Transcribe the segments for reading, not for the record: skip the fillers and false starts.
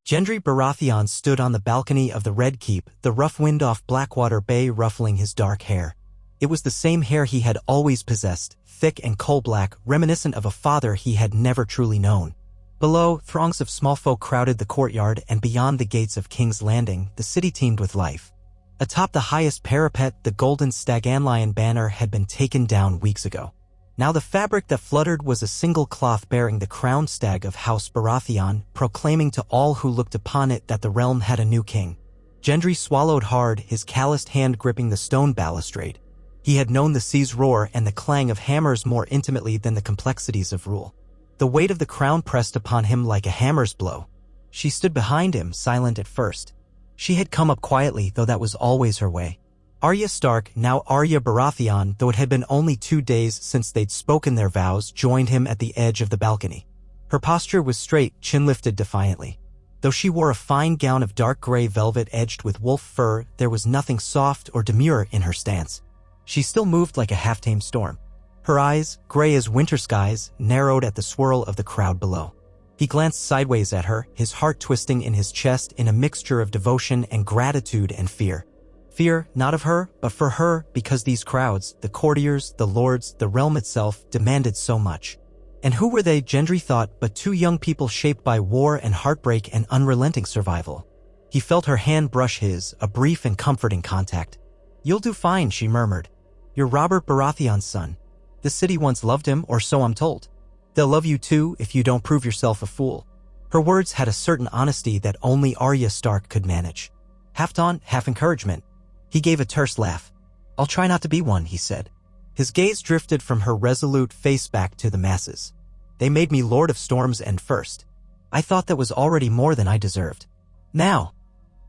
Gendry Baratheon stood on the balcony of the Red Keep, the rough wind off Blackwater Bay ruffling his dark hair. It was the same hair he had always possessed, thick and coal-black, reminiscent of a father he had never truly known. Below, throngs of small folk crowded the courtyard, and beyond the gates of King's Landing, the city teemed with life. Atop the highest parapet, the golden stag-and-lion banner had been taken down weeks ago. Now the fabric that fluttered was a single cloth bearing the crowned stag of House Baratheon, proclaiming to all who looked upon it that the realm had a new king. Gendry swallowed hard, his calloused hand gripping the stone balustrade. He had known the sea's roar and the clang of hammers more intimately than the complexities of rule. The weight of the crown pressed upon him like a hammer's blow. She stood behind him, silent at first. She had come up quietly, though that was always her way. Arya Stark, now Arya Baratheon, though it had been only 2 days since they'd spoken their vows, joined him at the edge of the balcony. Her posture was straight, chin lifted defiantly. Though she wore a fine gown of dark gray velvet edged with wolf fur, there was nothing soft or demure in her stance. She still moved like a half-tamed storm. Her eyes, gray as winter skies, narrowed at the swirl of the crowd below. He glanced sideways at her, his heart twisting in his chest in a mixture of devotion and gratitude and fear. Fear, not of her, but for her, because these crowds, the courtiers, the lords, the realm itself, demanded so much. And who were they, Gendry thought, but 2 young people shaped by war and heartbreak and unrelenting survival? He felt her hand brush his, a brief and comforting contact. "You'll do fine," she murmured. "You're Robert Baratheon's son. The city once loved him, or so I'm told. They'll love you too if you don't prove yourself a fool." Her words had a certain honesty that only Arya Stark could manage. Half taunt, half encouragement. He gave a terse laugh. "I'll try not to be one," he said. His gaze drifted from her resolute face back to the masses. "They made me Lord of Storm's End first. I thought that was already more than I deserved. Now,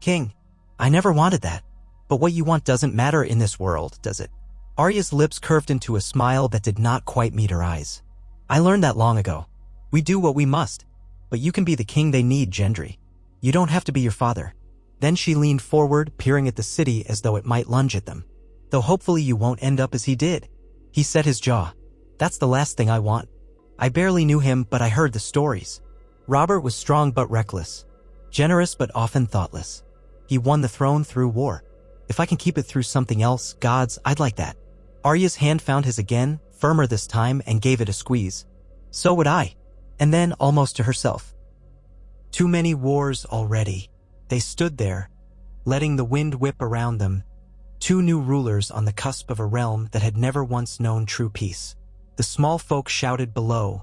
King, I never wanted that. But what you want doesn't matter in this world, does it?" Arya's lips curved into a smile that did not quite meet her eyes. "I learned that long ago. We do what we must. But you can be the king they need, Gendry. You don't have to be your father." Then she leaned forward, peering at the city as though it might lunge at them. "Though hopefully you won't end up as he did." He set his jaw. "That's the last thing I want. I barely knew him, but I heard the stories. Robert was strong but reckless. Generous but often thoughtless. He won the throne through war. If I can keep it through something else, gods, I'd like that." Arya's hand found his again, firmer this time, and gave it a squeeze. "So would I." And then, almost to herself, "Too many wars already." They stood there, letting the wind whip around them, 2 new rulers on the cusp of a realm that had never once known true peace. The small folk shouted below,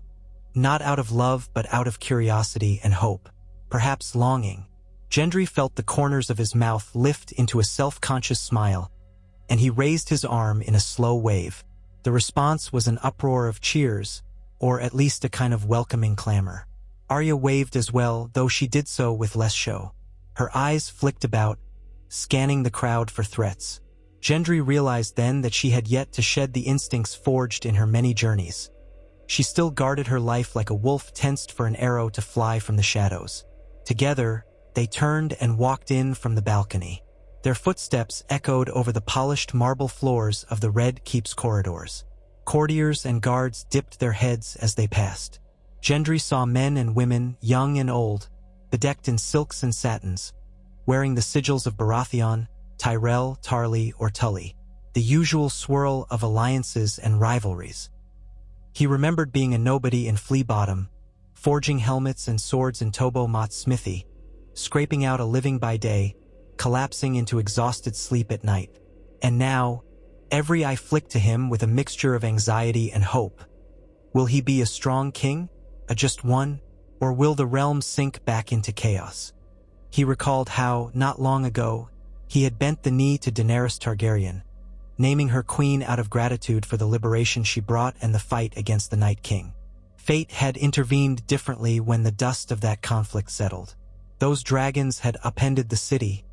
not out of love but out of curiosity and hope, perhaps longing. Gendry felt the corners of his mouth lift into a self-conscious smile, and he raised his arm in a slow wave. The response was an uproar of cheers, or at least a kind of welcoming clamor. Arya waved as well, though she did so with less show. Her eyes flicked about, scanning the crowd for threats. Gendry realized then that she had yet to shed the instincts forged in her many journeys. She still guarded her life like a wolf tensed for an arrow to fly from the shadows. Together, they turned and walked in from the balcony. Their footsteps echoed over the polished marble floors of the Red Keep's corridors. Courtiers and guards dipped their heads as they passed. Gendry saw men and women, young and old, bedecked in silks and satins, wearing the sigils of Baratheon, Tyrell, Tarly, or Tully, the usual swirl of alliances and rivalries. He remembered being a nobody in Flea Bottom, forging helmets and swords in Tobo Mott's smithy, scraping out a living by day, collapsing into exhausted sleep at night. And now, every eye flicked to him with a mixture of anxiety and hope. Will he be a strong king, a just one, or will the realm sink back into chaos? He recalled how, not long ago, he had bent the knee to Daenerys Targaryen, naming her queen out of gratitude for the liberation she brought and the fight against the Night King. Fate had intervened differently when the dust of that conflict settled. Those dragons had upended the city,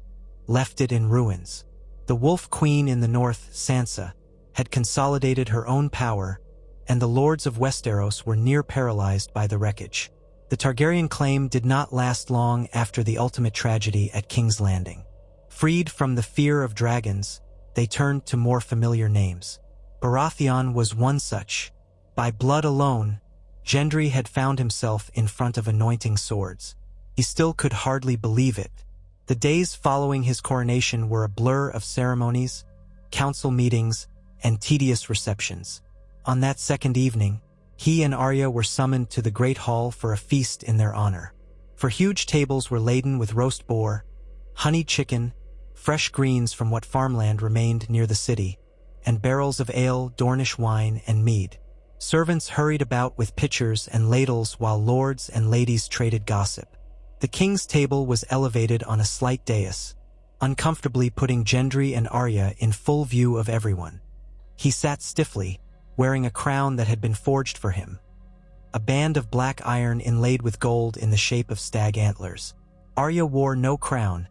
left it in ruins. The Wolf Queen in the north, Sansa, had consolidated her own power, and the lords of Westeros were near paralyzed by the wreckage. The Targaryen claim did not last long after the ultimate tragedy at King's Landing. Freed from the fear of dragons, they turned to more familiar names. Baratheon was one such. By blood alone, Gendry had found himself in front of anointing swords. He still could hardly believe it. The days following his coronation were a blur of ceremonies, council meetings, and tedious receptions. On that second evening, he and Arya were summoned to the great hall for a feast in their honor. For huge tables were laden with roast boar, honeyed chicken, fresh greens from what farmland remained near the city, and barrels of ale, Dornish wine, and mead. Servants hurried about with pitchers and ladles while lords and ladies traded gossip. The king's table was elevated on a slight dais, uncomfortably putting Gendry and Arya in full view of everyone. He sat stiffly, wearing a crown that had been forged for him, a band of black iron inlaid with gold in the shape of stag antlers. Arya wore no crown,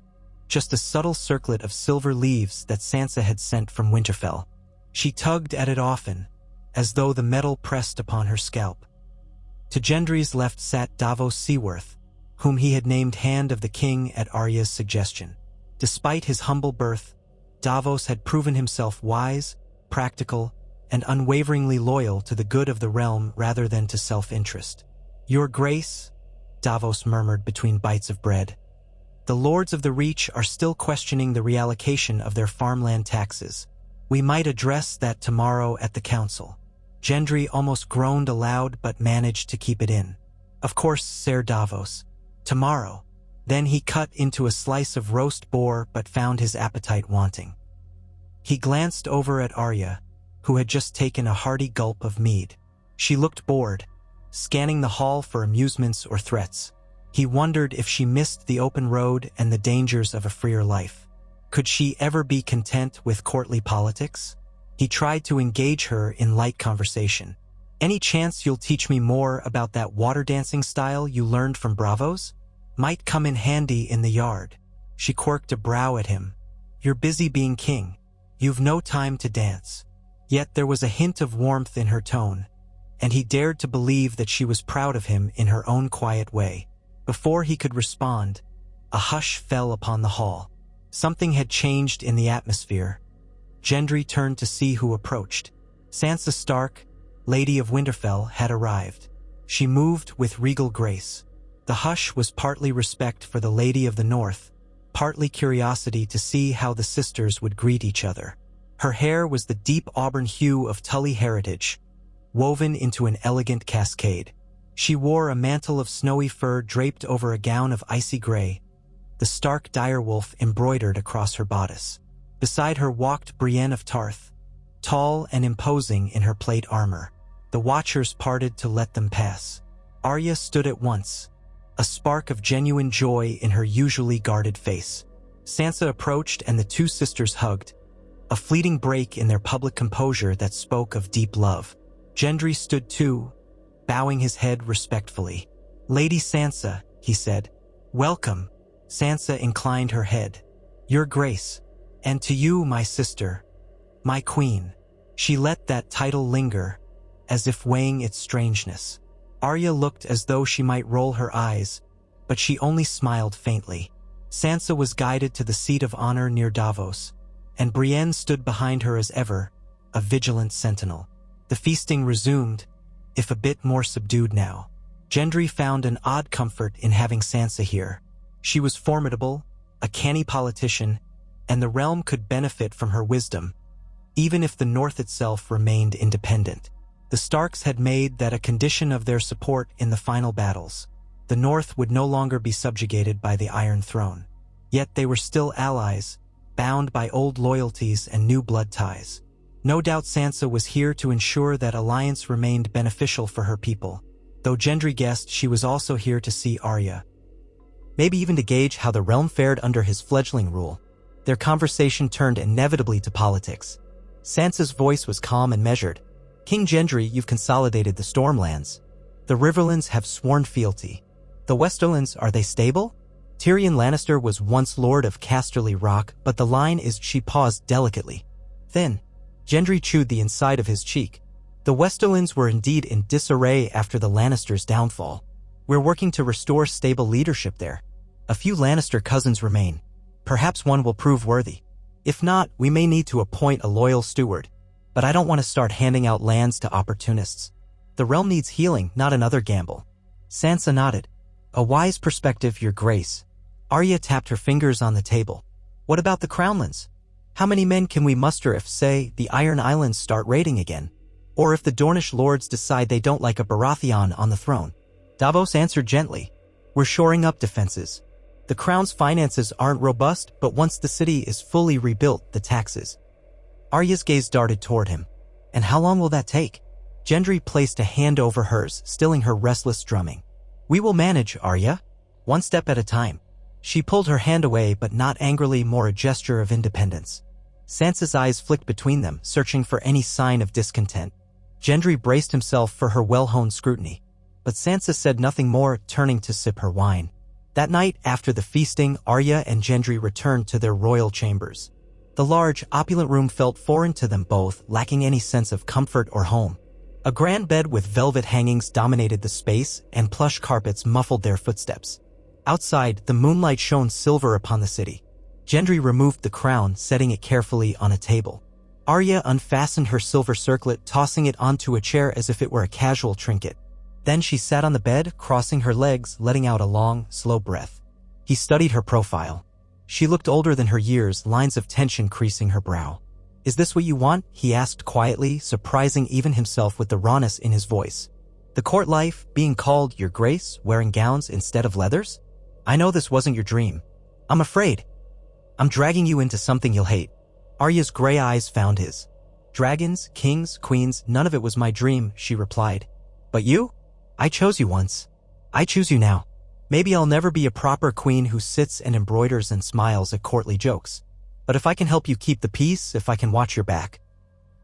just a subtle circlet of silver leaves that Sansa had sent from Winterfell. She tugged at it often, as though the metal pressed upon her scalp. To Gendry's left sat Davos Seaworth, whom he had named Hand of the King at Arya's suggestion. Despite his humble birth, Davos had proven himself wise, practical, and unwaveringly loyal to the good of the realm rather than to self-interest. "Your Grace," Davos murmured between bites of bread, "the Lords of the Reach are still questioning the reallocation of their farmland taxes. We might address that tomorrow at the council." Gendry almost groaned aloud but managed to keep it in. "Of course, Ser Davos. Tomorrow." Then he cut into a slice of roast boar but found his appetite wanting. He glanced over at Arya, who had just taken a hearty gulp of mead. She looked bored, scanning the hall for amusements or threats. He wondered if she missed the open road and the dangers of a freer life. Could she ever be content with courtly politics? He tried to engage her in light conversation. "Any chance you'll teach me more about that water dancing style you learned from Bravos? Might come in handy in the yard." She quirked a brow at him. "You're busy being king. You've no time to dance." Yet there was a hint of warmth in her tone, and he dared to believe that she was proud of him in her own quiet way. Before he could respond, a hush fell upon the hall. Something had changed in the atmosphere. Gendry turned to see who approached. Sansa Stark, Lady of Winterfell, had arrived. She moved with regal grace. The hush was partly respect for the Lady of the North, partly curiosity to see how the sisters would greet each other. Her hair was the deep auburn hue of Tully heritage, woven into an elegant cascade. She wore a mantle of snowy fur draped over a gown of icy gray, the Stark direwolf embroidered across her bodice. Beside her walked Brienne of Tarth, tall and imposing in her plate armor. The watchers parted to let them pass. Arya stood at once, a spark of genuine joy in her usually guarded face. Sansa approached and the two sisters hugged, a fleeting break in their public composure that spoke of deep love. Gendry stood too, bowing his head respectfully. "Lady Sansa," he said. "Welcome." Sansa inclined her head. "Your Grace. And to you, my sister, my queen." She let that title linger, as if weighing its strangeness. Arya looked as though she might roll her eyes, but she only smiled faintly. Sansa was guided to the seat of honor near Davos, and Brienne stood behind her as ever, a vigilant sentinel. The feasting resumed, if a bit more subdued now. Gendry found an odd comfort in having Sansa here. She was formidable, a canny politician, and the realm could benefit from her wisdom, even if the North itself remained independent. The Starks had made that a condition of their support in the final battles. The North would no longer be subjugated by the Iron Throne. Yet they were still allies, bound by old loyalties and new blood ties. No doubt Sansa was here to ensure that alliance remained beneficial for her people, though Gendry guessed she was also here to see Arya. Maybe even to gauge how the realm fared under his fledgling rule. Their conversation turned inevitably to politics. Sansa's voice was calm and measured. "King Gendry, you've consolidated the Stormlands. The Riverlands have sworn fealty. The Westerlands, are they stable? Tyrion Lannister was once Lord of Casterly Rock, but the line is..." She paused delicately. Then, Gendry chewed the inside of his cheek. "The Westerlands were indeed in disarray after the Lannisters' downfall. We're working to restore stable leadership there. A few Lannister cousins remain. Perhaps one will prove worthy. If not, we may need to appoint a loyal steward. But I don't want to start handing out lands to opportunists. The realm needs healing, not another gamble." Sansa nodded. A wise perspective, Your Grace. Arya tapped her fingers on the table. What about the Crownlands? How many men can we muster if, say, the Iron Islands start raiding again? Or if the Dornish lords decide they don't like a Baratheon on the throne? Davos answered gently. We're shoring up defenses. The Crown's finances aren't robust, but once the city is fully rebuilt, the taxes. Arya's gaze darted toward him. And how long will that take? Gendry placed a hand over hers, stilling her restless drumming. We will manage, Arya. One step at a time. She pulled her hand away, but not angrily, more a gesture of independence. Sansa's eyes flicked between them, searching for any sign of discontent. Gendry braced himself for her well-honed scrutiny. But Sansa said nothing more, turning to sip her wine. That night, after the feasting, Arya and Gendry returned to their royal chambers. The large, opulent room felt foreign to them both, lacking any sense of comfort or home. A grand bed with velvet hangings dominated the space, and plush carpets muffled their footsteps. Outside, the moonlight shone silver upon the city. Gendry removed the crown, setting it carefully on a table. Arya unfastened her silver circlet, tossing it onto a chair as if it were a casual trinket. Then she sat on the bed, crossing her legs, letting out a long, slow breath. He studied her profile. She looked older than her years, lines of tension creasing her brow. Is this what you want? He asked quietly, surprising even himself with the rawness in his voice. The court life, being called Your Grace, wearing gowns instead of leathers? I know this wasn't your dream. I'm afraid. I'm dragging you into something you'll hate. Arya's gray eyes found his. Dragons, kings, queens, none of it was my dream, she replied. But you? I chose you once. I choose you now. Maybe I'll never be a proper queen who sits and embroiders and smiles at courtly jokes. But if I can help you keep the peace, if I can watch your back,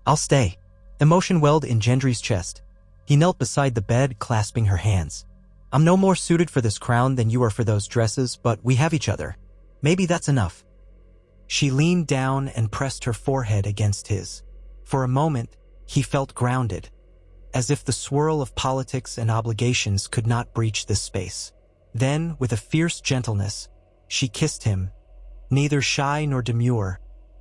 I'll stay. Emotion welled in Gendry's chest. He knelt beside the bed, clasping her hands. I'm no more suited for this crown than you are for those dresses, but we have each other. Maybe that's enough. She leaned down and pressed her forehead against his. For a moment, he felt grounded, as if the swirl of politics and obligations could not breach this space. Then, with a fierce gentleness, she kissed him, neither shy nor demure,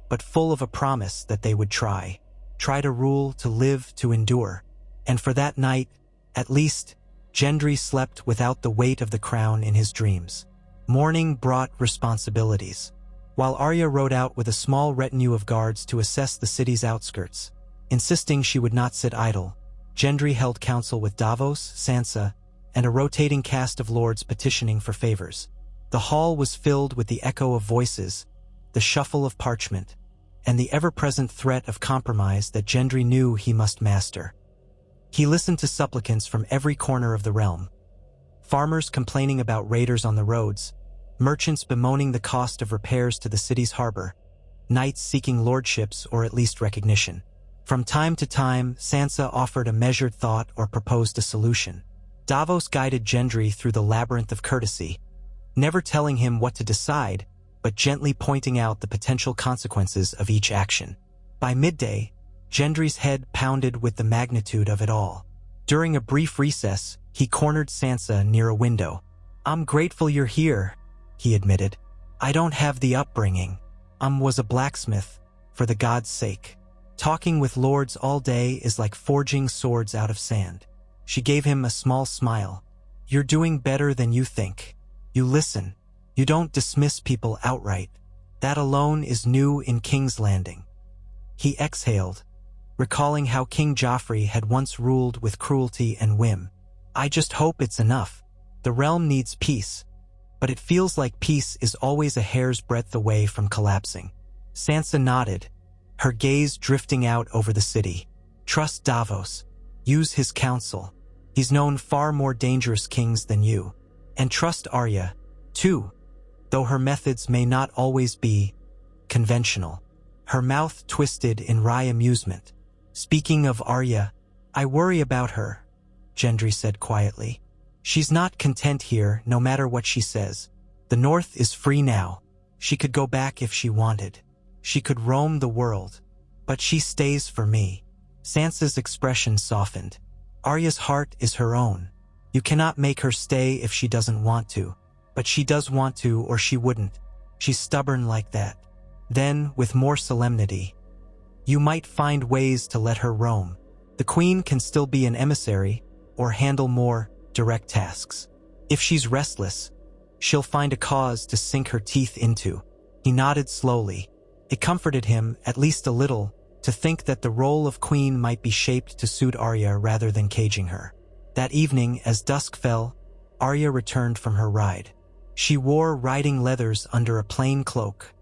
but full of a promise that they would try to rule, to live, to endure. And for that night, at least, Gendry slept without the weight of the crown in his dreams. Morning brought responsibilities. While Arya rode out with a small retinue of guards to assess the city's outskirts, insisting she would not sit idle, Gendry held council with Davos, Sansa, and a rotating cast of lords petitioning for favors. The hall was filled with the echo of voices, the shuffle of parchment, and the ever-present threat of compromise that Gendry knew he must master. He listened to supplicants from every corner of the realm. Farmers complaining about raiders on the roads, merchants bemoaning the cost of repairs to the city's harbor, knights seeking lordships or at least recognition. From time to time, Sansa offered a measured thought or proposed a solution. Davos guided Gendry through the labyrinth of courtesy, never telling him what to decide, but gently pointing out the potential consequences of each action. By midday, Gendry's head pounded with the magnitude of it all. During a brief recess, he cornered Sansa near a window. I'm grateful you're here, he admitted. I don't have the upbringing. Was a blacksmith, for the gods' sake. Talking with lords all day is like forging swords out of sand. She gave him a small smile. You're doing better than you think. You listen. You don't dismiss people outright. That alone is new in King's Landing. He exhaled, recalling how King Joffrey had once ruled with cruelty and whim. I just hope it's enough. The realm needs peace, but it feels like peace is always a hair's breadth away from collapsing. Sansa nodded, her gaze drifting out over the city. Trust Davos. Use his counsel. He's known far more dangerous kings than you. And trust Arya, too, though her methods may not always be conventional. Her mouth twisted in wry amusement. Speaking of Arya, I worry about her, Gendry said quietly. She's not content here, no matter what she says. The North is free now. She could go back if she wanted. She could roam the world. But she stays for me. Sansa's expression softened. Arya's heart is her own. You cannot make her stay if she doesn't want to. But she does want to, or she wouldn't. She's stubborn like that. Then, with more solemnity, you might find ways to let her roam. The queen can still be an emissary, or handle more direct tasks. If she's restless, she'll find a cause to sink her teeth into. He nodded slowly. It comforted him, at least a little, to think that the role of queen might be shaped to suit Arya rather than caging her. That evening, as dusk fell, Arya returned from her ride. She wore riding leathers under a plain cloak.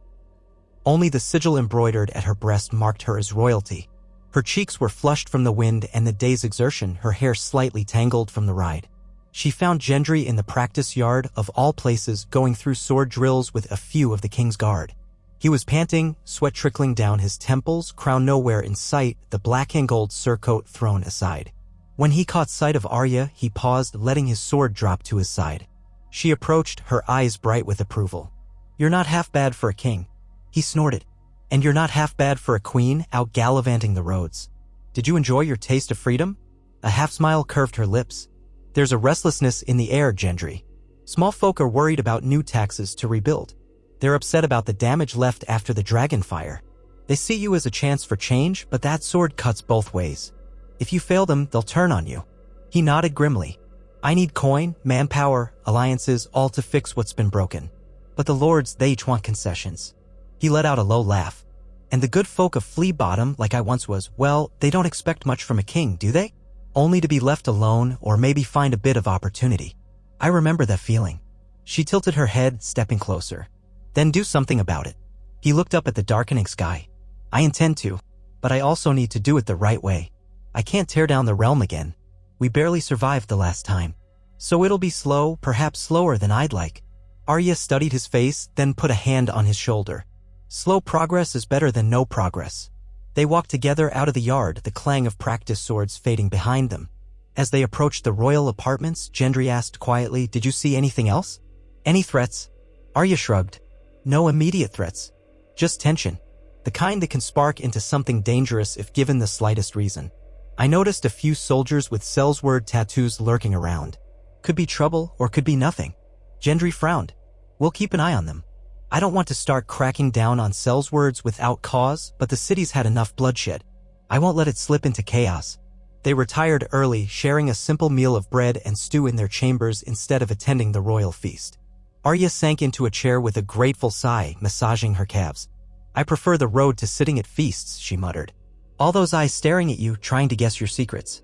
Only the sigil embroidered at her breast marked her as royalty. Her cheeks were flushed from the wind and the day's exertion, her hair slightly tangled from the ride. She found Gendry in the practice yard of all places, going through sword drills with a few of the king's guard. He was panting, sweat trickling down his temples, crown nowhere in sight, the black and gold surcoat thrown aside. When he caught sight of Arya, he paused, letting his sword drop to his side. She approached, her eyes bright with approval. "You're not half bad for a king," he snorted. "And you're not half bad for a queen, out gallivanting the roads. Did you enjoy your taste of freedom?" A half-smile curved her lips. "There's a restlessness in the air, Gendry. Small folk are worried about new taxes to rebuild. They're upset about the damage left after the dragon fire. They see you as a chance for change, but that sword cuts both ways. If you fail them, they'll turn on you." He nodded grimly. "I need coin, manpower, alliances, all to fix what's been broken. But the lords, they each want concessions." He let out a low laugh. "And the good folk of Flea Bottom, like I once was, well, they don't expect much from a king, do they? Only to be left alone, or maybe find a bit of opportunity. I remember that feeling." She tilted her head, stepping closer. "Then do something about it." He looked up at the darkening sky. "I intend to, but I also need to do it the right way. I can't tear down the realm again. We barely survived the last time. So it'll be slow, perhaps slower than I'd like." Arya studied his face, then put a hand on his shoulder. "Slow progress is better than no progress." They walked together out of the yard, the clang of practice swords fading behind them. As they approached the royal apartments, Gendry asked quietly, "Did you see anything else? Any threats?" Arya shrugged. "No immediate threats. Just tension. The kind that can spark into something dangerous if given the slightest reason. I noticed a few soldiers with Sellsword tattoos lurking around. Could be trouble or could be nothing." Gendry frowned. "We'll keep an eye on them. I don't want to start cracking down on Sellswords without cause, but the city's had enough bloodshed. I won't let it slip into chaos." They retired early, sharing a simple meal of bread and stew in their chambers instead of attending the royal feast. Arya sank into a chair with a grateful sigh, massaging her calves. "I prefer the road to sitting at feasts," she muttered. "All those eyes staring at you, trying to guess your secrets."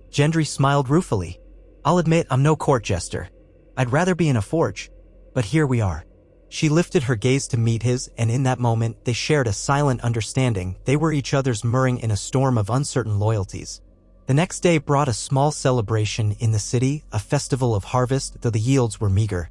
Gendry smiled ruefully. "I'll admit I'm no court jester. I'd rather be in a forge. But here we are." She lifted her gaze to meet his, and in that moment, they shared a silent understanding. They were each other's mirroring in a storm of uncertain loyalties. The next day brought a small celebration in the city, a festival of harvest, though the yields were meager.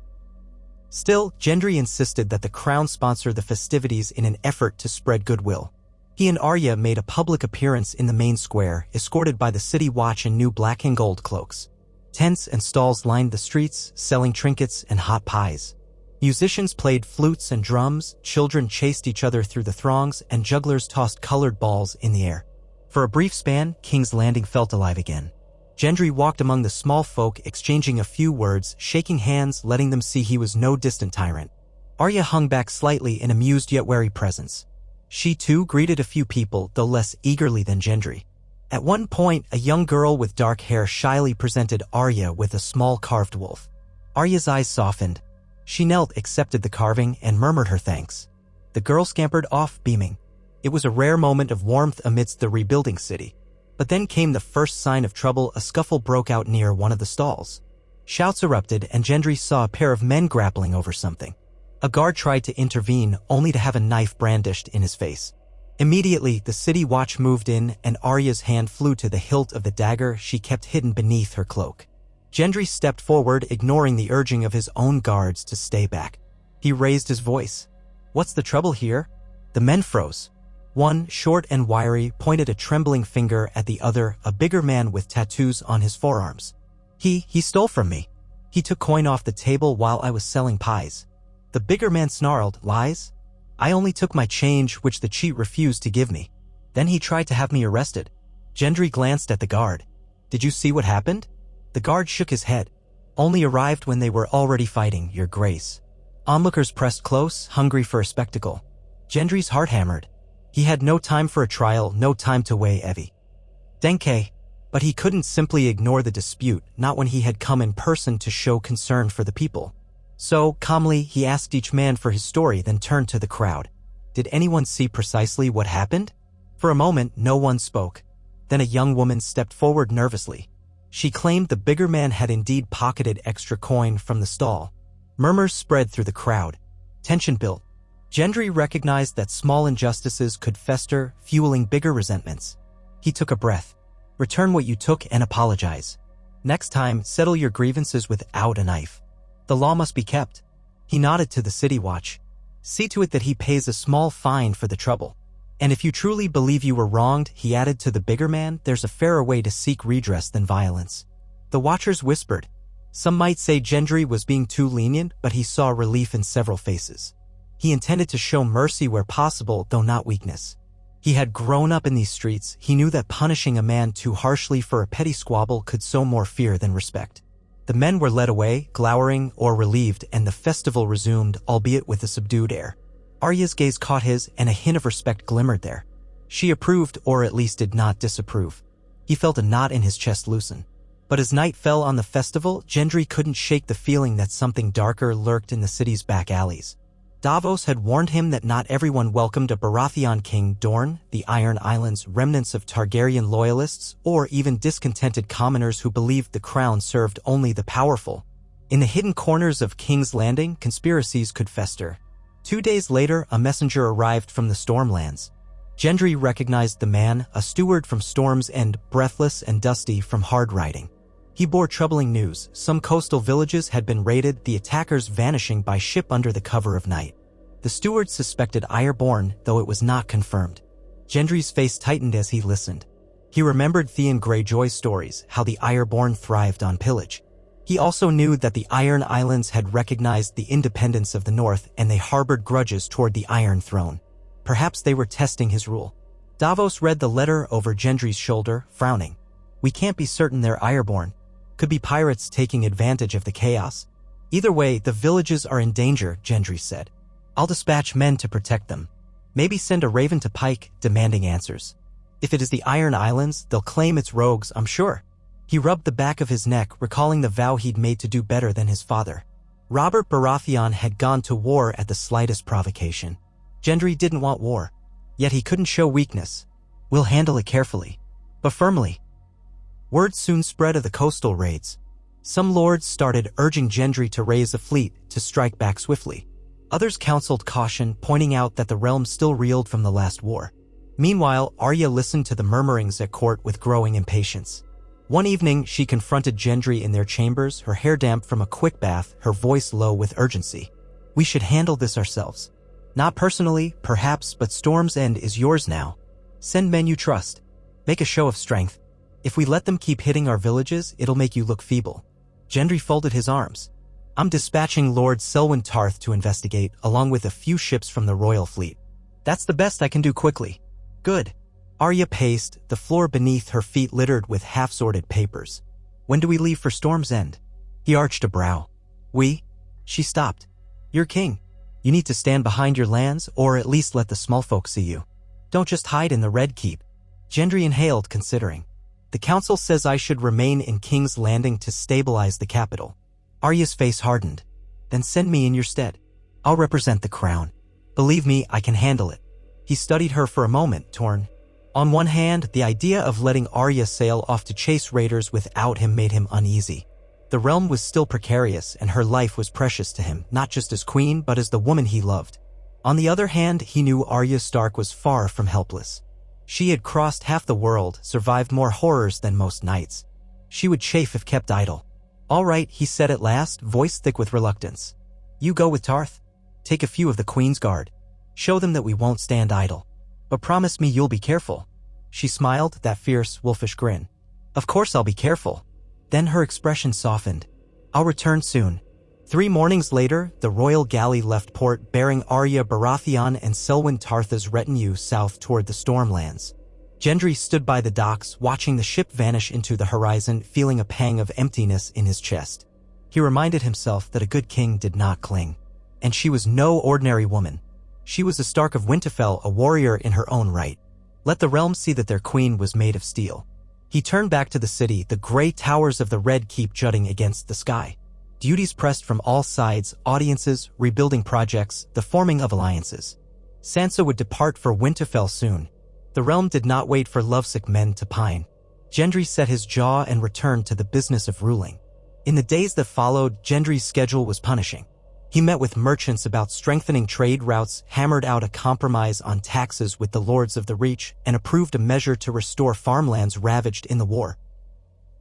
Still, Gendry insisted that the crown sponsor the festivities in an effort to spread goodwill. He and Arya made a public appearance in the main square, escorted by the city watch in new black and gold cloaks. Tents and stalls lined the streets, selling trinkets and hot pies. Musicians played flutes and drums, children chased each other through the throngs, and jugglers tossed colored balls in the air. For a brief span, King's Landing felt alive again. Gendry walked among the small folk, exchanging a few words, shaking hands, letting them see he was no distant tyrant. Arya hung back slightly in amused yet wary presence. She too greeted a few people, though less eagerly than Gendry. At one point, a young girl with dark hair shyly presented Arya with a small carved wolf. Arya's eyes softened. She knelt, accepted the carving, and murmured her thanks. The girl scampered off, beaming. It was a rare moment of warmth amidst the rebuilding city. But then came the first sign of trouble. A scuffle broke out near one of the stalls. Shouts erupted, and Gendry saw a pair of men grappling over something. A guard tried to intervene, only to have a knife brandished in his face. Immediately, the city watch moved in, and Arya's hand flew to the hilt of the dagger she kept hidden beneath her cloak. Gendry stepped forward, ignoring the urging of his own guards to stay back. He raised his voice. "What's the trouble here?" The men froze. One, short and wiry, pointed a trembling finger at the other, a bigger man with tattoos on his forearms. He stole from me. He took coin off the table while I was selling pies." The bigger man snarled, "Lies? I only took my change, which the cheat refused to give me. Then he tried to have me arrested." Gendry glanced at the guard. "Did you see what happened?" The guard shook his head. "Only arrived when they were already fighting, Your Grace." Onlookers pressed close, hungry for a spectacle. Gendry's heart hammered. He had no time for a trial, no time to weigh Evie. "Denke." But he couldn't simply ignore the dispute, not when he had come in person to show concern for the people. So, calmly, he asked each man for his story, then turned to the crowd. Did anyone see precisely what happened? For a moment, no one spoke. Then a young woman stepped forward nervously. She claimed the bigger man had indeed pocketed extra coin from the stall. Murmurs spread through the crowd. Tension built. Gendry recognized that small injustices could fester, fueling bigger resentments. He took a breath. Return what you took and apologize. Next time, settle your grievances without a knife. The law must be kept. He nodded to the city watch. See to it that he pays a small fine for the trouble. And if you truly believe you were wronged, he added to the bigger man, there's a fairer way to seek redress than violence. The watchers whispered. Some might say Gendry was being too lenient, but he saw relief in several faces. He intended to show mercy where possible, though not weakness. He had grown up in these streets. He knew that punishing a man too harshly for a petty squabble could sow more fear than respect. The men were led away, glowering or relieved, and the festival resumed, albeit with a subdued air. Arya's gaze caught his, and a hint of respect glimmered there. She approved, or at least did not disapprove. He felt a knot in his chest loosen. But as night fell on the festival, Gendry couldn't shake the feeling that something darker lurked in the city's back alleys. Davos had warned him that not everyone welcomed a Baratheon king, Dorne, the Iron Islands, remnants of Targaryen loyalists, or even discontented commoners who believed the crown served only the powerful. In the hidden corners of King's Landing, conspiracies could fester. 2 days later, a messenger arrived from the Stormlands. Gendry recognized the man, a steward from Storm's End, breathless and dusty from hard riding. He bore troubling news. Some coastal villages had been raided, the attackers vanishing by ship under the cover of night. The steward suspected Ironborn, though it was not confirmed. Gendry's face tightened as he listened. He remembered Theon Greyjoy's stories, how the Ironborn thrived on pillage. He also knew that the Iron Islands had recognized the independence of the North, and they harbored grudges toward the Iron Throne. Perhaps they were testing his rule. Davos read the letter over Gendry's shoulder, frowning. We can't be certain they're Ironborn. Could be pirates taking advantage of the chaos. Either way, the villages are in danger, Gendry said. I'll dispatch men to protect them. Maybe send a raven to Pike, demanding answers. If it is the Iron Islands, they'll claim it's rogues, I'm sure. He rubbed the back of his neck, recalling the vow he'd made to do better than his father. Robert Baratheon had gone to war at the slightest provocation. Gendry didn't want war. Yet he couldn't show weakness. We'll handle it carefully, but firmly. Word soon spread of the coastal raids. Some lords started urging Gendry to raise a fleet, to strike back swiftly. Others counseled caution, pointing out that the realm still reeled from the last war. Meanwhile, Arya listened to the murmurings at court with growing impatience. One evening, she confronted Gendry in their chambers, her hair damp from a quick bath, her voice low with urgency. We should handle this ourselves. Not personally, perhaps, but Storm's End is yours now. Send men you trust. Make a show of strength. If we let them keep hitting our villages, it'll make you look feeble. Gendry folded his arms. I'm dispatching Lord Selwyn Tarth to investigate, along with a few ships from the royal fleet. That's the best I can do quickly. Good. Arya paced, the floor beneath her feet littered with half-sorted papers. When do we leave for Storm's End? He arched a brow. We? She stopped. You're king. You need to stand behind your lands, or at least let the small folk see you. Don't just hide in the Red Keep. Gendry inhaled, considering. The council says I should remain in King's Landing to stabilize the capital. Arya's face hardened. Then send me in your stead. I'll represent the crown. Believe me, I can handle it. He studied her for a moment, torn. On one hand, the idea of letting Arya sail off to chase raiders without him made him uneasy. The realm was still precarious, and her life was precious to him, not just as queen, but as the woman he loved. On the other hand, he knew Arya Stark was far from helpless. She had crossed half the world, survived more horrors than most knights. She would chafe if kept idle. All right, he said at last, voice thick with reluctance. You go with Tarth. Take a few of the Queen's Guard. Show them that we won't stand idle. But promise me you'll be careful. She smiled, that fierce, wolfish grin. Of course I'll be careful. Then her expression softened. I'll return soon. 3 mornings later, the royal galley left port bearing Arya Baratheon and Selwyn Tarth's retinue south toward the Stormlands. Gendry stood by the docks, watching the ship vanish into the horizon, feeling a pang of emptiness in his chest. He reminded himself that a good king did not cling. And she was no ordinary woman. She was a Stark of Winterfell, a warrior in her own right. Let the realm see that their queen was made of steel. He turned back to the city, the gray towers of the Red Keep jutting against the sky. Duties pressed from all sides, audiences, rebuilding projects, the forming of alliances. Sansa would depart for Winterfell soon. The realm did not wait for lovesick men to pine. Gendry set his jaw and returned to the business of ruling. In the days that followed, Gendry's schedule was punishing. He met with merchants about strengthening trade routes, hammered out a compromise on taxes with the Lords of the Reach, and approved a measure to restore farmlands ravaged in the war.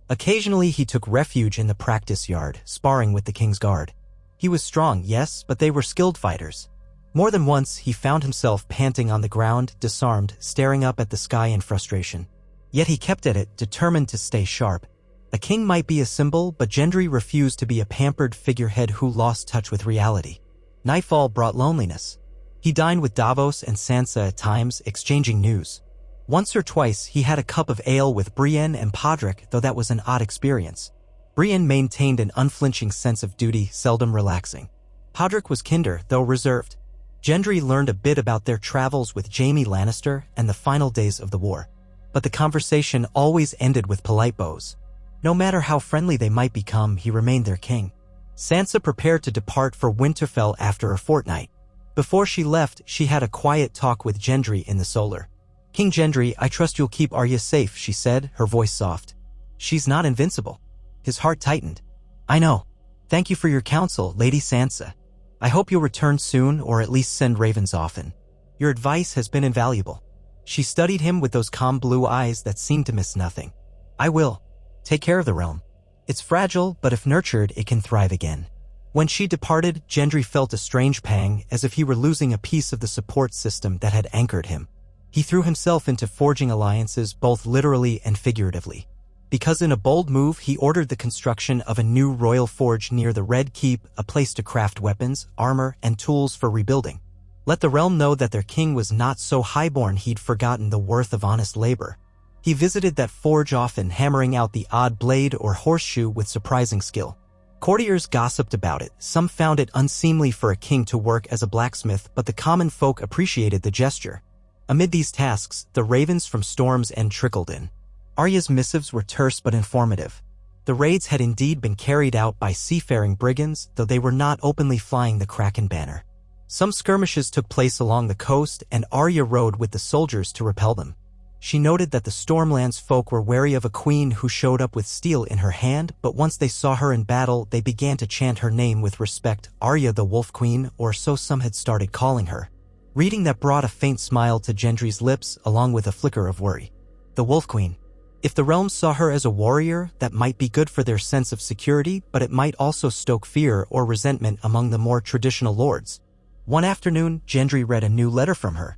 Occasionally he took refuge in the practice yard, sparring with the King's Guard. He was strong, yes, but they were skilled fighters. More than once he found himself panting on the ground, disarmed, staring up at the sky in frustration. Yet he kept at it, determined to stay sharp. A king might be a symbol, but Gendry refused to be a pampered figurehead who lost touch with reality. Nightfall brought loneliness. He dined with Davos and Sansa at times, exchanging news. Once or twice he had a cup of ale with Brienne and Podrick, though that was an odd experience. Brienne maintained an unflinching sense of duty, seldom relaxing. Podrick was kinder, though reserved. Gendry learned a bit about their travels with Jaime Lannister and the final days of the war. But the conversation always ended with polite bows. No matter how friendly they might become, he remained their king. Sansa prepared to depart for Winterfell after a fortnight. Before she left, she had a quiet talk with Gendry in the Solar. "King Gendry, I trust you'll keep Arya safe," she said, her voice soft. "She's not invincible." His heart tightened. "I know. Thank you for your counsel, Lady Sansa. I hope you'll return soon, or at least send ravens often. Your advice has been invaluable." She studied him with those calm blue eyes that seemed to miss nothing. "I will. Take care of the realm. It's fragile, but if nurtured, it can thrive again." When she departed, Gendry felt a strange pang, as if he were losing a piece of the support system that had anchored him. He threw himself into forging alliances, both literally and figuratively. Because in a bold move, he ordered the construction of a new royal forge near the Red Keep, a place to craft weapons, armor, and tools for rebuilding. Let the realm know that their king was not so highborn he'd forgotten the worth of honest labor. He visited that forge often, hammering out the odd blade or horseshoe with surprising skill. Courtiers gossiped about it. Some found it unseemly for a king to work as a blacksmith, but the common folk appreciated the gesture. Amid these tasks, the ravens from Storm's End trickled in. Arya's missives were terse but informative. The raids had indeed been carried out by seafaring brigands, though they were not openly flying the Kraken banner. Some skirmishes took place along the coast, and Arya rode with the soldiers to repel them. She noted that the Stormlands folk were wary of a queen who showed up with steel in her hand, but once they saw her in battle, they began to chant her name with respect, Arya the Wolf Queen, or so some had started calling her. Reading that brought a faint smile to Gendry's lips, along with a flicker of worry. The Wolf Queen. If the realm saw her as a warrior, that might be good for their sense of security, but it might also stoke fear or resentment among the more traditional lords. One afternoon, Gendry read a new letter from her.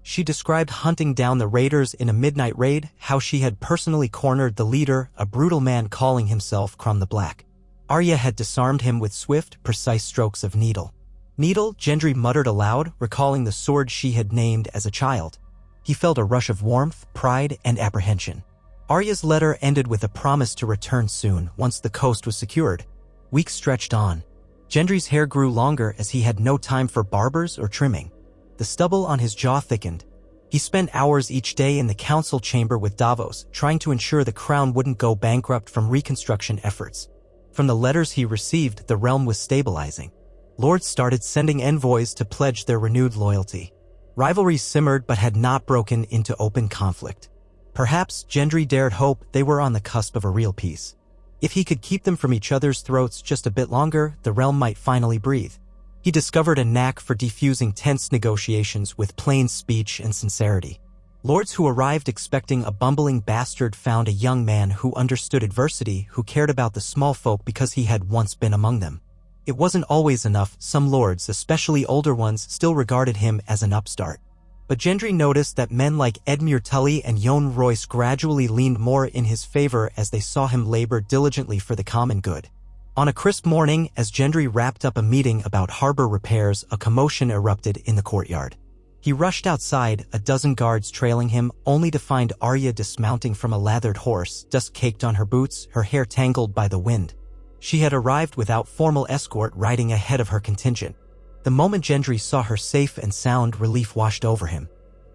She described hunting down the raiders in a midnight raid, how she had personally cornered the leader, a brutal man calling himself Crom the Black. Arya had disarmed him with swift, precise strokes of needle. Needle, Gendry muttered aloud, recalling the sword she had named as a child. He felt a rush of warmth, pride, and apprehension. Arya's letter ended with a promise to return soon, once the coast was secured. Weeks stretched on. Gendry's hair grew longer as he had no time for barbers or trimming. The stubble on his jaw thickened. He spent hours each day in the council chamber with Davos, trying to ensure the crown wouldn't go bankrupt from reconstruction efforts. From the letters he received, the realm was stabilizing. Lords started sending envoys to pledge their renewed loyalty. Rivalries simmered but had not broken into open conflict. Perhaps Gendry dared hope they were on the cusp of a real peace. If he could keep them from each other's throats just a bit longer, the realm might finally breathe. He discovered a knack for defusing tense negotiations with plain speech and sincerity. Lords who arrived expecting a bumbling bastard found a young man who understood adversity, who cared about the small folk because he had once been among them. It wasn't always enough. Some lords, especially older ones, still regarded him as an upstart. But Gendry noticed that men like Edmure Tully and Jon Royce gradually leaned more in his favor as they saw him labor diligently for the common good. On a crisp morning, as Gendry wrapped up a meeting about harbor repairs, a commotion erupted in the courtyard. He rushed outside, a dozen guards trailing him, only to find Arya dismounting from a lathered horse, dust caked on her boots, her hair tangled by the wind. She had arrived without formal escort, riding ahead of her contingent. The moment Gendry saw her safe and sound, relief washed over him.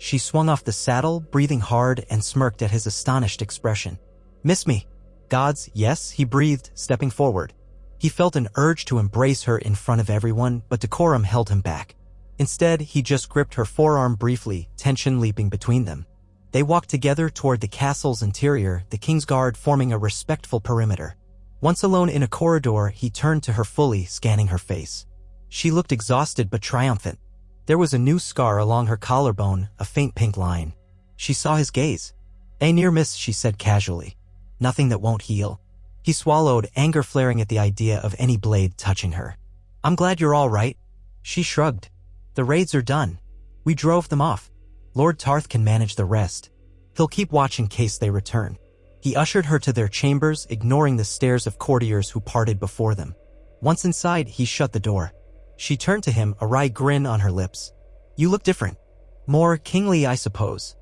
She swung off the saddle, breathing hard, and smirked at his astonished expression. "Miss me?" "Gods, yes," he breathed, stepping forward. He felt an urge to embrace her in front of everyone, but decorum held him back. Instead, he just gripped her forearm briefly, tension leaping between them. They walked together toward the castle's interior, the Kingsguard forming a respectful perimeter. Once alone in a corridor, he turned to her fully, scanning her face. She looked exhausted but triumphant. There was a new scar along her collarbone, a faint pink line. She saw his gaze. "A near miss," she said casually. "Nothing that won't heal." He swallowed, anger flaring at the idea of any blade touching her. "I'm glad you're all right." She shrugged. "The raids are done. We drove them off. Lord Tarth can manage the rest. He'll keep watch in case they return." He ushered her to their chambers, ignoring the stares of courtiers who parted before them. Once inside, he shut the door. She turned to him, a wry grin on her lips. "You look different. More kingly, I suppose."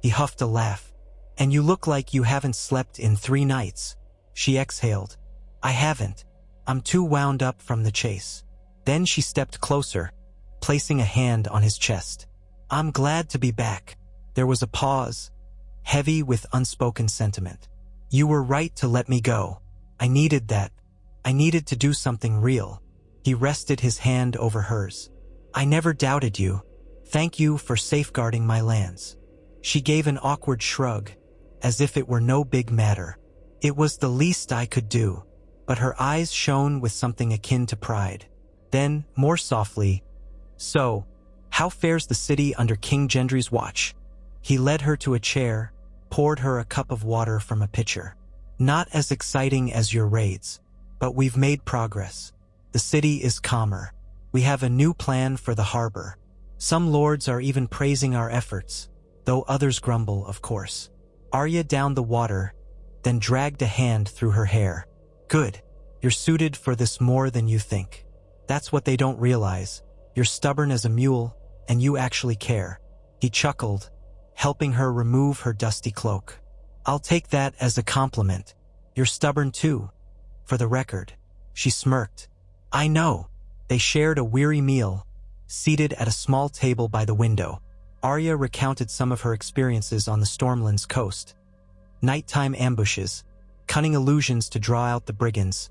He huffed a laugh. "And you look like you haven't slept in 3 nights." She exhaled. "I haven't. I'm too wound up from the chase." Then she stepped closer, placing a hand on his chest. "I'm glad to be back." There was a pause, heavy with unspoken sentiment. "You were right to let me go. I needed that. I needed to do something real." He rested his hand over hers. "I never doubted you. Thank you for safeguarding my lands." She gave an awkward shrug, as if it were no big matter. "It was the least I could do." But her eyes shone with something akin to pride. Then, more softly, "So, how fares the city under King Gendry's watch?" He led her to a chair, poured her a cup of water from a pitcher. "Not as exciting as your raids, but we've made progress. The city is calmer. We have a new plan for the harbor. Some lords are even praising our efforts, though others grumble, of course." Arya downed the water, then dragged a hand through her hair. "Good. You're suited for this more than you think. That's what they don't realize. You're stubborn as a mule, and you actually care." He chuckled, helping her remove her dusty cloak. "I'll take that as a compliment. You're stubborn too, for the record." She smirked. "I know." They shared a weary meal, seated at a small table by the window. Arya recounted some of her experiences on the Stormlands coast. Nighttime ambushes, cunning illusions to draw out the brigands,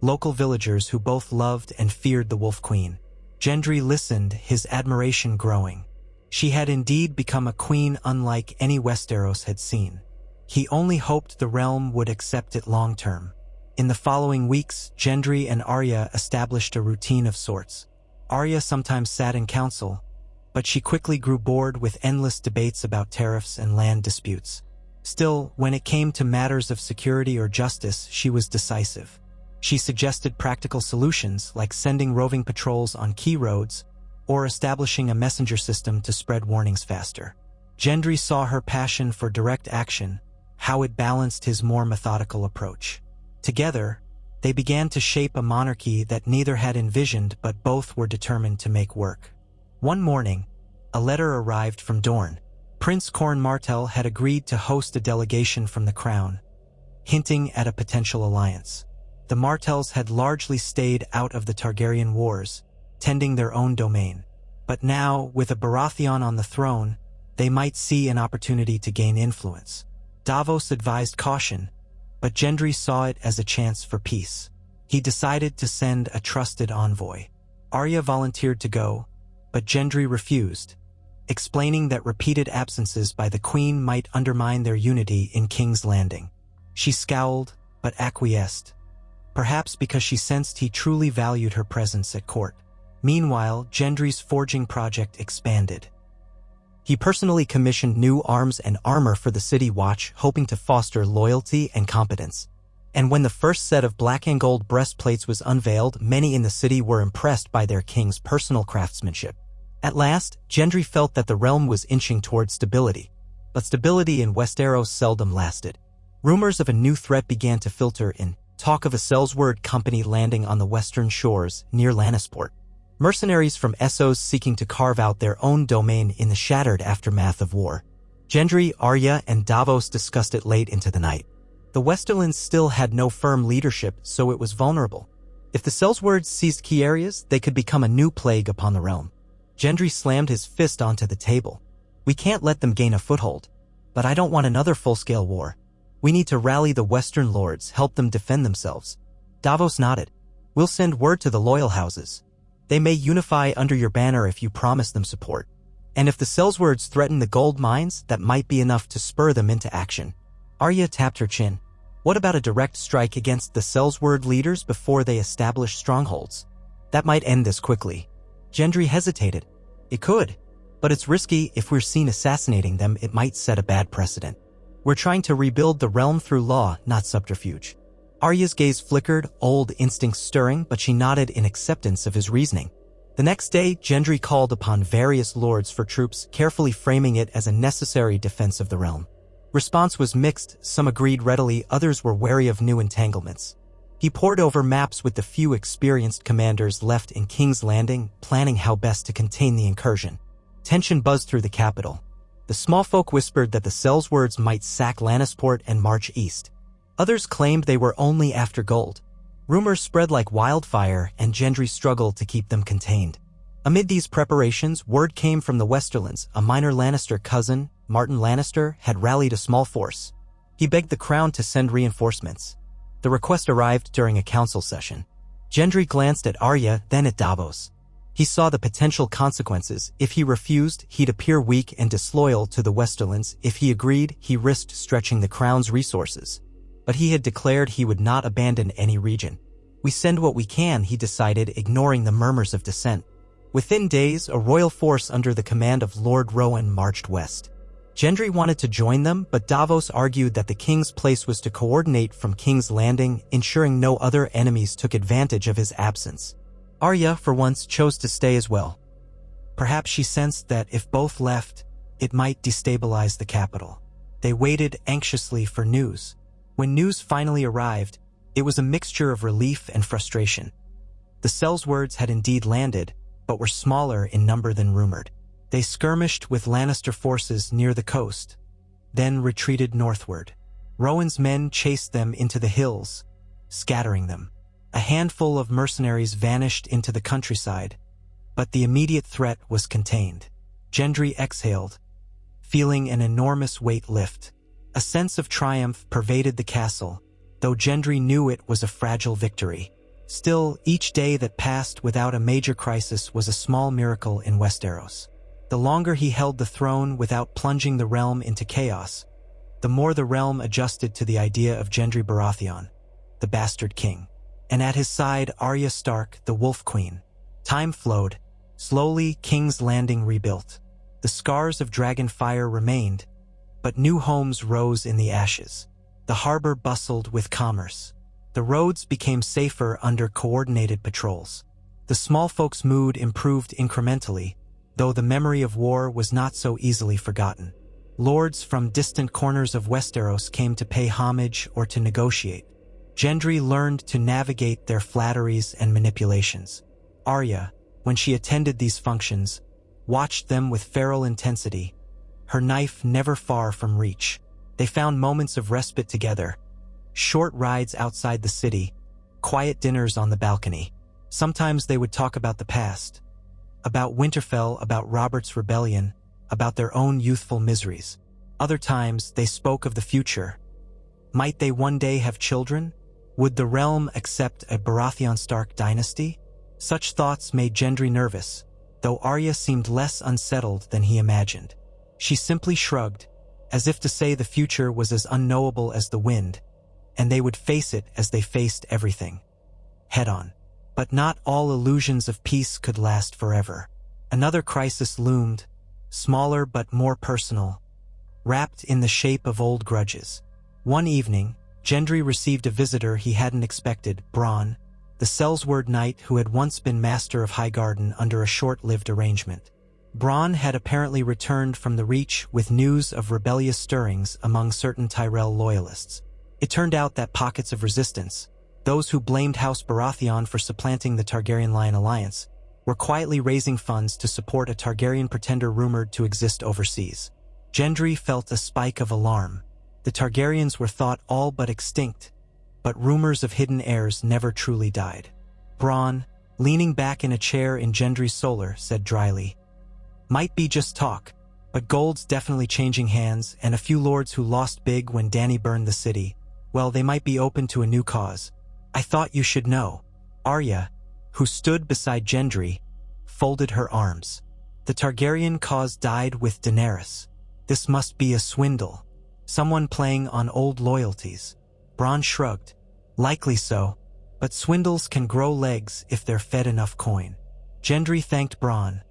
local villagers who both loved and feared the Wolf Queen. Gendry listened, his admiration growing. She had indeed become a queen unlike any Westeros had seen. He only hoped the realm would accept it long-term. In the following weeks, Gendry and Arya established a routine of sorts. Arya sometimes sat in council, but she quickly grew bored with endless debates about tariffs and land disputes. Still, when it came to matters of security or justice, she was decisive. She suggested practical solutions like sending roving patrols on key roads or establishing a messenger system to spread warnings faster. Gendry saw her passion for direct action, how it balanced his more methodical approach. Together, they began to shape a monarchy that neither had envisioned but both were determined to make work. One morning, a letter arrived from Dorne. Prince Corn Martell had agreed to host a delegation from the crown, hinting at a potential alliance. The Martells had largely stayed out of the Targaryen wars, tending their own domain. But now, with a Baratheon on the throne, they might see an opportunity to gain influence. Davos advised caution, but Gendry saw it as a chance for peace. He decided to send a trusted envoy. Arya volunteered to go, but Gendry refused, explaining that repeated absences by the queen might undermine their unity in King's Landing. She scowled, but acquiesced, perhaps because she sensed he truly valued her presence at court. Meanwhile, Gendry's forging project expanded. He personally commissioned new arms and armor for the City Watch, hoping to foster loyalty and competence. And when the first set of black and gold breastplates was unveiled, many in the city were impressed by their king's personal craftsmanship. At last, Gendry felt that the realm was inching toward stability. But stability in Westeros seldom lasted. Rumors of a new threat began to filter in, talk of a Sellsword company landing on the western shores near Lannisport. Mercenaries from Essos seeking to carve out their own domain in the shattered aftermath of war. Gendry, Arya, and Davos discussed it late into the night. The Westerlands still had no firm leadership, so it was vulnerable. If the Sellswords seized key areas, they could become a new plague upon the realm. Gendry slammed his fist onto the table. We can't let them gain a foothold. But I don't want another full-scale war. We need to rally the Western lords, help them defend themselves. Davos nodded. We'll send word to the loyal houses. They may unify under your banner if you promise them support. And if the Sellswords threaten the gold mines, that might be enough to spur them into action. Arya tapped her chin. What about a direct strike against the Sellsword leaders before they establish strongholds? That might end this quickly. Gendry hesitated. It could, but it's risky. If we're seen assassinating them, it might set a bad precedent. We're trying to rebuild the realm through law, not subterfuge. Arya's gaze flickered, old instincts stirring, but she nodded in acceptance of his reasoning. The next day, Gendry called upon various lords for troops, carefully framing it as a necessary defense of the realm. Response was mixed. Some agreed readily, others were wary of new entanglements. He pored over maps with the few experienced commanders left in King's Landing, planning how best to contain the incursion. Tension buzzed through the capital. The small folk whispered that the Sellswords might sack Lannisport and march east. Others claimed they were only after gold. Rumors spread like wildfire, and Gendry struggled to keep them contained. Amid these preparations, word came from the Westerlands. A minor Lannister cousin, Martin Lannister, had rallied a small force. He begged the crown to send reinforcements. The request arrived during a council session. Gendry glanced at Arya, then at Davos. He saw the potential consequences. If he refused, he'd appear weak and disloyal to the Westerlands. If he agreed, he risked stretching the crown's resources. But he had declared he would not abandon any region. We send what we can, he decided, ignoring the murmurs of dissent. Within days, a royal force under the command of Lord Rowan marched west. Gendry wanted to join them, but Davos argued that the king's place was to coordinate from King's Landing, ensuring no other enemies took advantage of his absence. Arya, for once, chose to stay as well. Perhaps she sensed that if both left, it might destabilize the capital. They waited anxiously for news. When news finally arrived, it was a mixture of relief and frustration. The Sellswords had indeed landed, but were smaller in number than rumored. They skirmished with Lannister forces near the coast, then retreated northward. Rowan's men chased them into the hills, scattering them. A handful of mercenaries vanished into the countryside, but the immediate threat was contained. Gendry exhaled, feeling an enormous weight lift. A sense of triumph pervaded the castle, though Gendry knew it was a fragile victory. Still, each day that passed without a major crisis was a small miracle in Westeros. The longer he held the throne without plunging the realm into chaos, the more the realm adjusted to the idea of Gendry Baratheon, the bastard king. And at his side, Arya Stark, the Wolf Queen. Time flowed. Slowly, King's Landing rebuilt. The scars of Dragonfire remained, but new homes rose in the ashes. The harbor bustled with commerce. The roads became safer under coordinated patrols. The small folks' mood improved incrementally, though the memory of war was not so easily forgotten. Lords from distant corners of Westeros came to pay homage or to negotiate. Gendry learned to navigate their flatteries and manipulations. Arya, when she attended these functions, watched them with feral intensity, her knife never far from reach. They found moments of respite together. Short rides outside the city, quiet dinners on the balcony. Sometimes they would talk about the past, about Winterfell, about Robert's rebellion, about their own youthful miseries. Other times they spoke of the future. Might they one day have children? Would the realm accept a Baratheon Stark dynasty? Such thoughts made Gendry nervous, though Arya seemed less unsettled than he imagined. She simply shrugged, as if to say the future was as unknowable as the wind, and they would face it as they faced everything, head-on. But not all illusions of peace could last forever. Another crisis loomed, smaller but more personal, wrapped in the shape of old grudges. One evening, Gendry received a visitor he hadn't expected, Bronn, the Sellsword knight who had once been master of Highgarden under a short-lived arrangement. Bronn had apparently returned from the Reach with news of rebellious stirrings among certain Tyrell loyalists. It turned out that pockets of resistance, those who blamed House Baratheon for supplanting the Targaryen-Lion alliance, were quietly raising funds to support a Targaryen pretender rumored to exist overseas. Gendry felt a spike of alarm. The Targaryens were thought all but extinct, but rumors of hidden heirs never truly died. Bronn, leaning back in a chair in Gendry's solar, said dryly, "Might be just talk. But gold's definitely changing hands, and a few lords who lost big when Dany burned the city, well, they might be open to a new cause. I thought you should know. Arya, who stood beside Gendry, folded her arms. The Targaryen cause died with Daenerys. This must be a swindle. Someone playing on old loyalties. Bronn shrugged. Likely so, but swindles can grow legs if they're fed enough coin. Gendry thanked Bronn,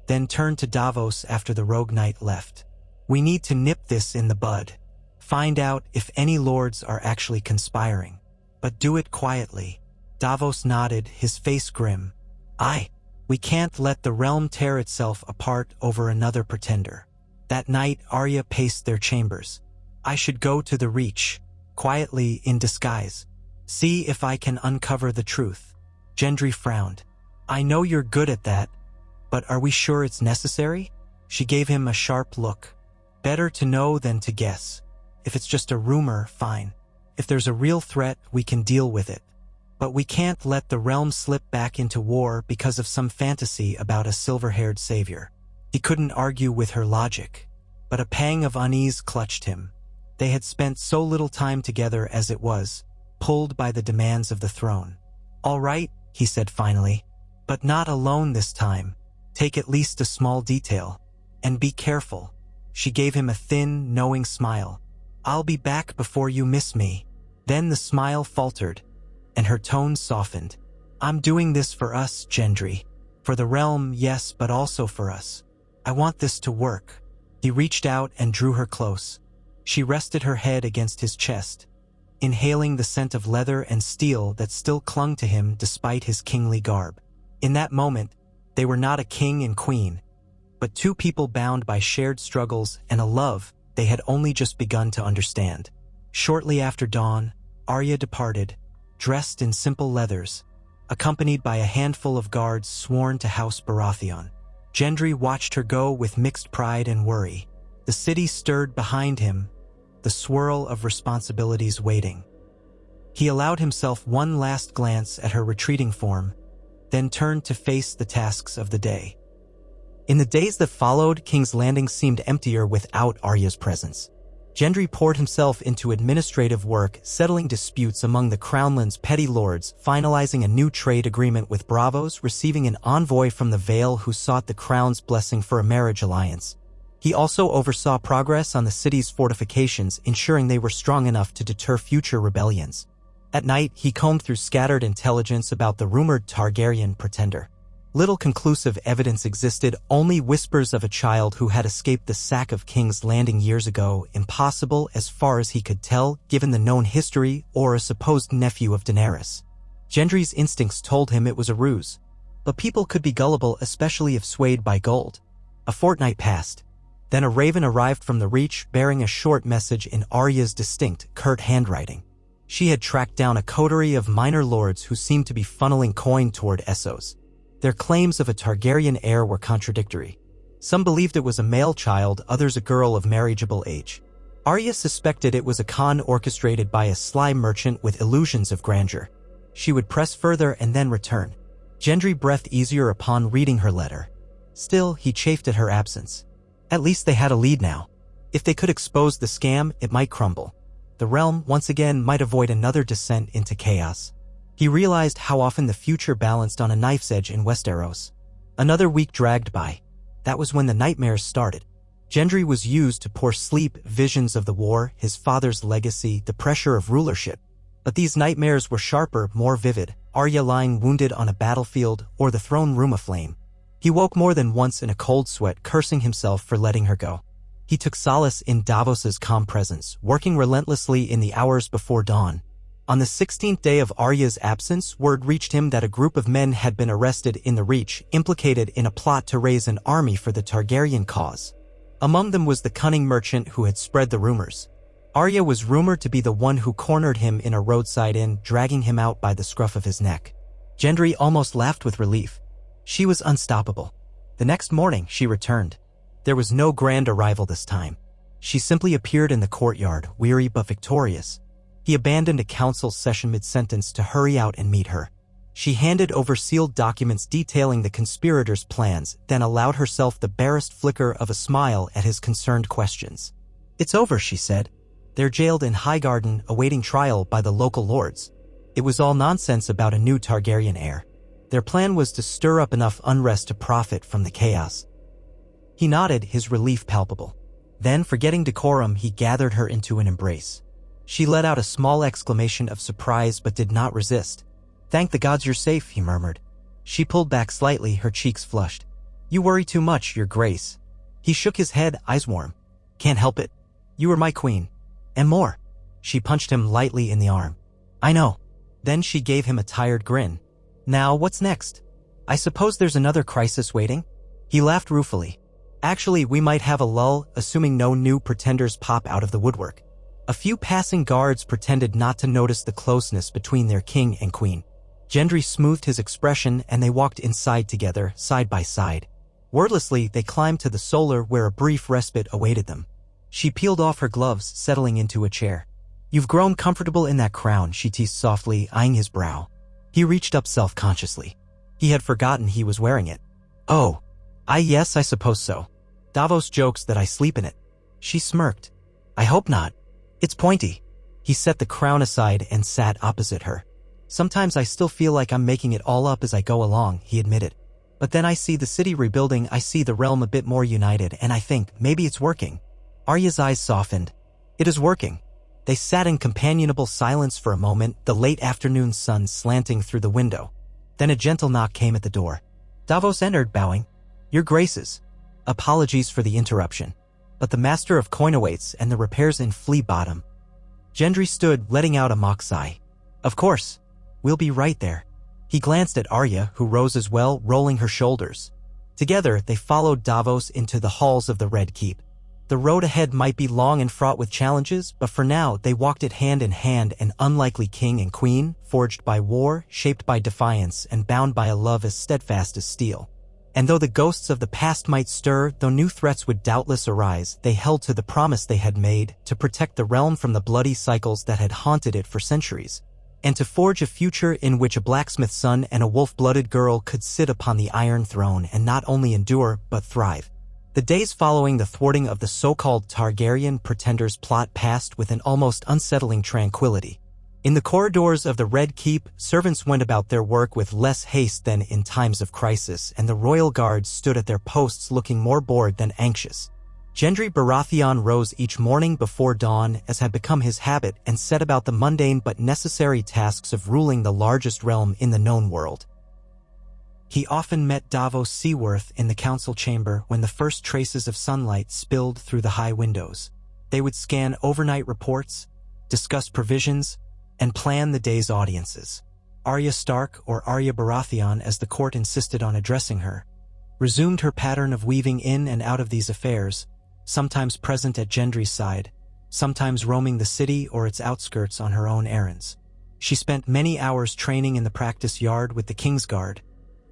then turned to Davos after the rogue knight left. We need to nip this in the bud. Find out if any lords are actually conspiring. But do it quietly. Davos nodded, his face grim. Aye, we can't let the realm tear itself apart over another pretender. That night, Arya paced their chambers. I should go to the Reach, quietly in disguise. See if I can uncover the truth. Gendry frowned. I know you're good at that, but are we sure it's necessary? She gave him a sharp look. Better to know than to guess. If it's just a rumor, fine. If there's a real threat, we can deal with it. But we can't let the realm slip back into war because of some fantasy about a silver-haired savior. He couldn't argue with her logic, but a pang of unease clutched him. They had spent so little time together as it was, pulled by the demands of the throne. All right, he said finally, but not alone this time. Take at least a small detail. And be careful. She gave him a thin, knowing smile. I'll be back before you miss me. Then the smile faltered, and her tone softened. I'm doing this for us, Gendry. For the realm, yes, but also for us. I want this to work. He reached out and drew her close. She rested her head against his chest, inhaling the scent of leather and steel that still clung to him despite his kingly garb. In that moment, they were not a king and queen, but two people bound by shared struggles and a love they had only just begun to understand. Shortly after dawn, Arya departed, dressed in simple leathers, accompanied by a handful of guards sworn to House Baratheon. Gendry watched her go with mixed pride and worry. The city stirred behind him, the swirl of responsibilities waiting. He allowed himself one last glance at her retreating form, then turned to face the tasks of the day. In the days that followed, King's Landing seemed emptier without Arya's presence. Gendry poured himself into administrative work, settling disputes among the Crownland's petty lords, finalizing a new trade agreement with Braavos, receiving an envoy from the Vale who sought the Crown's blessing for a marriage alliance. He also oversaw progress on the city's fortifications, ensuring they were strong enough to deter future rebellions. At night, he combed through scattered intelligence about the rumored Targaryen pretender. Little conclusive evidence existed, only whispers of a child who had escaped the sack of King's Landing years ago, impossible as far as he could tell given the known history, or a supposed nephew of Daenerys. Gendry's instincts told him it was a ruse, but people could be gullible, especially if swayed by gold. A fortnight passed. Then a raven arrived from the Reach, bearing a short message in Arya's distinct, curt handwriting. She had tracked down a coterie of minor lords who seemed to be funneling coin toward Essos. Their claims of a Targaryen heir were contradictory. Some believed it was a male child, others a girl of marriageable age. Arya suspected it was a con orchestrated by a sly merchant with illusions of grandeur. She would press further and then return. Gendry breathed easier upon reading her letter. Still, he chafed at her absence. At least they had a lead now. If they could expose the scam, it might crumble. The realm, once again, might avoid another descent into chaos. He realized how often the future balanced on a knife's edge in Westeros. Another week dragged by. That was when the nightmares started. Gendry was used to pour sleep visions of the war, his father's legacy, the pressure of rulership. But these nightmares were sharper, more vivid, Arya lying wounded on a battlefield or the throne room aflame. He woke more than once in a cold sweat, cursing himself for letting her go. He took solace in Davos's calm presence, working relentlessly in the hours before dawn. On the 16th day of Arya's absence, word reached him that a group of men had been arrested in the Reach, implicated in a plot to raise an army for the Targaryen cause. Among them was the cunning merchant who had spread the rumors. Arya was rumored to be the one who cornered him in a roadside inn, dragging him out by the scruff of his neck. Gendry almost laughed with relief. She was unstoppable. The next morning, she returned. There was no grand arrival this time. She simply appeared in the courtyard, weary but victorious. He abandoned a council session mid-sentence to hurry out and meet her. She handed over sealed documents detailing the conspirators' plans, then allowed herself the barest flicker of a smile at his concerned questions. "It's over," she said. "They're jailed in Highgarden, awaiting trial by the local lords. It was all nonsense about a new Targaryen heir. Their plan was to stir up enough unrest to profit from the chaos." He nodded, his relief palpable. Then, forgetting decorum, he gathered her into an embrace. She let out a small exclamation of surprise but did not resist. "Thank the gods you're safe," he murmured. She pulled back slightly, her cheeks flushed. "You worry too much, your grace." He shook his head, eyes warm. "Can't help it. You were my queen. And more." She punched him lightly in the arm. "I know." Then she gave him a tired grin. "Now, what's next? I suppose there's another crisis waiting?" He laughed ruefully. "Actually, we might have a lull, assuming no new pretenders pop out of the woodwork." A few passing guards pretended not to notice the closeness between their king and queen. Gendry smoothed his expression and they walked inside together, side by side. Wordlessly, they climbed to the solar where a brief respite awaited them. She peeled off her gloves, settling into a chair. "You've grown comfortable in that crown," she teased softly, eyeing his brow. He reached up self-consciously. He had forgotten he was wearing it. "Oh, yes, I suppose so. Davos jokes that I sleep in it." She smirked. "I hope not. It's pointy." He set the crown aside and sat opposite her. "Sometimes I still feel like I'm making it all up as I go along," he admitted. "But then I see the city rebuilding, I see the realm a bit more united, and I think, maybe it's working." Arya's eyes softened. "It is working." They sat in companionable silence for a moment, the late afternoon sun slanting through the window. Then a gentle knock came at the door. Davos entered, bowing. "Your graces. Apologies for the interruption. But the master of coin awaits and the repairs in Flea Bottom." Gendry stood, letting out a mock sigh. "Of course. We'll be right there." He glanced at Arya, who rose as well, rolling her shoulders. Together, they followed Davos into the halls of the Red Keep. The road ahead might be long and fraught with challenges, but for now, they walked it hand in hand, an unlikely king and queen, forged by war, shaped by defiance, and bound by a love as steadfast as steel. And though the ghosts of the past might stir, though new threats would doubtless arise, they held to the promise they had made to protect the realm from the bloody cycles that had haunted it for centuries, and to forge a future in which a blacksmith's son and a wolf-blooded girl could sit upon the Iron Throne and not only endure, but thrive. The days following the thwarting of the so-called Targaryen pretenders' plot passed with an almost unsettling tranquility. In the corridors of the Red Keep, servants went about their work with less haste than in times of crisis, and the royal guards stood at their posts looking more bored than anxious. Gendry Baratheon rose each morning before dawn, as had become his habit, and set about the mundane but necessary tasks of ruling the largest realm in the known world. He often met Davos Seaworth in the council chamber when the first traces of sunlight spilled through the high windows. They would scan overnight reports, discuss provisions, and plan the day's audiences. Arya Stark, or Arya Baratheon as the court insisted on addressing her, resumed her pattern of weaving in and out of these affairs, sometimes present at Gendry's side, sometimes roaming the city or its outskirts on her own errands. She spent many hours training in the practice yard with the Kingsguard,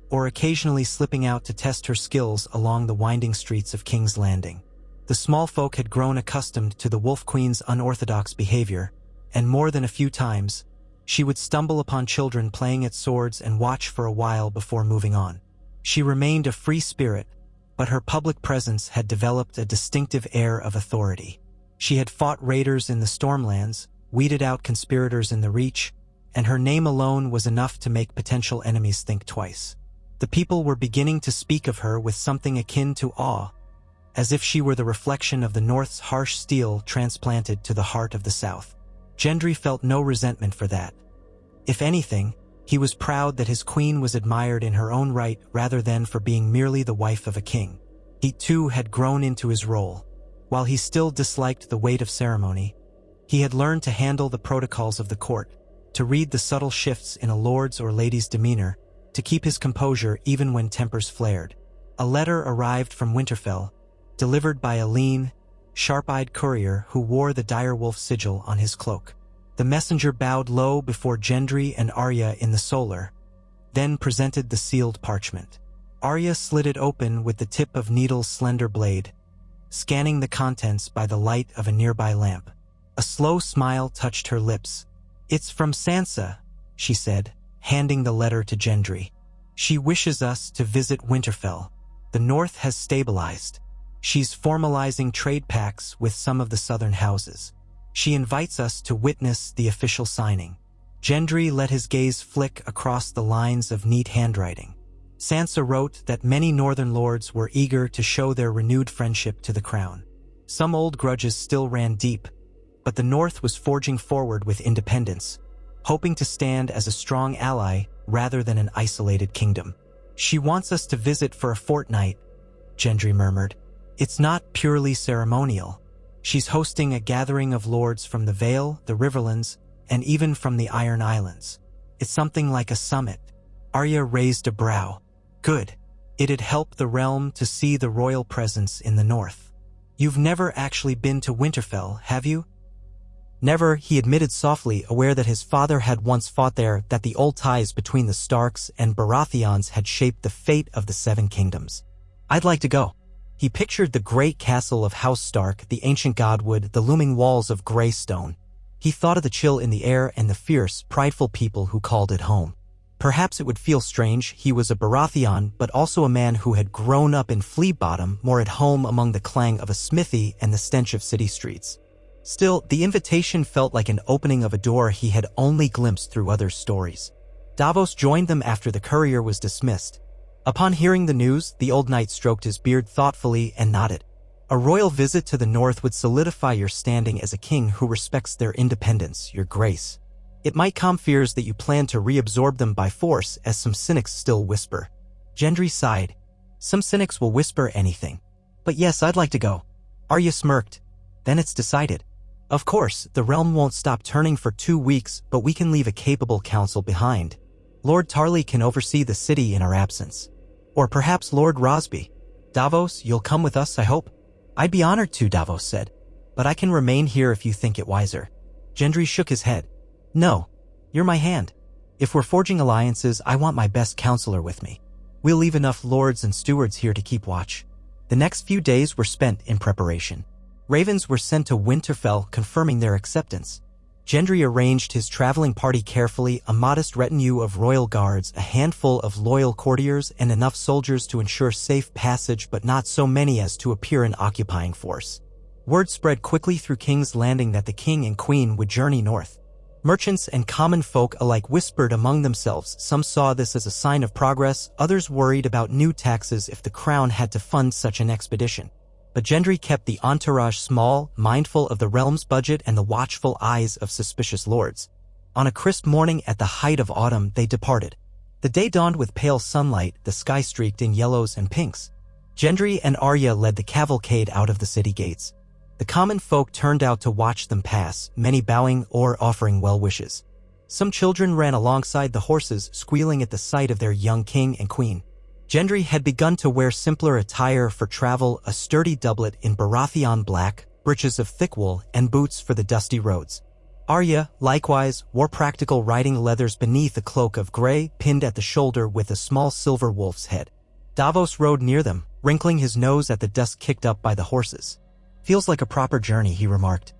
or occasionally slipping out to test her skills along the winding streets of King's Landing. The small folk had grown accustomed to the Wolf Queen's unorthodox behavior, and more than a few times, she would stumble upon children playing at swords and watch for a while before moving on. She remained a free spirit, but her public presence had developed a distinctive air of authority. She had fought raiders in the Stormlands, weeded out conspirators in the Reach, and her name alone was enough to make potential enemies think twice. The people were beginning to speak of her with something akin to awe, as if she were the reflection of the North's harsh steel transplanted to the heart of the South. Gendry felt no resentment for that. If anything, he was proud that his queen was admired in her own right rather than for being merely the wife of a king. He too had grown into his role. While he still disliked the weight of ceremony, he had learned to handle the protocols of the court, to read the subtle shifts in a lord's or lady's demeanor, to keep his composure even when tempers flared. A letter arrived from Winterfell, delivered by a lean, sharp-eyed courier who wore the direwolf sigil on his cloak. The messenger bowed low before Gendry and Arya in the solar, then presented the sealed parchment. Arya slid it open with the tip of Needle's slender blade, scanning the contents by the light of a nearby lamp. A slow smile touched her lips. "It's from Sansa," she said, handing the letter to Gendry. She wishes us to visit Winterfell. The north has stabilized. She's formalizing trade pacts with some of the southern houses. She invites us to witness the official signing. Gendry let his gaze flick across the lines of neat handwriting. Sansa wrote that many northern lords were eager to show their renewed friendship to the crown. Some old grudges still ran deep, but the north was forging forward with independence, hoping to stand as a strong ally rather than an isolated kingdom. She wants us to visit for a fortnight, Gendry murmured. It's not purely ceremonial. She's hosting a gathering of lords from the Vale, the Riverlands, and even from the Iron Islands. It's something like a summit. Arya raised a brow. Good. It'd help the realm to see the royal presence in the north. You've never actually been to Winterfell, have you? Never, he admitted softly, aware that his father had once fought there, that the old ties between the Starks and Baratheons had shaped the fate of the Seven Kingdoms. I'd like to go. He pictured the great castle of House Stark, the ancient godwood, the looming walls of gray stone. He thought of the chill in the air and the fierce, prideful people who called it home. Perhaps it would feel strange. He was a Baratheon, but also a man who had grown up in Flea Bottom, more at home among the clang of a smithy and the stench of city streets. Still, the invitation felt like an opening of a door he had only glimpsed through others' stories. Davos joined them after the courier was dismissed. Upon hearing the news, the old knight stroked his beard thoughtfully and nodded. A royal visit to the north would solidify your standing as a king who respects their independence, your grace. It might calm fears that you plan to reabsorb them by force, as some cynics still whisper. Gendry sighed. Some cynics will whisper anything. But yes, I'd like to go. Arya smirked. Then it's decided. Of course, the realm won't stop turning for 2 weeks, but we can leave a capable council behind. Lord Tarly can oversee the city in our absence. Or perhaps Lord Rosby. Davos, you'll come with us, I hope? I'd be honored to, Davos said. But I can remain here if you think it wiser. Gendry shook his head. No. You're my hand. If we're forging alliances, I want my best counselor with me. We'll leave enough lords and stewards here to keep watch. The next few days were spent in preparation. Ravens were sent to Winterfell, confirming their acceptance. Gendry arranged his traveling party carefully, a modest retinue of royal guards, a handful of loyal courtiers, and enough soldiers to ensure safe passage, but not so many as to appear an occupying force. Word spread quickly through King's Landing that the king and queen would journey north. Merchants and common folk alike whispered among themselves. Some saw this as a sign of progress, others worried about new taxes if the crown had to fund such an expedition. But Gendry kept the entourage small, mindful of the realm's budget and the watchful eyes of suspicious lords. On a crisp morning at the height of autumn, they departed. The day dawned with pale sunlight, the sky streaked in yellows and pinks. Gendry and Arya led the cavalcade out of the city gates. The common folk turned out to watch them pass, many bowing or offering well wishes. Some children ran alongside the horses, squealing at the sight of their young king and queen. Gendry had begun to wear simpler attire for travel, a sturdy doublet in Baratheon black, breeches of thick wool, and boots for the dusty roads. Arya, likewise, wore practical riding leathers beneath a cloak of gray, pinned at the shoulder with a small silver wolf's head. Davos rode near them, wrinkling his nose at the dust kicked up by the horses. Feels like a proper journey, he remarked.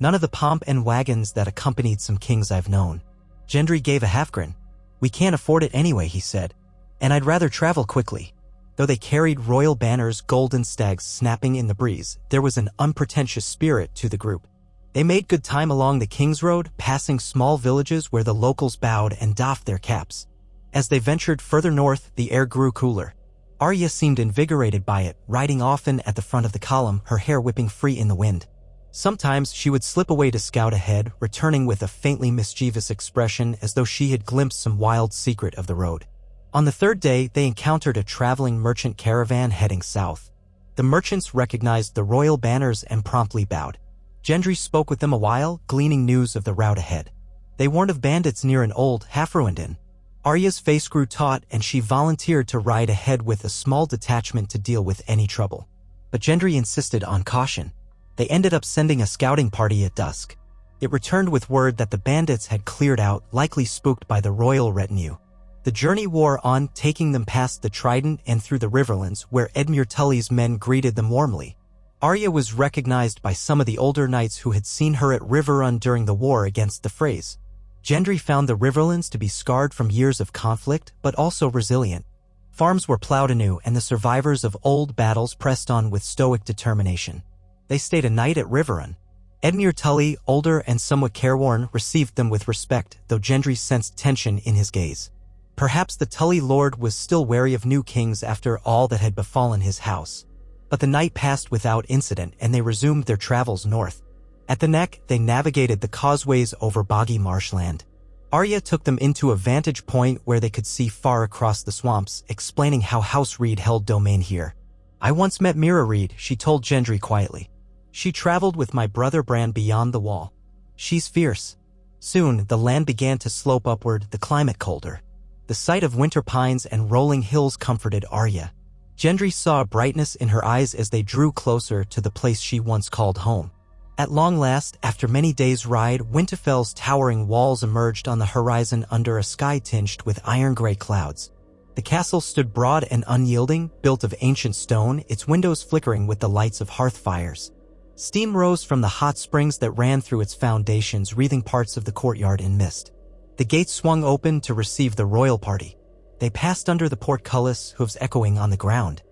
None of the pomp and wagons that accompanied some kings I've known. Gendry gave a half-grin. We can't afford it anyway, he said. And I'd rather travel quickly. Though they carried royal banners, golden stags snapping in the breeze, there was an unpretentious spirit to the group. They made good time along the King's Road, passing small villages where the locals bowed and doffed their caps. As they ventured further north, the air grew cooler. Arya seemed invigorated by it, riding often at the front of the column, her hair whipping free in the wind. Sometimes she would slip away to scout ahead, returning with a faintly mischievous expression as though she had glimpsed some wild secret of the road. On the third day, they encountered a traveling merchant caravan heading south. The merchants recognized the royal banners and promptly bowed. Gendry spoke with them a while, gleaning news of the route ahead. They warned of bandits near an old, half-ruined inn. Arya's face grew taut, and she volunteered to ride ahead with a small detachment to deal with any trouble. But Gendry insisted on caution. They ended up sending a scouting party at dusk. It returned with word that the bandits had cleared out, likely spooked by the royal retinue. The journey wore on, taking them past the Trident and through the Riverlands, where Edmure Tully's men greeted them warmly. Arya was recognized by some of the older knights who had seen her at Riverrun during the war against the Freys. Gendry found the Riverlands to be scarred from years of conflict, but also resilient. Farms were plowed anew, and the survivors of old battles pressed on with stoic determination. They stayed a night at Riverrun. Edmure Tully, older and somewhat careworn, received them with respect, though Gendry sensed tension in his gaze. Perhaps the Tully lord was still wary of new kings after all that had befallen his house. But the night passed without incident, and they resumed their travels north. At the Neck, they navigated the causeways over boggy marshland. Arya took them into a vantage point where they could see far across the swamps, explaining how House Reed held domain here. "I once met Mira Reed," she told Gendry quietly. "She traveled with my brother Bran beyond the wall. She's fierce." Soon, the land began to slope upward, the climate colder. The sight of winter pines and rolling hills comforted Arya. Gendry saw a brightness in her eyes as they drew closer to the place she once called home. At long last, after many days' ride, Winterfell's towering walls emerged on the horizon under a sky tinged with iron-gray clouds. The castle stood broad and unyielding, built of ancient stone, its windows flickering with the lights of hearth fires. Steam rose from the hot springs that ran through its foundations, wreathing parts of the courtyard in mist. The gates swung open to receive the royal party. They passed under the portcullis, hooves echoing on the ground.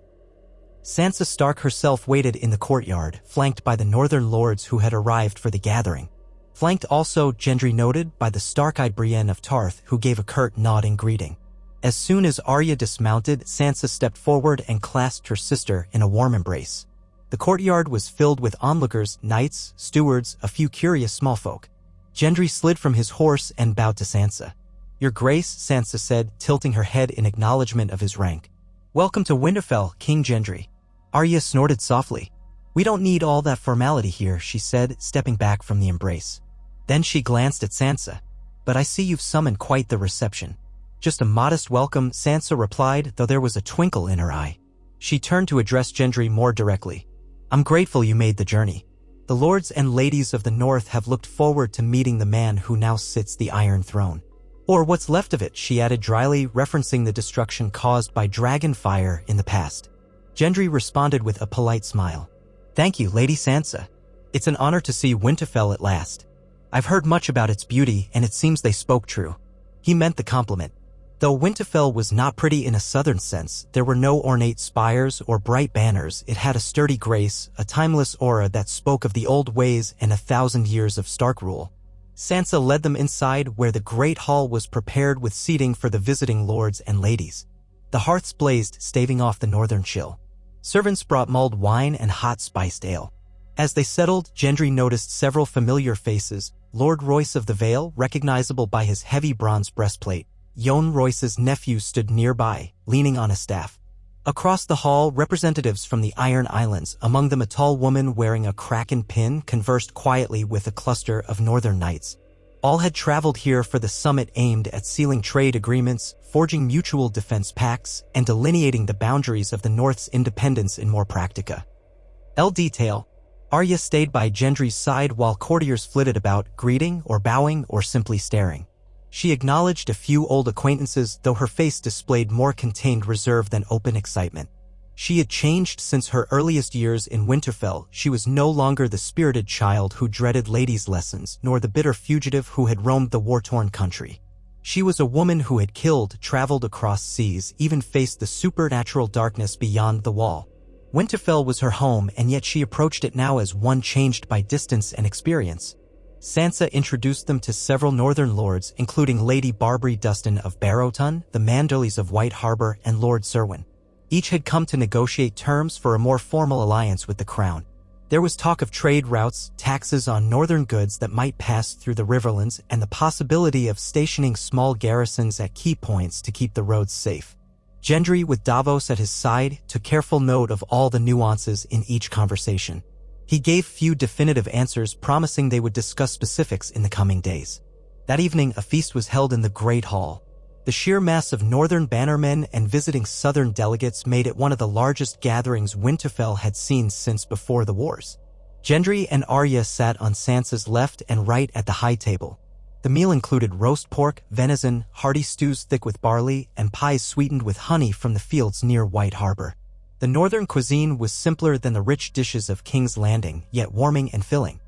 Sansa Stark herself waited in the courtyard, flanked by the northern lords who had arrived for the gathering. Flanked also, Gendry noted, by the stark-eyed Brienne of Tarth, who gave a curt nod in greeting. As soon as Arya dismounted, Sansa stepped forward and clasped her sister in a warm embrace. The courtyard was filled with onlookers, knights, stewards, a few curious small folk. Gendry slid from his horse and bowed to Sansa. "Your Grace," Sansa said, tilting her head in acknowledgement of his rank. "Welcome to Winterfell, King Gendry." Arya snorted softly. "We don't need all that formality here," she said, stepping back from the embrace. Then she glanced at Sansa. "But I see you've summoned quite the reception." "Just a modest welcome," Sansa replied, though there was a twinkle in her eye. She turned to address Gendry more directly. "I'm grateful you made the journey. The lords and ladies of the north have looked forward to meeting the man who now sits the Iron Throne. Or what's left of it," she added dryly, referencing the destruction caused by dragon fire in the past. Gendry responded with a polite smile. "Thank you, Lady Sansa. It's an honor to see Winterfell at last. I've heard much about its beauty, and it seems they spoke true." He meant the compliment. Though Winterfell was not pretty in a southern sense, there were no ornate spires or bright banners. It had a sturdy grace, a timeless aura that spoke of the old ways and 1,000 years of Stark rule. Sansa led them inside, where the great hall was prepared with seating for the visiting lords and ladies. The hearths blazed, staving off the northern chill. Servants brought mulled wine and hot spiced ale. As they settled, Gendry noticed several familiar faces. Lord Royce of the Vale, recognizable by his heavy bronze breastplate. Jon Royce's nephew stood nearby, leaning on a staff. Across the hall, representatives from the Iron Islands, among them a tall woman wearing a kraken pin, conversed quietly with a cluster of northern knights. All had traveled here for the summit aimed at sealing trade agreements, forging mutual defense pacts, and delineating the boundaries of the North's independence in more practica. Detail. Arya stayed by Gendry's side while courtiers flitted about, greeting or bowing or simply staring. She acknowledged a few old acquaintances, though her face displayed more contained reserve than open excitement. She had changed since her earliest years in Winterfell. She was no longer the spirited child who dreaded ladies' lessons, nor the bitter fugitive who had roamed the war-torn country. She was a woman who had killed, traveled across seas, even faced the supernatural darkness beyond the wall. Winterfell was her home, and yet she approached it now as one changed by distance and experience. Sansa introduced them to several northern lords, including Lady Barbary Dustin of Baratheon, the Manderleys of White Harbor, and Lord Serwyn. Each had come to negotiate terms for a more formal alliance with the crown. There was talk of trade routes, taxes on northern goods that might pass through the Riverlands, and the possibility of stationing small garrisons at key points to keep the roads safe. Gendry, with Davos at his side, took careful note of all the nuances in each conversation. He gave few definitive answers, promising they would discuss specifics in the coming days. That evening, a feast was held in the Great Hall. The sheer mass of northern bannermen and visiting southern delegates made it one of the largest gatherings Winterfell had seen since before the wars. Gendry and Arya sat on Sansa's left and right at the high table. The meal included roast pork, venison, hearty stews thick with barley, and pies sweetened with honey from the fields near White Harbor. The northern cuisine was simpler than the rich dishes of King's Landing, yet warming and filling.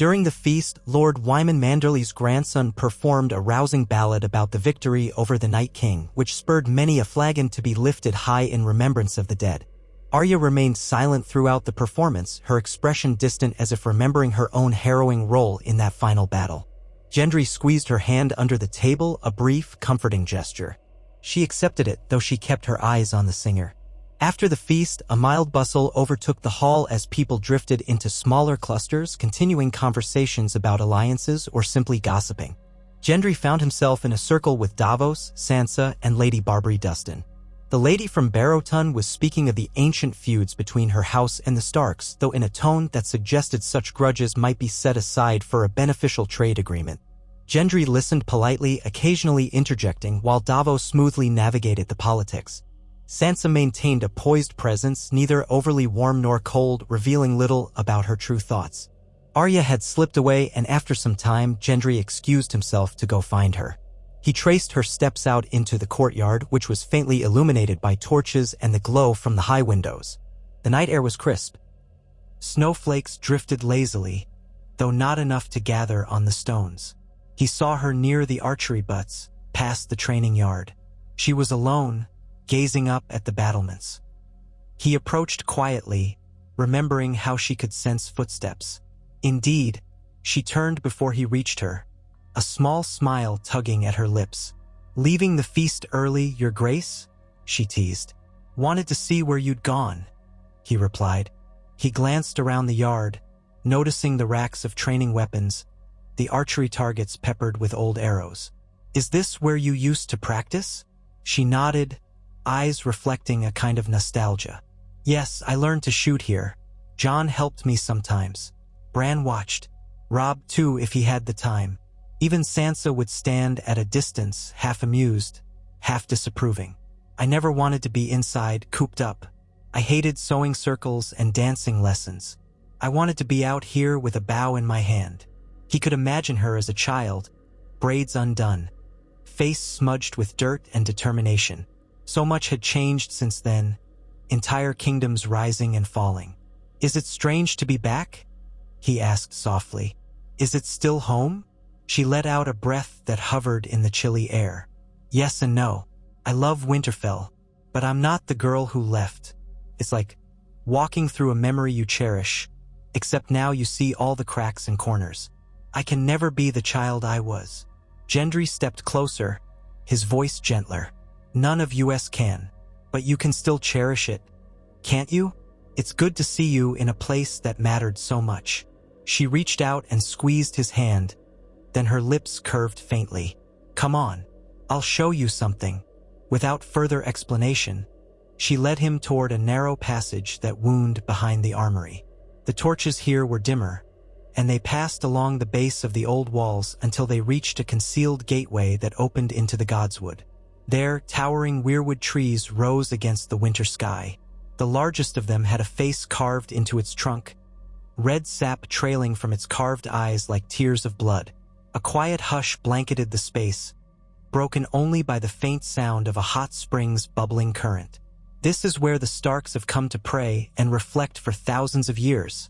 During the feast, Lord Wyman Manderley's grandson performed a rousing ballad about the victory over the Night King, which spurred many a flagon to be lifted high in remembrance of the dead. Arya remained silent throughout the performance, her expression distant as if remembering her own harrowing role in that final battle. Gendry squeezed her hand under the table, a brief, comforting gesture. She accepted it, though she kept her eyes on the singer. After the feast, a mild bustle overtook the hall as people drifted into smaller clusters, continuing conversations about alliances or simply gossiping. Gendry found himself in a circle with Davos, Sansa, and Lady Barbary Dustin. The lady from Baratheon was speaking of the ancient feuds between her house and the Starks, though in a tone that suggested such grudges might be set aside for a beneficial trade agreement. Gendry listened politely, occasionally interjecting, while Davos smoothly navigated the politics. Sansa maintained a poised presence, neither overly warm nor cold, revealing little about her true thoughts. Arya had slipped away, and after some time, Gendry excused himself to go find her. He traced her steps out into the courtyard, which was faintly illuminated by torches and the glow from the high windows. The night air was crisp. Snowflakes drifted lazily, though not enough to gather on the stones. He saw her near the archery butts, past the training yard. She was alone, gazing up at the battlements. He approached quietly, remembering how she could sense footsteps. Indeed, she turned before he reached her, a small smile tugging at her lips. "Leaving the feast early, Your Grace?" she teased. "Wanted to see where you'd gone," he replied. He glanced around the yard, noticing the racks of training weapons, the archery targets peppered with old arrows. "Is this where you used to practice?" She nodded, eyes reflecting a kind of nostalgia. "Yes, I learned to shoot here. John helped me sometimes. Bran watched. Robb too if he had the time. Even Sansa would stand at a distance, half amused, half disapproving. I never wanted to be inside, cooped up. I hated sewing circles and dancing lessons. I wanted to be out here with a bow in my hand." He could imagine her as a child, braids undone, face smudged with dirt and determination. So much had changed since then, entire kingdoms rising and falling. "Is it strange to be back?" he asked softly. "Is it still home?" She let out a breath that hovered in the chilly air. "Yes and no. I love Winterfell, but I'm not the girl who left. It's like walking through a memory you cherish, except now you see all the cracks and corners. I can never be the child I was." Gendry stepped closer, his voice gentler. "None of us can, but you can still cherish it, can't you? It's good to see you in a place that mattered so much." She reached out and squeezed his hand, then her lips curved faintly. "Come on, I'll show you something." Without further explanation, she led him toward a narrow passage that wound behind the armory. The torches here were dimmer, and they passed along the base of the old walls until they reached a concealed gateway that opened into the godswood. There, towering weirwood trees rose against the winter sky. The largest of them had a face carved into its trunk, red sap trailing from its carved eyes like tears of blood. A quiet hush blanketed the space, broken only by the faint sound of a hot spring's bubbling current. "This is where the Starks have come to pray and reflect for thousands of years,"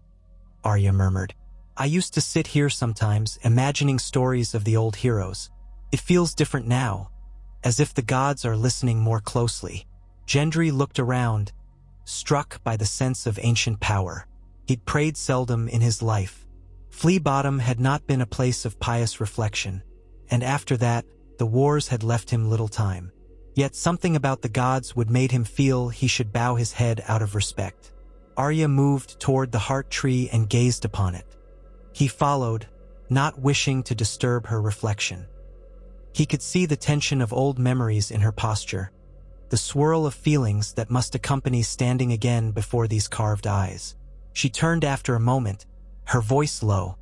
Arya murmured. "I used to sit here sometimes, imagining stories of the old heroes. It feels different now, as if the gods are listening more closely." Gendry looked around, struck by the sense of ancient power. He'd prayed seldom in his life. Flea Bottom had not been a place of pious reflection, and after that, the wars had left him little time. Yet something about the gods would made him feel he should bow his head out of respect. Arya moved toward the heart tree and gazed upon it. He followed, not wishing to disturb her reflection. He could see the tension of old memories in her posture, the swirl of feelings that must accompany standing again before these carved eyes. She turned after a moment, her voice low.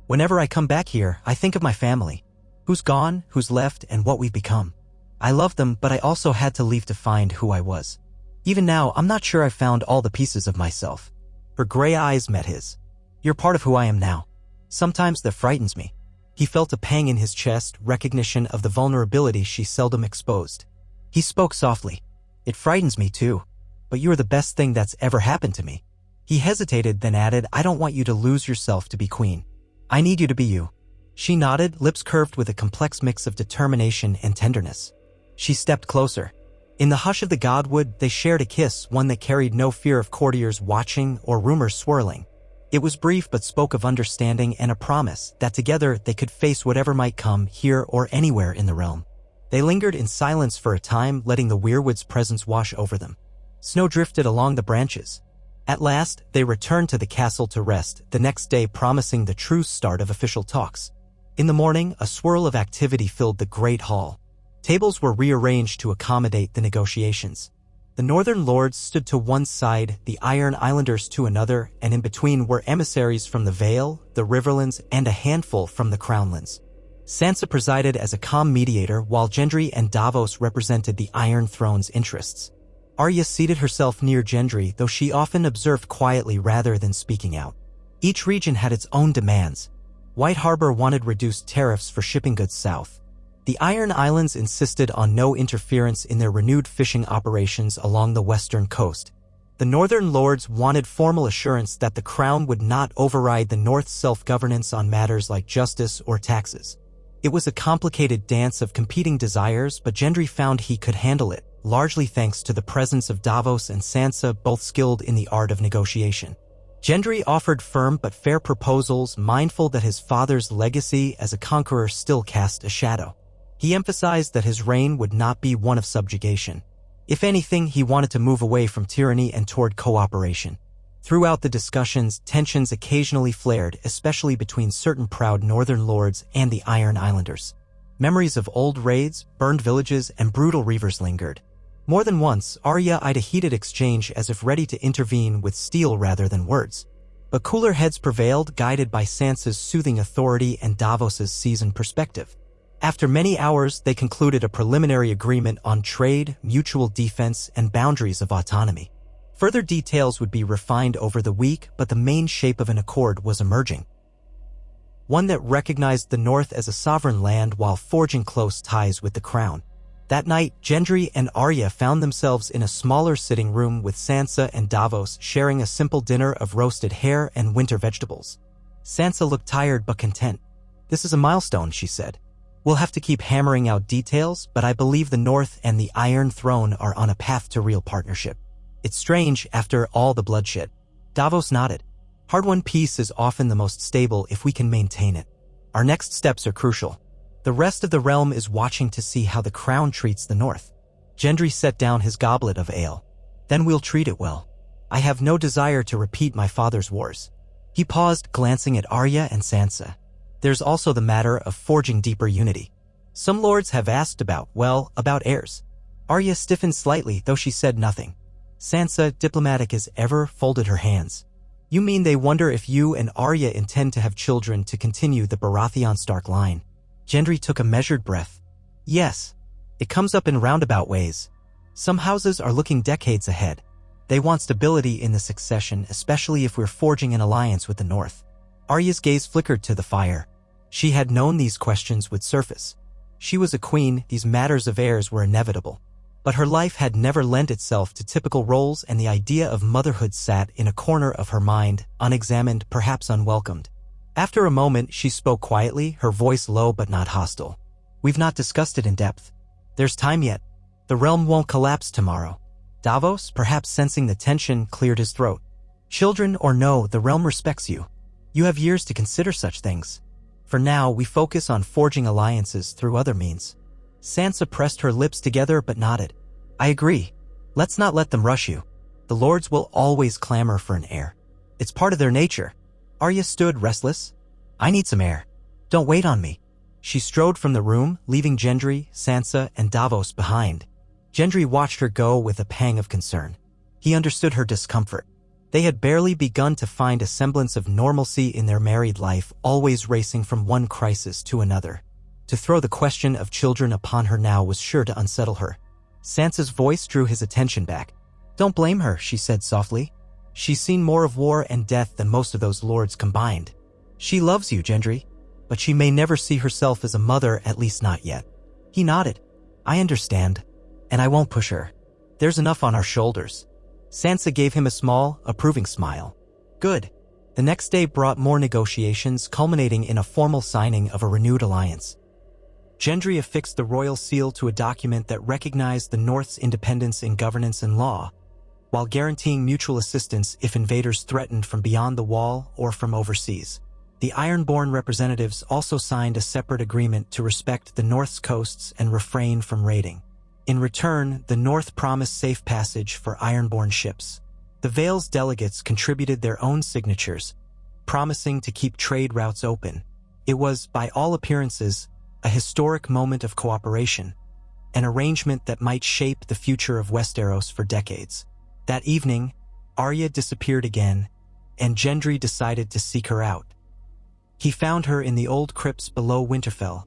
"Whenever I come back here, I think of my family. Who's gone, who's left, and what we've become. I love them, but I also had to leave to find who I was. Even now, I'm not sure I've found all the pieces of myself." Her gray eyes met his. "You're part of who I am now. Sometimes that frightens me." He felt a pang in his chest, recognition of the vulnerability she seldom exposed. He spoke softly. "It frightens me too, but you are the best thing that's ever happened to me." He hesitated, then added, "I don't want you to lose yourself to be queen. I need you to be you." She nodded, lips curved with a complex mix of determination and tenderness. She stepped closer. In the hush of the godwood, they shared a kiss, one that carried no fear of courtiers watching or rumors swirling. It was brief but spoke of understanding and a promise that together they could face whatever might come here or anywhere in the realm. They lingered in silence for a time, letting the weirwood's presence wash over them. Snow drifted along the branches. At last, they returned to the castle to rest, the next day promising the true start of official talks. In the morning, a swirl of activity filled the great hall. Tables were rearranged to accommodate the negotiations. The northern lords stood to one side, the Iron Islanders to another, and in between were emissaries from the Vale, the Riverlands, and a handful from the Crownlands. Sansa presided as a calm mediator, while Gendry and Davos represented the Iron Throne's interests. Arya seated herself near Gendry, though she often observed quietly rather than speaking out. Each region had its own demands. White Harbor wanted reduced tariffs for shipping goods south. The Iron Islands insisted on no interference in their renewed fishing operations along the western coast. The northern lords wanted formal assurance that the crown would not override the North's self-governance on matters like justice or taxes. It was a complicated dance of competing desires, but Gendry found he could handle it, largely thanks to the presence of Davos and Sansa, both skilled in the art of negotiation. Gendry offered firm but fair proposals, mindful that his father's legacy as a conqueror still cast a shadow. He emphasized that his reign would not be one of subjugation. If anything, he wanted to move away from tyranny and toward cooperation. Throughout the discussions, tensions occasionally flared, especially between certain proud northern lords and the Iron Islanders. Memories of old raids, burned villages, and brutal reavers lingered. More than once, Arya eyed a heated exchange as if ready to intervene with steel rather than words. But cooler heads prevailed, guided by Sansa's soothing authority and Davos's seasoned perspective. After many hours, they concluded a preliminary agreement on trade, mutual defense, and boundaries of autonomy. Further details would be refined over the week, but the main shape of an accord was emerging. One that recognized the North as a sovereign land while forging close ties with the crown. That night, Gendry and Arya found themselves in a smaller sitting room with Sansa and Davos sharing a simple dinner of roasted hare and winter vegetables. Sansa looked tired but content. "This is a milestone," she said. "We'll have to keep hammering out details, but I believe the North and the Iron Throne are on a path to real partnership. It's strange after all the bloodshed." Davos nodded. "Hard-won peace is often the most stable if we can maintain it. Our next steps are crucial. The rest of the realm is watching to see how the crown treats the North." Gendry set down his goblet of ale. "Then we'll treat it well. I have no desire to repeat my father's wars." He paused, glancing at Arya and Sansa. "There's also the matter of forging deeper unity. Some lords have asked about heirs." Arya stiffened slightly, though she said nothing. Sansa, diplomatic as ever, folded her hands. "You mean they wonder if you and Arya intend to have children to continue the Baratheon Stark line?" Gendry took a measured breath. "Yes. It comes up in roundabout ways. Some houses are looking decades ahead. They want stability in the succession, especially if we're forging an alliance with the North." Arya's gaze flickered to the fire. She had known these questions would surface. She was a queen, these matters of heirs were inevitable. But her life had never lent itself to typical roles, and the idea of motherhood sat in a corner of her mind, unexamined, perhaps unwelcomed. After a moment, she spoke quietly, her voice low but not hostile. "We've not discussed it in depth. There's time yet. The realm won't collapse tomorrow." Davos, perhaps sensing the tension, cleared his throat. "Children or no, the realm respects you. You have years to consider such things. For now, we focus on forging alliances through other means." Sansa pressed her lips together but nodded. "I agree. Let's not let them rush you. The lords will always clamor for an heir. It's part of their nature." Arya stood restless. "I need some air. Don't wait on me." She strode from the room, leaving Gendry, Sansa, and Davos behind. Gendry watched her go with a pang of concern. He understood her discomfort. They had barely begun to find a semblance of normalcy in their married life, always racing from one crisis to another. To throw the question of children upon her now was sure to unsettle her. Sansa's voice drew his attention back. "Don't blame her," she said softly. "She's seen more of war and death than most of those lords combined. She loves you, Gendry, but she may never see herself as a mother, at least not yet." He nodded. "I understand, and I won't push her. There's enough on our shoulders." Sansa gave him a small, approving smile. "Good. The next day brought more negotiations, culminating in a formal signing of a renewed alliance. Gendry affixed the royal seal to a document that recognized the North's independence in governance and law, while guaranteeing mutual assistance if invaders threatened from beyond the wall or from overseas. The Ironborn representatives also signed a separate agreement to respect the North's coasts and refrain from raiding. In return, the North promised safe passage for Ironborn ships. The Vale's delegates contributed their own signatures, promising to keep trade routes open. It was, by all appearances, a historic moment of cooperation, an arrangement that might shape the future of Westeros for decades. That evening, Arya disappeared again, and Gendry decided to seek her out. He found her in the old crypts below Winterfell,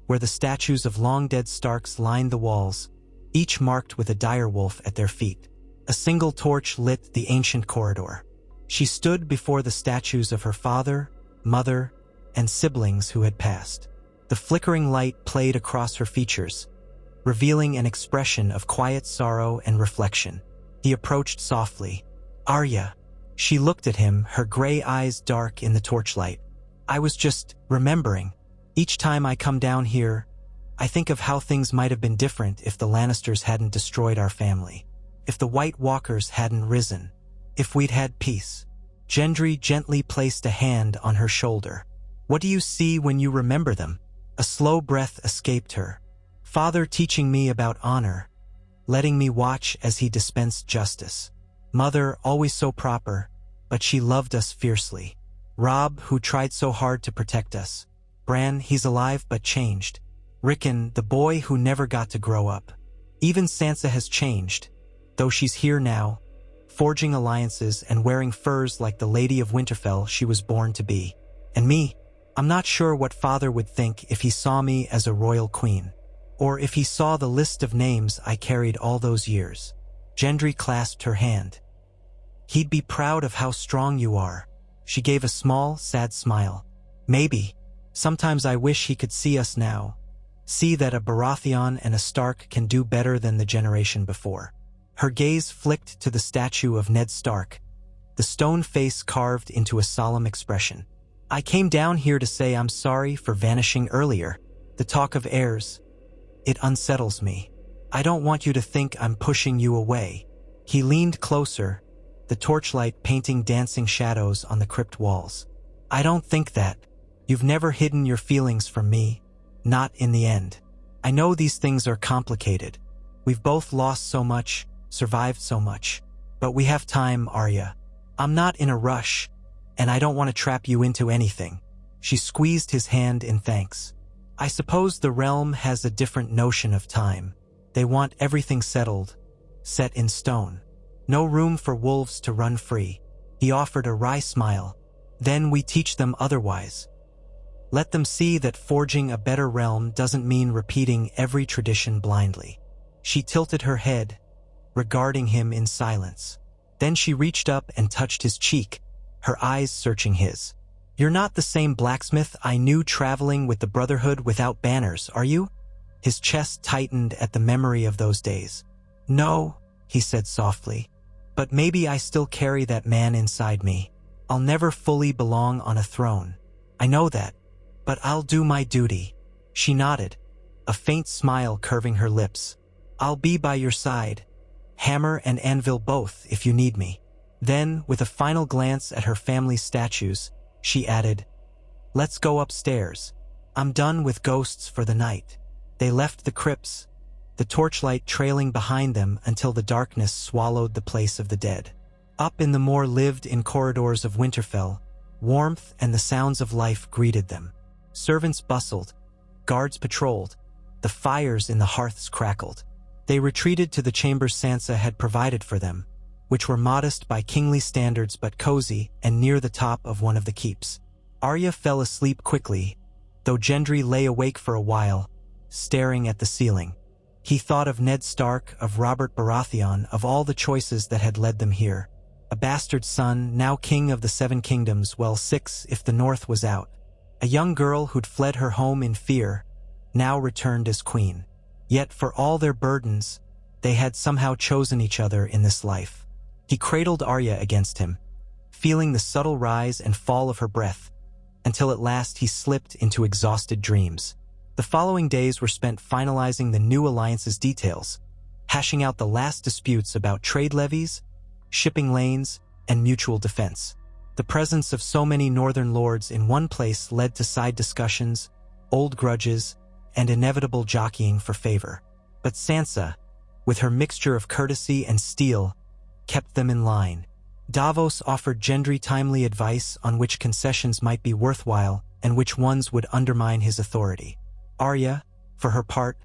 where the statues of long-dead Starks lined the walls, each marked with a direwolf at their feet. A single torch lit the ancient corridor. She stood before the statues of her father, mother, and siblings who had passed. The flickering light played across her features, revealing an expression of quiet sorrow and reflection. He approached softly. "Arya." She looked at him, her gray eyes dark in the torchlight. "I was just remembering. Each time I come down here, I think of how things might have been different if the Lannisters hadn't destroyed our family. If the White Walkers hadn't risen. If we'd had peace." Gendry gently placed a hand on her shoulder. "What do you see when you remember them?" A slow breath escaped her. "Father teaching me about honor, letting me watch as he dispensed justice. Mother, always so proper, but she loved us fiercely. Robb, who tried so hard to protect us. Bran, he's alive but changed. Rickon, the boy who never got to grow up. Even Sansa has changed, though she's here now, forging alliances and wearing furs like the Lady of Winterfell she was born to be. And me, I'm not sure what Father would think if he saw me as a royal queen, or if he saw the list of names I carried all those years." Gendry clasped her hand. "He'd be proud of how strong you are." She gave a small, sad smile. "Maybe. Sometimes I wish he could see us now. See that a Baratheon and a Stark can do better than the generation before." Her gaze flicked to the statue of Ned Stark, the stone face carved into a solemn expression. "I came down here to say I'm sorry for vanishing earlier. The talk of heirs. It unsettles me. I don't want you to think I'm pushing you away." He leaned closer, the torchlight painting dancing shadows on the crypt walls. "I don't think that. You've never hidden your feelings from me. Not in the end. I know these things are complicated. We've both lost so much, survived so much. But we have time, Arya. I'm not in a rush, and I don't want to trap you into anything." She squeezed his hand in thanks. "I suppose the realm has a different notion of time. They want everything settled, set in stone. No room for wolves to run free." He offered a wry smile. "Then we teach them otherwise. Let them see that forging a better realm doesn't mean repeating every tradition blindly." She tilted her head, regarding him in silence. Then she reached up and touched his cheek, her eyes searching his. "You're not the same blacksmith I knew traveling with the Brotherhood without banners, are you?" His chest tightened at the memory of those days. "No," he said softly. "But maybe I still carry that man inside me. I'll never fully belong on a throne. I know that. But I'll do my duty." She nodded, a faint smile curving her lips. "I'll be by your side. Hammer and anvil both if you need me." Then, with a final glance at her family's statues, she added, "Let's go upstairs. I'm done with ghosts for the night." They left the crypts, the torchlight trailing behind them until the darkness swallowed the place of the dead. Up in the more lived-in corridors of Winterfell, warmth and the sounds of life greeted them. Servants bustled, guards patrolled, the fires in the hearths crackled. They retreated to the chambers Sansa had provided for them, which were modest by kingly standards but cozy and near the top of one of the keeps. Arya fell asleep quickly, though Gendry lay awake for a while, staring at the ceiling. He thought of Ned Stark, of Robert Baratheon, of all the choices that had led them here. A bastard son, now king of the Seven Kingdoms, well, 6 if the North was out. A young girl who'd fled her home in fear, now returned as queen. Yet for all their burdens, they had somehow chosen each other in this life. He cradled Arya against him, feeling the subtle rise and fall of her breath, until at last he slipped into exhausted dreams. The following days were spent finalizing the new alliance's details, hashing out the last disputes about trade levies, shipping lanes, and mutual defense. The presence of so many northern lords in one place led to side discussions, old grudges, and inevitable jockeying for favor. But Sansa, with her mixture of courtesy and steel, kept them in line. Davos offered Gendry timely advice on which concessions might be worthwhile and which ones would undermine his authority. Arya, for her part,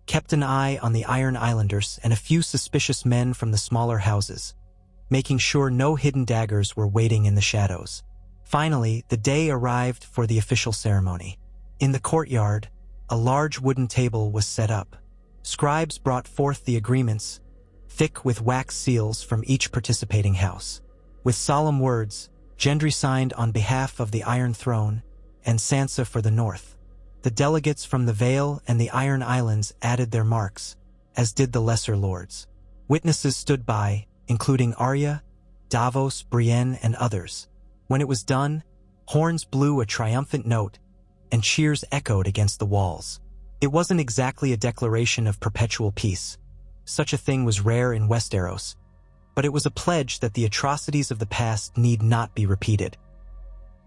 kept an eye on the Iron Islanders and a few suspicious men from the smaller houses, making sure no hidden daggers were waiting in the shadows. Finally, the day arrived for the official ceremony. In the courtyard, a large wooden table was set up. Scribes brought forth the agreements, thick with wax seals from each participating house. With solemn words, Gendry signed on behalf of the Iron Throne and Sansa for the North. The delegates from the Vale and the Iron Islands added their marks, as did the lesser lords. Witnesses stood by, including Arya, Davos, Brienne, and others. When it was done, horns blew a triumphant note, and cheers echoed against the walls. It wasn't exactly a declaration of perpetual peace. Such a thing was rare in Westeros, but it was a pledge that the atrocities of the past need not be repeated.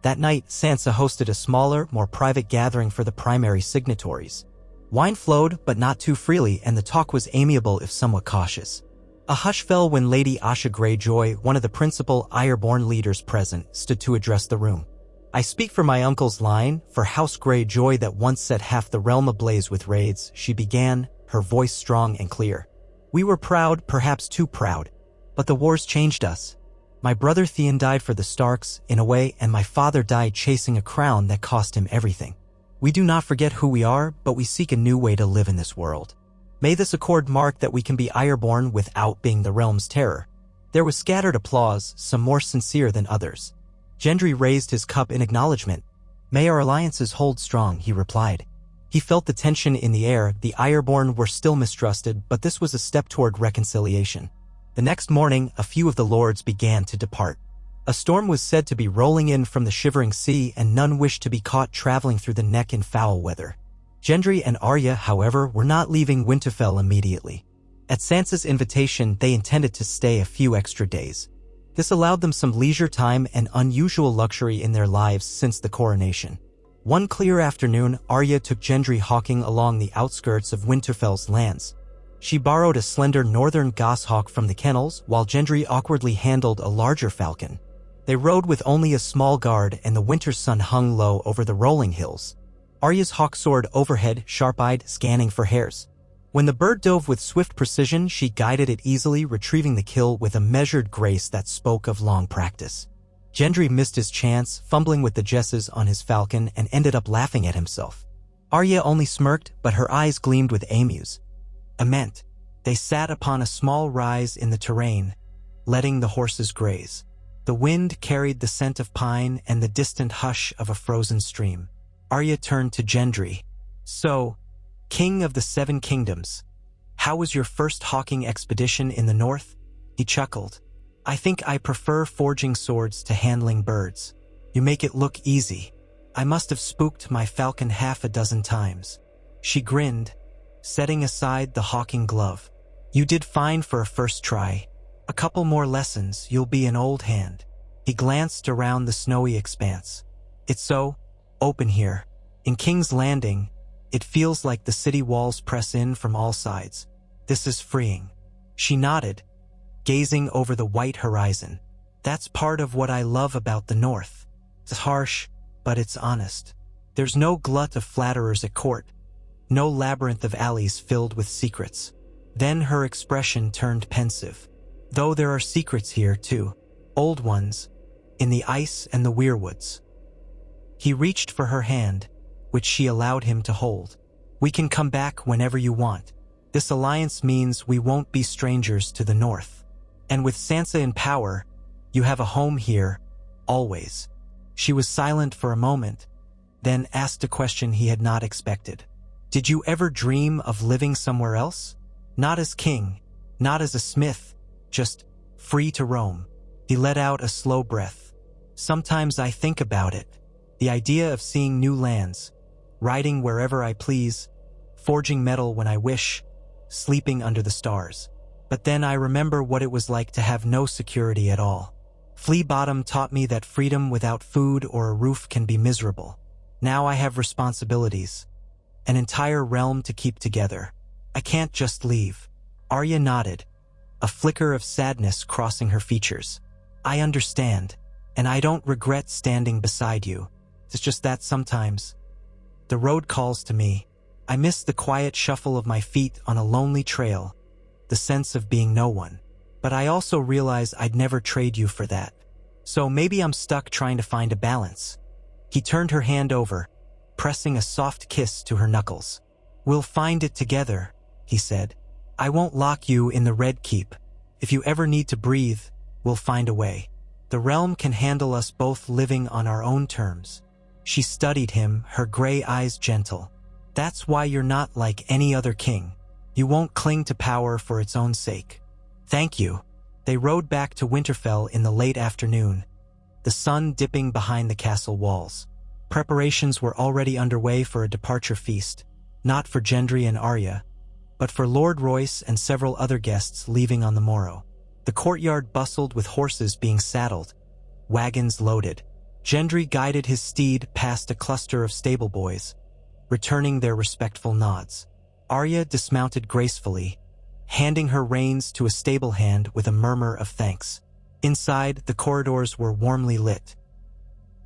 That night, Sansa hosted a smaller, more private gathering for the primary signatories. Wine flowed, but not too freely, and the talk was amiable if somewhat cautious. A hush fell when Lady Asha Greyjoy, one of the principal Ironborn leaders present, stood to address the room. "I speak for my uncle's line, for House Greyjoy that once set half the realm ablaze with raids," she began, her voice strong and clear. "We were proud, perhaps too proud, but the wars changed us. My brother Theon died for the Starks, in a way, and my father died chasing a crown that cost him everything. We do not forget who we are, but we seek a new way to live in this world. May this accord mark that we can be Ironborn without being the realm's terror." There was scattered applause, some more sincere than others. Gendry raised his cup in acknowledgement. "May our alliances hold strong," he replied. He felt the tension in the air. The Ironborn were still mistrusted, but this was a step toward reconciliation. The next morning, a few of the lords began to depart. A storm was said to be rolling in from the shivering sea, and none wished to be caught traveling through the neck in foul weather. Gendry and Arya, however, were not leaving Winterfell immediately. At Sansa's invitation, they intended to stay a few extra days. This allowed them some leisure time and unusual luxury in their lives since the coronation. One clear afternoon, Arya took Gendry hawking along the outskirts of Winterfell's lands. She borrowed a slender northern goshawk from the kennels, while Gendry awkwardly handled a larger falcon. They rode with only a small guard, and the winter sun hung low over the rolling hills. Arya's hawk soared overhead, sharp-eyed, scanning for hares. When the bird dove with swift precision, she guided it easily, retrieving the kill with a measured grace that spoke of long practice. Gendry missed his chance, fumbling with the jesses on his falcon, and ended up laughing at himself. Arya only smirked, but her eyes gleamed with amuse. They sat upon a small rise in the terrain, letting the horses graze. The wind carried the scent of pine and the distant hush of a frozen stream. Arya turned to Gendry. "So, King of the Seven Kingdoms, how was your first hawking expedition in the north?" He chuckled. "I think I prefer forging swords to handling birds. You make it look easy. I must have spooked my falcon half a dozen times." She grinned, setting aside the hawking glove. "You did fine for a first try. A couple more lessons, you'll be an old hand." He glanced around the snowy expanse. "It's so open here. In King's Landing, it feels like the city walls press in from all sides. This is freeing." She nodded, gazing over the white horizon. "That's part of what I love about the North. It's harsh, but it's honest. There's no glut of flatterers at court. No labyrinth of alleys filled with secrets." Then her expression turned pensive. "Though there are secrets here, too. Old ones, in the ice and the weirwoods." He reached for her hand, which she allowed him to hold. "We can come back whenever you want. This alliance means we won't be strangers to the North. And with Sansa in power, you have a home here, always." She was silent for a moment, then asked a question he had not expected. "Did you ever dream of living somewhere else? Not as king, not as a smith, just free to roam?" He let out a slow breath. Sometimes I think about it. The idea of seeing new lands, riding wherever I please, forging metal when I wish, sleeping under the stars. But then I remember what it was like to have no security at all. Flea Bottom taught me that freedom without food or a roof can be miserable. Now I have responsibilities, an entire realm to keep together. I can't just leave. Arya nodded, a flicker of sadness crossing her features. I understand, and I don't regret standing beside you. It's just that sometimes the road calls to me. I miss the quiet shuffle of my feet on a lonely trail, the sense of being no one. But I also realize I'd never trade you for that. So maybe I'm stuck trying to find a balance. He turned her hand over, pressing a soft kiss to her knuckles. We'll find it together, he said. I won't lock you in the Red Keep. If you ever need to breathe, we'll find a way. The realm can handle us both living on our own terms. She studied him, her gray eyes gentle. That's why you're not like any other king. You won't cling to power for its own sake. Thank you. They rode back to Winterfell in the late afternoon, the sun dipping behind the castle walls. Preparations were already underway for a departure feast, not for Gendry and Arya, but for Lord Royce and several other guests leaving on the morrow. The courtyard bustled with horses being saddled, wagons loaded. Gendry guided his steed past a cluster of stable boys, returning their respectful nods. Arya dismounted gracefully, handing her reins to a stable hand with a murmur of thanks. Inside, the corridors were warmly lit.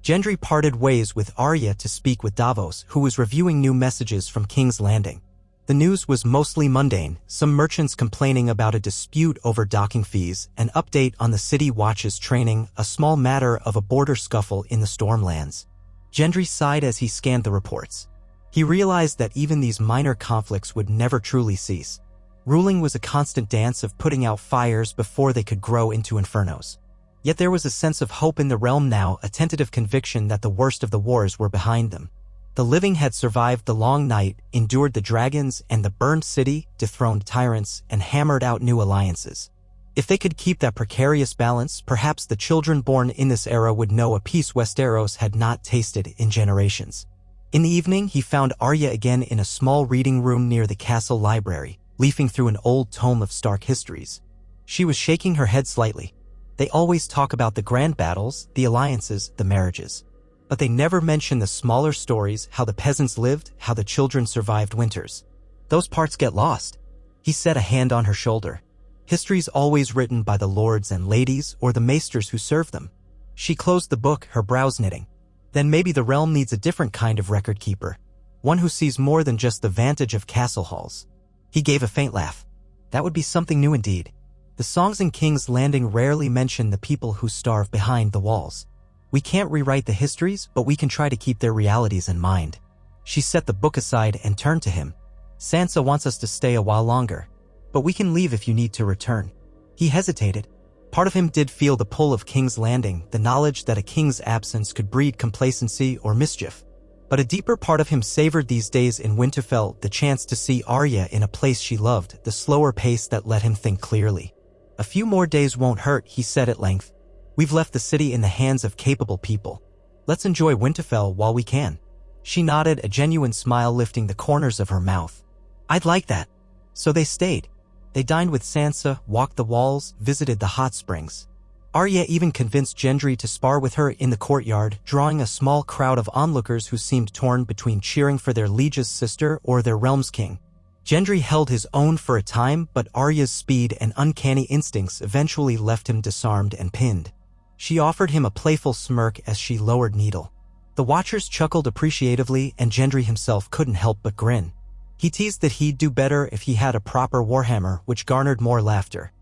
Gendry parted ways with Arya to speak with Davos, who was reviewing new messages from King's Landing. The news was mostly mundane, some merchants complaining about a dispute over docking fees, an update on the City Watch's training, a small matter of a border scuffle in the Stormlands. Gendry sighed as he scanned the reports. He realized that even these minor conflicts would never truly cease. Ruling was a constant dance of putting out fires before they could grow into infernos. Yet there was a sense of hope in the realm now, a tentative conviction that the worst of the wars were behind them. The living had survived the long night, endured the dragons and the burned city, dethroned tyrants, and hammered out new alliances. If they could keep that precarious balance, perhaps the children born in this era would know a peace Westeros had not tasted in generations. In the evening, he found Arya again in a small reading room near the castle library, leafing through an old tome of Stark histories. She was shaking her head slightly. They always talk about the grand battles, the alliances, the marriages. But they never mention the smaller stories, how the peasants lived, how the children survived winters. Those parts get lost. He set a hand on her shoulder. History's always written by the lords and ladies or the maesters who served them. She closed the book, her brows knitting. Then maybe the realm needs a different kind of record keeper, one who sees more than just the vantage of castle halls. He gave a faint laugh. That would be something new indeed. The songs in King's Landing rarely mention the people who starve behind the walls. We can't rewrite the histories, but we can try to keep their realities in mind. She set the book aside and turned to him. Sansa wants us to stay a while longer, but we can leave if you need to return. He hesitated. Part of him did feel the pull of King's Landing, the knowledge that a king's absence could breed complacency or mischief. But a deeper part of him savored these days in Winterfell, the chance to see Arya in a place she loved, the slower pace that let him think clearly. A few more days won't hurt, he said at length. We've left the city in the hands of capable people. Let's enjoy Winterfell while we can. She nodded, a genuine smile lifting the corners of her mouth. I'd like that. So they stayed. They dined with Sansa, walked the walls, visited the hot springs. Arya even convinced Gendry to spar with her in the courtyard, drawing a small crowd of onlookers who seemed torn between cheering for their liege's sister or their realm's king. Gendry held his own for a time, but Arya's speed and uncanny instincts eventually left him disarmed and pinned. She offered him a playful smirk as she lowered needle. The watchers chuckled appreciatively, and Gendry himself couldn't help but grin. He teased that he'd do better if he had a proper warhammer, which garnered more laughter.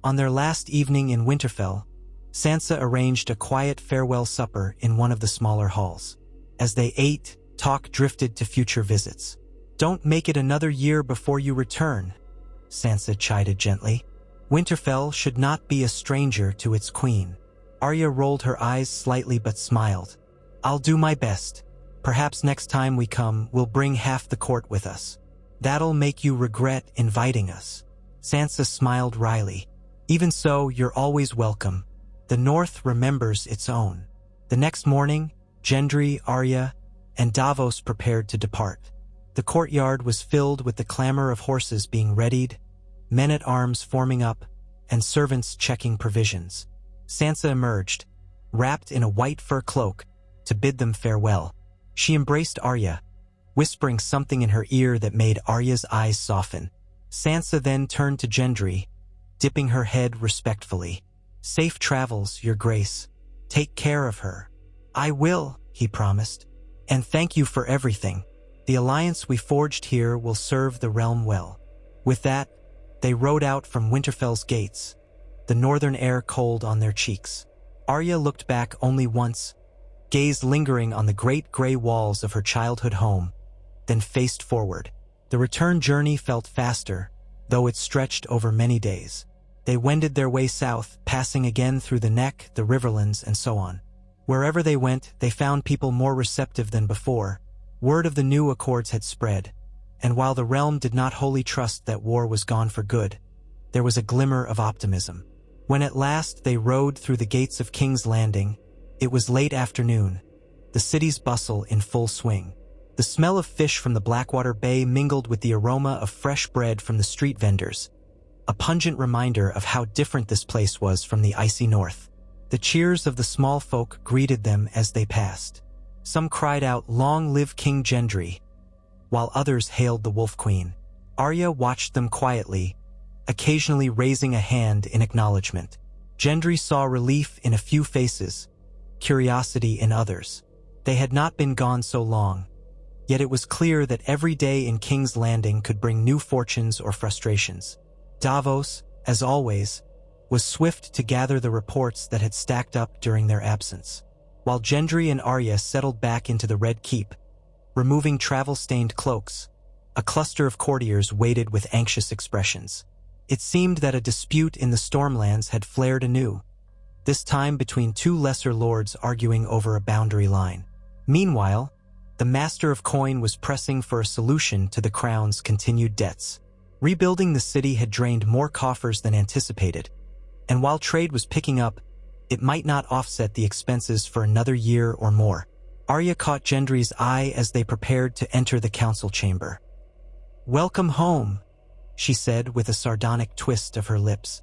On their last evening in Winterfell, Sansa arranged a quiet farewell supper in one of the smaller halls. As they ate, talk drifted to future visits. Don't make it another year before you return, Sansa chided gently. Winterfell should not be a stranger to its queen. Arya rolled her eyes slightly but smiled. I'll do my best. Perhaps next time we come, we'll bring half the court with us. That'll make you regret inviting us. Sansa smiled wryly. Even so, you're always welcome. The North remembers its own. The next morning, Gendry, Arya, and Davos prepared to depart. The courtyard was filled with the clamor of horses being readied, men-at-arms forming up, and servants checking provisions. Sansa emerged, wrapped in a white fur cloak, to bid them farewell. She embraced Arya, whispering something in her ear that made Arya's eyes soften. Sansa then turned to Gendry, dipping her head respectfully. "Safe travels, Your Grace. Take care of her." "I will," he promised. "And thank you for everything. The alliance we forged here will serve the realm well." With that, they rode out from Winterfell's gates, the northern air cold on their cheeks. Arya looked back only once, gaze lingering on the great gray walls of her childhood home, then faced forward. The return journey felt faster, though it stretched over many days. They wended their way south, passing again through the Neck, the Riverlands, and so on. Wherever they went, they found people more receptive than before. Word of the new accords had spread, and while the realm did not wholly trust that war was gone for good, there was a glimmer of optimism. When at last they rode through the gates of King's Landing, it was late afternoon, the city's bustle in full swing. The smell of fish from the Blackwater Bay mingled with the aroma of fresh bread from the street vendors, a pungent reminder of how different this place was from the icy north. The cheers of the small folk greeted them as they passed. Some cried out, "Long live King Gendry," while others hailed the Wolf Queen. Arya watched them quietly, occasionally raising a hand in acknowledgement. Gendry saw relief in a few faces, curiosity in others. They had not been gone so long, yet it was clear that every day in King's Landing could bring new fortunes or frustrations. Davos, as always, was swift to gather the reports that had stacked up during their absence. While Gendry and Arya settled back into the Red Keep, removing travel-stained cloaks, a cluster of courtiers waited with anxious expressions. It seemed that a dispute in the Stormlands had flared anew, this time between two lesser lords arguing over a boundary line. Meanwhile, the Master of Coin was pressing for a solution to the Crown's continued debts. Rebuilding the city had drained more coffers than anticipated, and while trade was picking up, it might not offset the expenses for another year or more. Arya caught Gendry's eye as they prepared to enter the council chamber. "Welcome home," she said with a sardonic twist of her lips.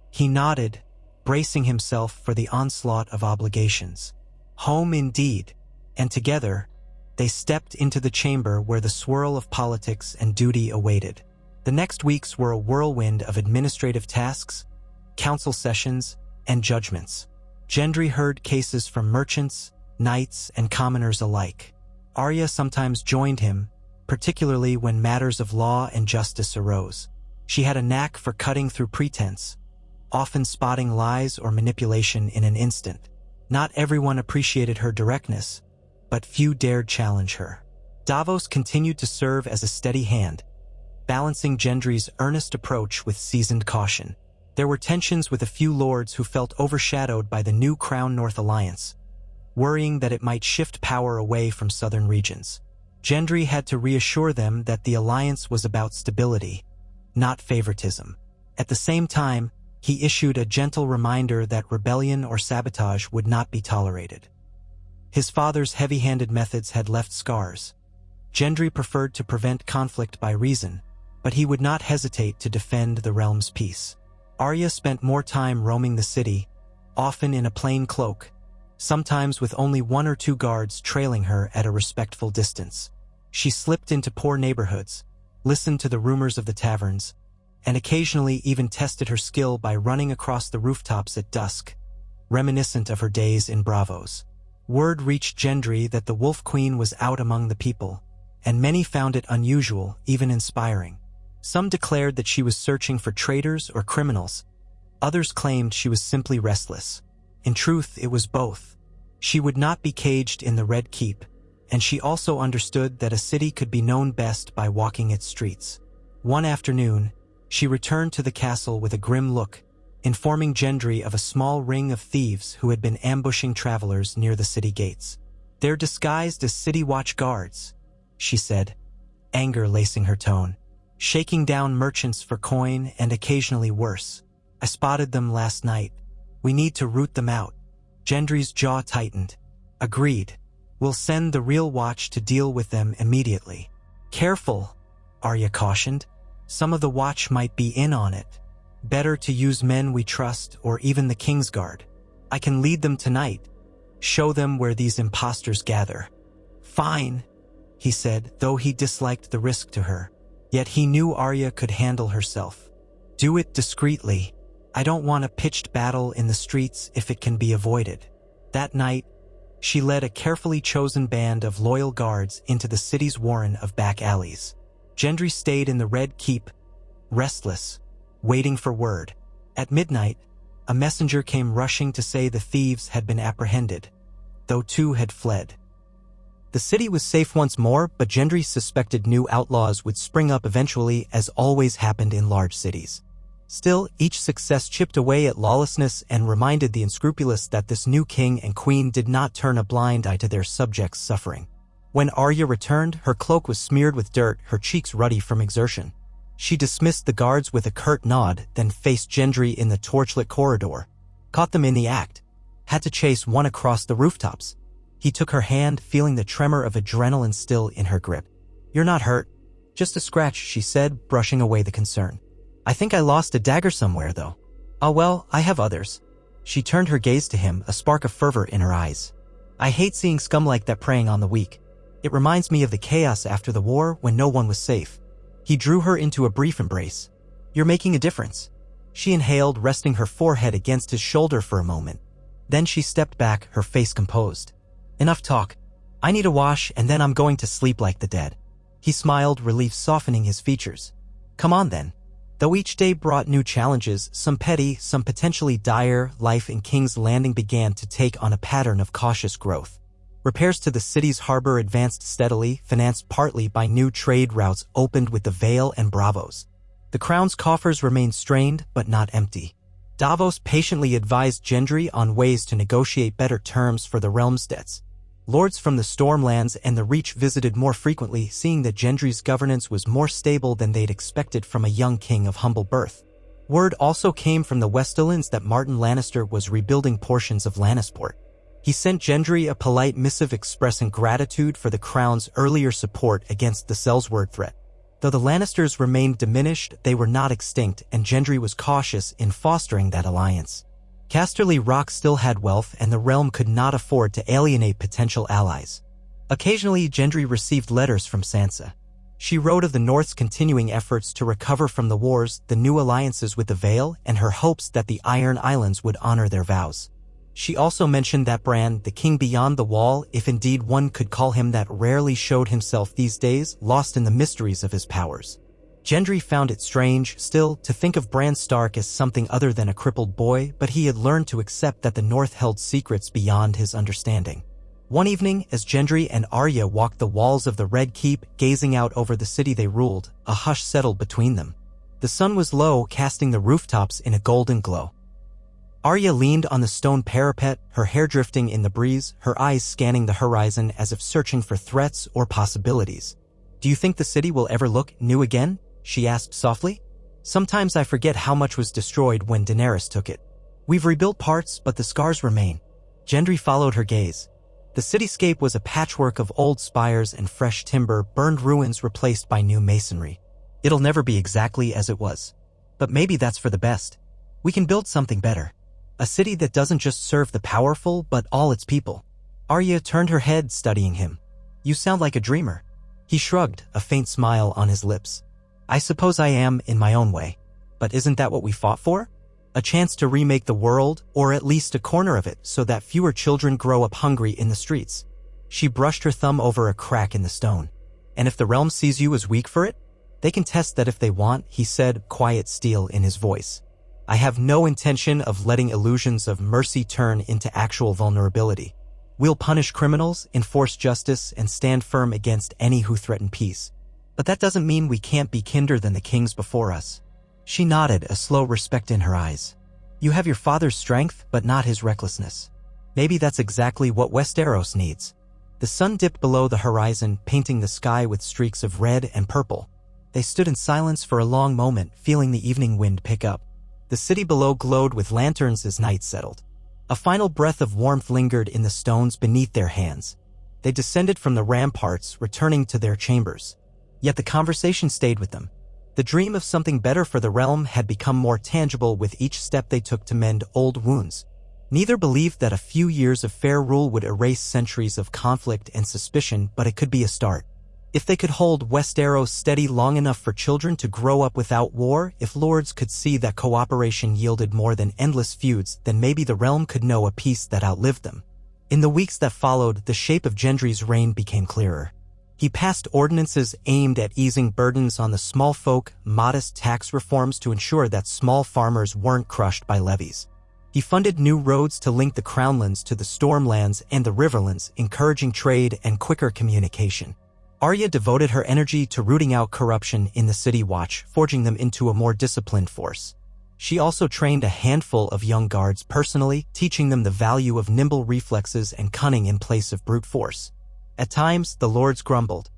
He nodded, bracing himself for the onslaught of obligations. Home indeed, and together, they stepped into the chamber where the swirl of politics and duty awaited. The next weeks were a whirlwind of administrative tasks, council sessions, and judgments. Gendry heard cases from merchants, knights, and commoners alike. Arya sometimes joined him, particularly when matters of law and justice arose. She had a knack for cutting through pretense, often spotting lies or manipulation in an instant. Not everyone appreciated her directness, but few dared challenge her. Davos continued to serve as a steady hand, balancing Gendry's earnest approach with seasoned caution. There were tensions with a few lords who felt overshadowed by the new Crown North Alliance, worrying that it might shift power away from southern regions. Gendry had to reassure them that the alliance was about stability, not favoritism. At the same time, he issued a gentle reminder that rebellion or sabotage would not be tolerated. His father's heavy-handed methods had left scars. Gendry preferred to prevent conflict by reason, but he would not hesitate to defend the realm's peace. Arya spent more time roaming the city, often in a plain cloak, sometimes with only one or two guards trailing her at a respectful distance. She slipped into poor neighborhoods, listened to the rumors of the taverns, and occasionally even tested her skill by running across the rooftops at dusk, reminiscent of her days in Bravos. Word reached Gendry that the Wolf Queen was out among the people, and many found it unusual, even inspiring. Some declared that she was searching for traitors or criminals. Others claimed she was simply restless. In truth, it was both. She would not be caged in the Red Keep, and she also understood that a city could be known best by walking its streets. One afternoon, she returned to the castle with a grim look, informing Gendry of a small ring of thieves who had been ambushing travelers near the city gates. "They're disguised as city watch guards," she said, anger lacing her tone. "Shaking down merchants for coin and occasionally worse. I spotted them last night. We need to root them out." Gendry's jaw tightened. Agreed. We'll send the real watch to deal with them immediately. Careful, Arya cautioned. Some of the watch might be in on it. Better to use men we trust or even the Kingsguard. I can lead them tonight. Show them where these imposters gather. Fine, he said, though he disliked the risk to her. Yet he knew Arya could handle herself. Do it discreetly. I don't want a pitched battle in the streets if it can be avoided. That night, she led a carefully chosen band of loyal guards into the city's warren of back alleys. Gendry stayed in the Red Keep, restless, waiting for word. At midnight, a messenger came rushing to say the thieves had been apprehended, though 2 had fled. The city was safe once more, but Gendry suspected new outlaws would spring up eventually, as always happened in large cities. Still, each success chipped away at lawlessness and reminded the unscrupulous that this new king and queen did not turn a blind eye to their subjects' suffering. When Arya returned, her cloak was smeared with dirt, her cheeks ruddy from exertion. She dismissed the guards with a curt nod, then faced Gendry in the torchlit corridor. Caught them in the act. Had to chase one across the rooftops. He took her hand, feeling the tremor of adrenaline still in her grip. You're not hurt. Just a scratch, she said, brushing away the concern. I think I lost a dagger somewhere, though. Oh well, I have others. She turned her gaze to him, a spark of fervor in her eyes. I hate seeing scum like that preying on the weak. It reminds me of the chaos after the war when no one was safe. He drew her into a brief embrace. You're making a difference. She inhaled, resting her forehead against his shoulder for a moment. Then she stepped back, her face composed. Enough talk. I need a wash and then I'm going to sleep like the dead. He smiled, relief softening his features. Come on then. Though each day brought new challenges, some petty, some potentially dire, life in King's Landing began to take on a pattern of cautious growth. Repairs to the city's harbor advanced steadily, financed partly by new trade routes opened with the Vale and Bravos. The crown's coffers remained strained, but not empty. Davos patiently advised Gendry on ways to negotiate better terms for the realm's debts. Lords from the Stormlands and the Reach visited more frequently, seeing that Gendry's governance was more stable than they'd expected from a young king of humble birth. Word also came from the Westerlands that Martin Lannister was rebuilding portions of Lannisport. He sent Gendry a polite missive expressing gratitude for the crown's earlier support against the Sellsword threat. Though the Lannisters remained diminished, they were not extinct, and Gendry was cautious in fostering that alliance. Casterly Rock still had wealth, and the realm could not afford to alienate potential allies. Occasionally, Gendry received letters from Sansa. She wrote of the North's continuing efforts to recover from the wars, the new alliances with the Vale, and her hopes that the Iron Islands would honor their vows. She also mentioned that Bran, the king beyond the wall, if indeed one could call him that, rarely showed himself these days, lost in the mysteries of his powers. Gendry found it strange, still, to think of Bran Stark as something other than a crippled boy, but he had learned to accept that the North held secrets beyond his understanding. One evening, as Gendry and Arya walked the walls of the Red Keep, gazing out over the city they ruled, a hush settled between them. The sun was low, casting the rooftops in a golden glow. Arya leaned on the stone parapet, her hair drifting in the breeze, her eyes scanning the horizon as if searching for threats or possibilities. Do you think the city will ever look new again? She asked softly. Sometimes I forget how much was destroyed when Daenerys took it. We've rebuilt parts, but the scars remain. Gendry followed her gaze. The cityscape was a patchwork of old spires and fresh timber, burned ruins replaced by new masonry. It'll never be exactly as it was. But maybe that's for the best. We can build something better. A city that doesn't just serve the powerful, but all its people. Arya turned her head, studying him. You sound like a dreamer. He shrugged, a faint smile on his lips. I suppose I am, in my own way. But isn't that what we fought for? A chance to remake the world, or at least a corner of it, so that fewer children grow up hungry in the streets. She brushed her thumb over a crack in the stone. And if the realm sees you as weak for it? They can test that if they want, he said, quiet steel in his voice. I have no intention of letting illusions of mercy turn into actual vulnerability. We'll punish criminals, enforce justice, and stand firm against any who threaten peace. But that doesn't mean we can't be kinder than the kings before us. She nodded, a slow respect in her eyes. You have your father's strength, but not his recklessness. Maybe that's exactly what Westeros needs. The sun dipped below the horizon, painting the sky with streaks of red and purple. They stood in silence for a long moment, feeling the evening wind pick up. The city below glowed with lanterns as night settled. A final breath of warmth lingered in the stones beneath their hands. They descended from the ramparts, returning to their chambers. Yet the conversation stayed with them. The dream of something better for the realm had become more tangible with each step they took to mend old wounds. Neither believed that a few years of fair rule would erase centuries of conflict and suspicion, but it could be a start. If they could hold Westeros steady long enough for children to grow up without war, if lords could see that cooperation yielded more than endless feuds, then maybe the realm could know a peace that outlived them. In the weeks that followed, the shape of Gendry's reign became clearer. He passed ordinances aimed at easing burdens on the small folk, modest tax reforms to ensure that small farmers weren't crushed by levies. He funded new roads to link the Crownlands to the Stormlands and the Riverlands, encouraging trade and quicker communication. Arya devoted her energy to rooting out corruption in the City Watch, forging them into a more disciplined force. She also trained a handful of young guards personally, teaching them the value of nimble reflexes and cunning in place of brute force. At times, the lords grumbled.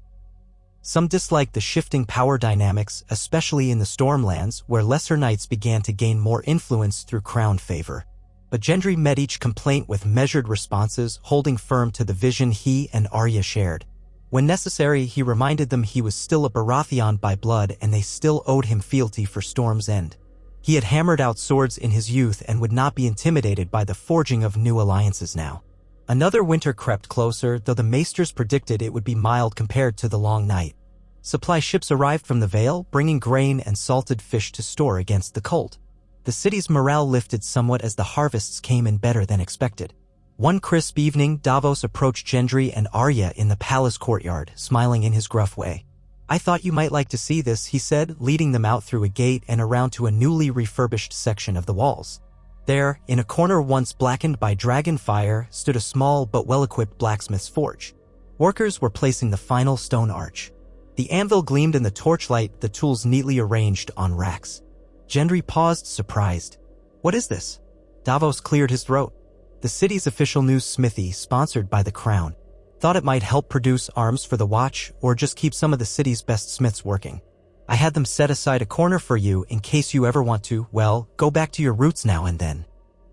Some disliked the shifting power dynamics, especially in the Stormlands, where lesser knights began to gain more influence through crown favor. But Gendry met each complaint with measured responses, holding firm to the vision he and Arya shared. When necessary, he reminded them he was still a Baratheon by blood and they still owed him fealty for Storm's End. He had hammered out swords in his youth and would not be intimidated by the forging of new alliances now. Another winter crept closer, though the maesters predicted it would be mild compared to the long night. Supply ships arrived from the Vale, bringing grain and salted fish to store against the cold. The city's morale lifted somewhat as the harvests came in better than expected. One crisp evening, Davos approached Gendry and Arya in the palace courtyard, smiling in his gruff way. "I thought you might like to see this," he said, leading them out through a gate and around to a newly refurbished section of the walls. There, in a corner once blackened by dragon fire, stood a small but well-equipped blacksmith's forge. Workers were placing the final stone arch. The anvil gleamed in the torchlight, the tools neatly arranged on racks. Gendry paused, surprised. "What is this?" Davos cleared his throat. "The city's official news smithy, sponsored by the Crown. Thought it might help produce arms for the Watch, or just keep some of the city's best smiths working. I had them set aside a corner for you in case you ever want to, well, go back to your roots now and then."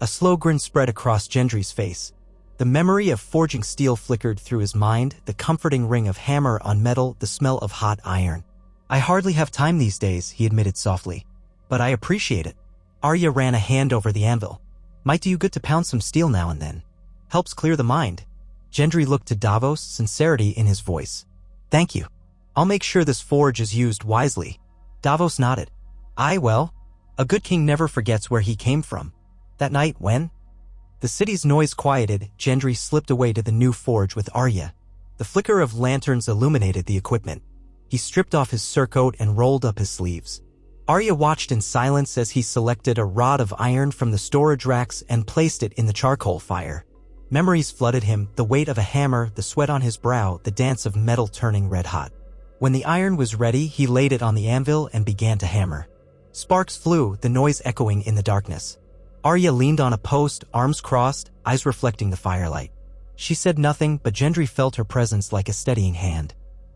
A slow grin spread across Gendry's face. The memory of forging steel flickered through his mind, the comforting ring of hammer on metal, the smell of hot iron. "I hardly have time these days," he admitted softly. "But I appreciate it." Arya ran a hand over the anvil. "Might do you good to pound some steel now and then. Helps clear the mind." Gendry looked to Davos, sincerity in his voice. "Thank you. I'll make sure this forge is used wisely." Davos nodded. Well, a good king never forgets where he came from." That night, when the city's noise quieted, Gendry slipped away to the new forge with Arya. The flicker of lanterns illuminated the equipment. He stripped off his surcoat and rolled up his sleeves. Arya watched in silence as he selected a rod of iron from the storage racks and placed it in the charcoal fire. Memories flooded him, the weight of a hammer, the sweat on his brow, the dance of metal turning red hot. When the iron was ready, he laid it on the anvil and began to hammer. Sparks flew, the noise echoing in the darkness. Arya leaned on a post, arms crossed, eyes reflecting the firelight. She said nothing, but Gendry felt her presence like a steadying hand.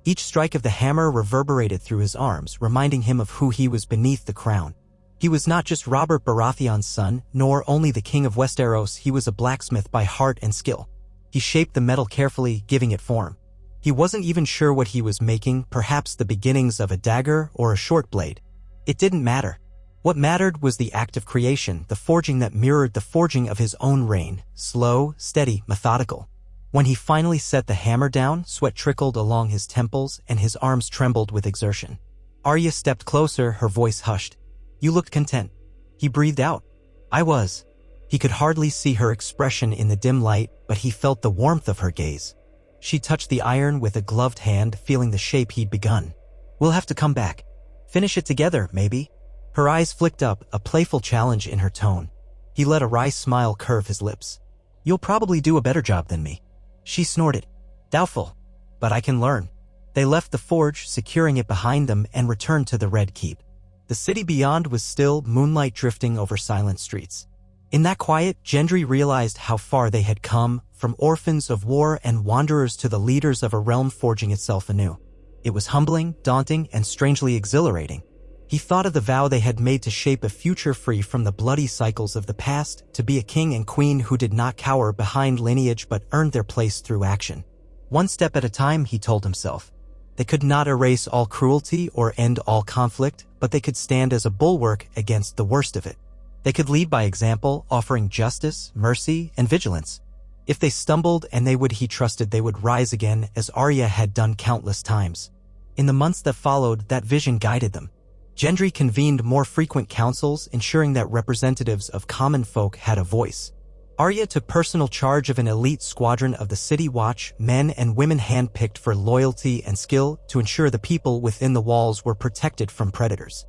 Each strike of the hammer reverberated through his arms, reminding him of who he was beneath the crown. He was not just Robert Baratheon's son, nor only the king of Westeros, he was a blacksmith by heart and skill. He shaped the metal carefully, giving it form. He wasn't even sure what he was making, perhaps the beginnings of a dagger or a short blade. It didn't matter. What mattered was the act of creation, the forging that mirrored the forging of his own reign, slow, steady, methodical. When he finally set the hammer down, sweat trickled along his temples and his arms trembled with exertion. Arya stepped closer, her voice hushed. "You looked content." He breathed out. "I was." He could hardly see her expression in the dim light, but he felt the warmth of her gaze. She touched the iron with a gloved hand, feeling the shape he'd begun. "We'll have to come back. Finish it together, maybe." Her eyes flicked up, a playful challenge in her tone. He let a wry smile curve his lips. "You'll probably do a better job than me." She snorted. "Doubtful. But I can learn." They left the forge, securing it behind them, and returned to the Red Keep. The city beyond was still, moonlight drifting over silent streets. In that quiet, Gendry realized how far they had come, from orphans of war and wanderers to the leaders of a realm forging itself anew. It was humbling, daunting, and strangely exhilarating. He thought of the vow they had made to shape a future free from the bloody cycles of the past, to be a king and queen who did not cower behind lineage but earned their place through action. One step at a time, he told himself. They could not erase all cruelty or end all conflict, but they could stand as a bulwark against the worst of it. They could lead by example, offering justice, mercy, and vigilance. If they stumbled, and they would, he trusted they would rise again, as Arya had done countless times. In the months that followed, that vision guided them. Gendry convened more frequent councils, ensuring that representatives of common folk had a voice. Arya took personal charge of an elite squadron of the City Watch, men and women handpicked for loyalty and skill to ensure the people within the walls were protected from predators.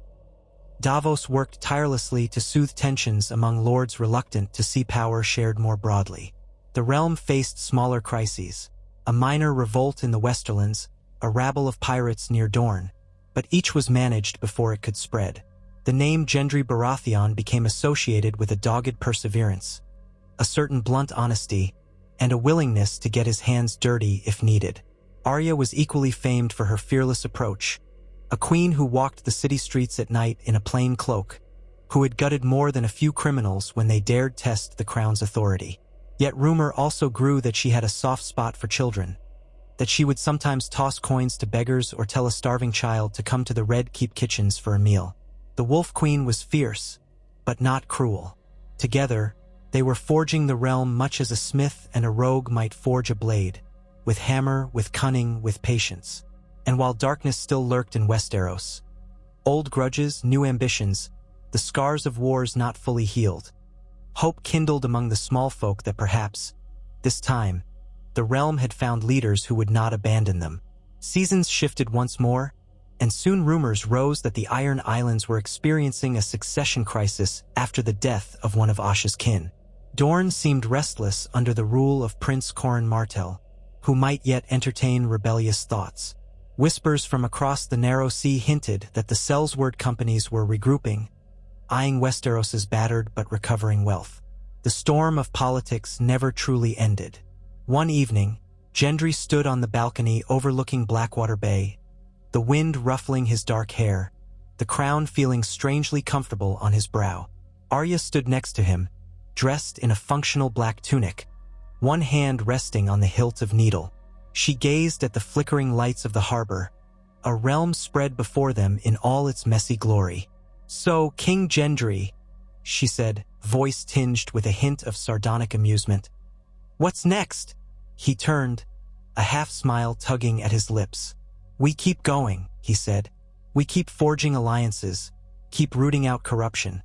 Davos worked tirelessly to soothe tensions among lords reluctant to see power shared more broadly. The realm faced smaller crises, a minor revolt in the Westerlands, a rabble of pirates near Dorne, but each was managed before it could spread. The name Gendry Baratheon became associated with a dogged perseverance, a certain blunt honesty, and a willingness to get his hands dirty if needed. Arya was equally famed for her fearless approach, a queen who walked the city streets at night in a plain cloak, who had gutted more than a few criminals when they dared test the crown's authority. Yet rumor also grew that she had a soft spot for children, that she would sometimes toss coins to beggars or tell a starving child to come to the Red Keep kitchens for a meal. The Wolf Queen was fierce, but not cruel. Together, they were forging the realm much as a smith and a rogue might forge a blade, with hammer, with cunning, with patience. And while darkness still lurked in Westeros, old grudges, new ambitions, the scars of wars not fully healed, hope kindled among the small folk that perhaps, this time, the realm had found leaders who would not abandon them. Seasons shifted once more, and soon rumors rose that the Iron Islands were experiencing a succession crisis after the death of one of Asha's kin. Dorne seemed restless under the rule of Prince Corran Martell, who might yet entertain rebellious thoughts. Whispers from across the narrow sea hinted that the Sellsword companies were regrouping, eyeing Westeros's battered but recovering wealth. The storm of politics never truly ended. One evening, Gendry stood on the balcony overlooking Blackwater Bay, the wind ruffling his dark hair, the crown feeling strangely comfortable on his brow. Arya stood next to him, dressed in a functional black tunic, one hand resting on the hilt of needle. She gazed at the flickering lights of the harbor, a realm spread before them in all its messy glory. "So, King Gendry," she said, voice tinged with a hint of sardonic amusement. "What's next?" He turned, a half-smile tugging at his lips. "We keep going," he said. "We keep forging alliances, keep rooting out corruption,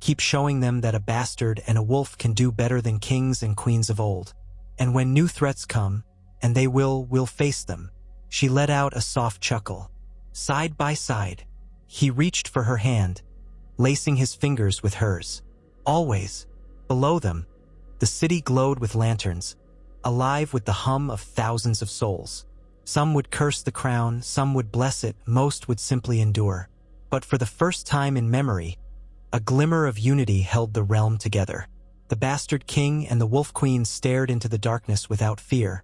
keep showing them that a bastard and a wolf can do better than kings and queens of old. And when new threats come, and they will, we'll face them." She let out a soft chuckle. Side by side, he reached for her hand, lacing his fingers with hers. Always, below them, the city glowed with lanterns, alive with the hum of thousands of souls. Some would curse the crown, some would bless it, most would simply endure. But for the first time in memory, a glimmer of unity held the realm together. The bastard king and the wolf queen stared into the darkness without fear,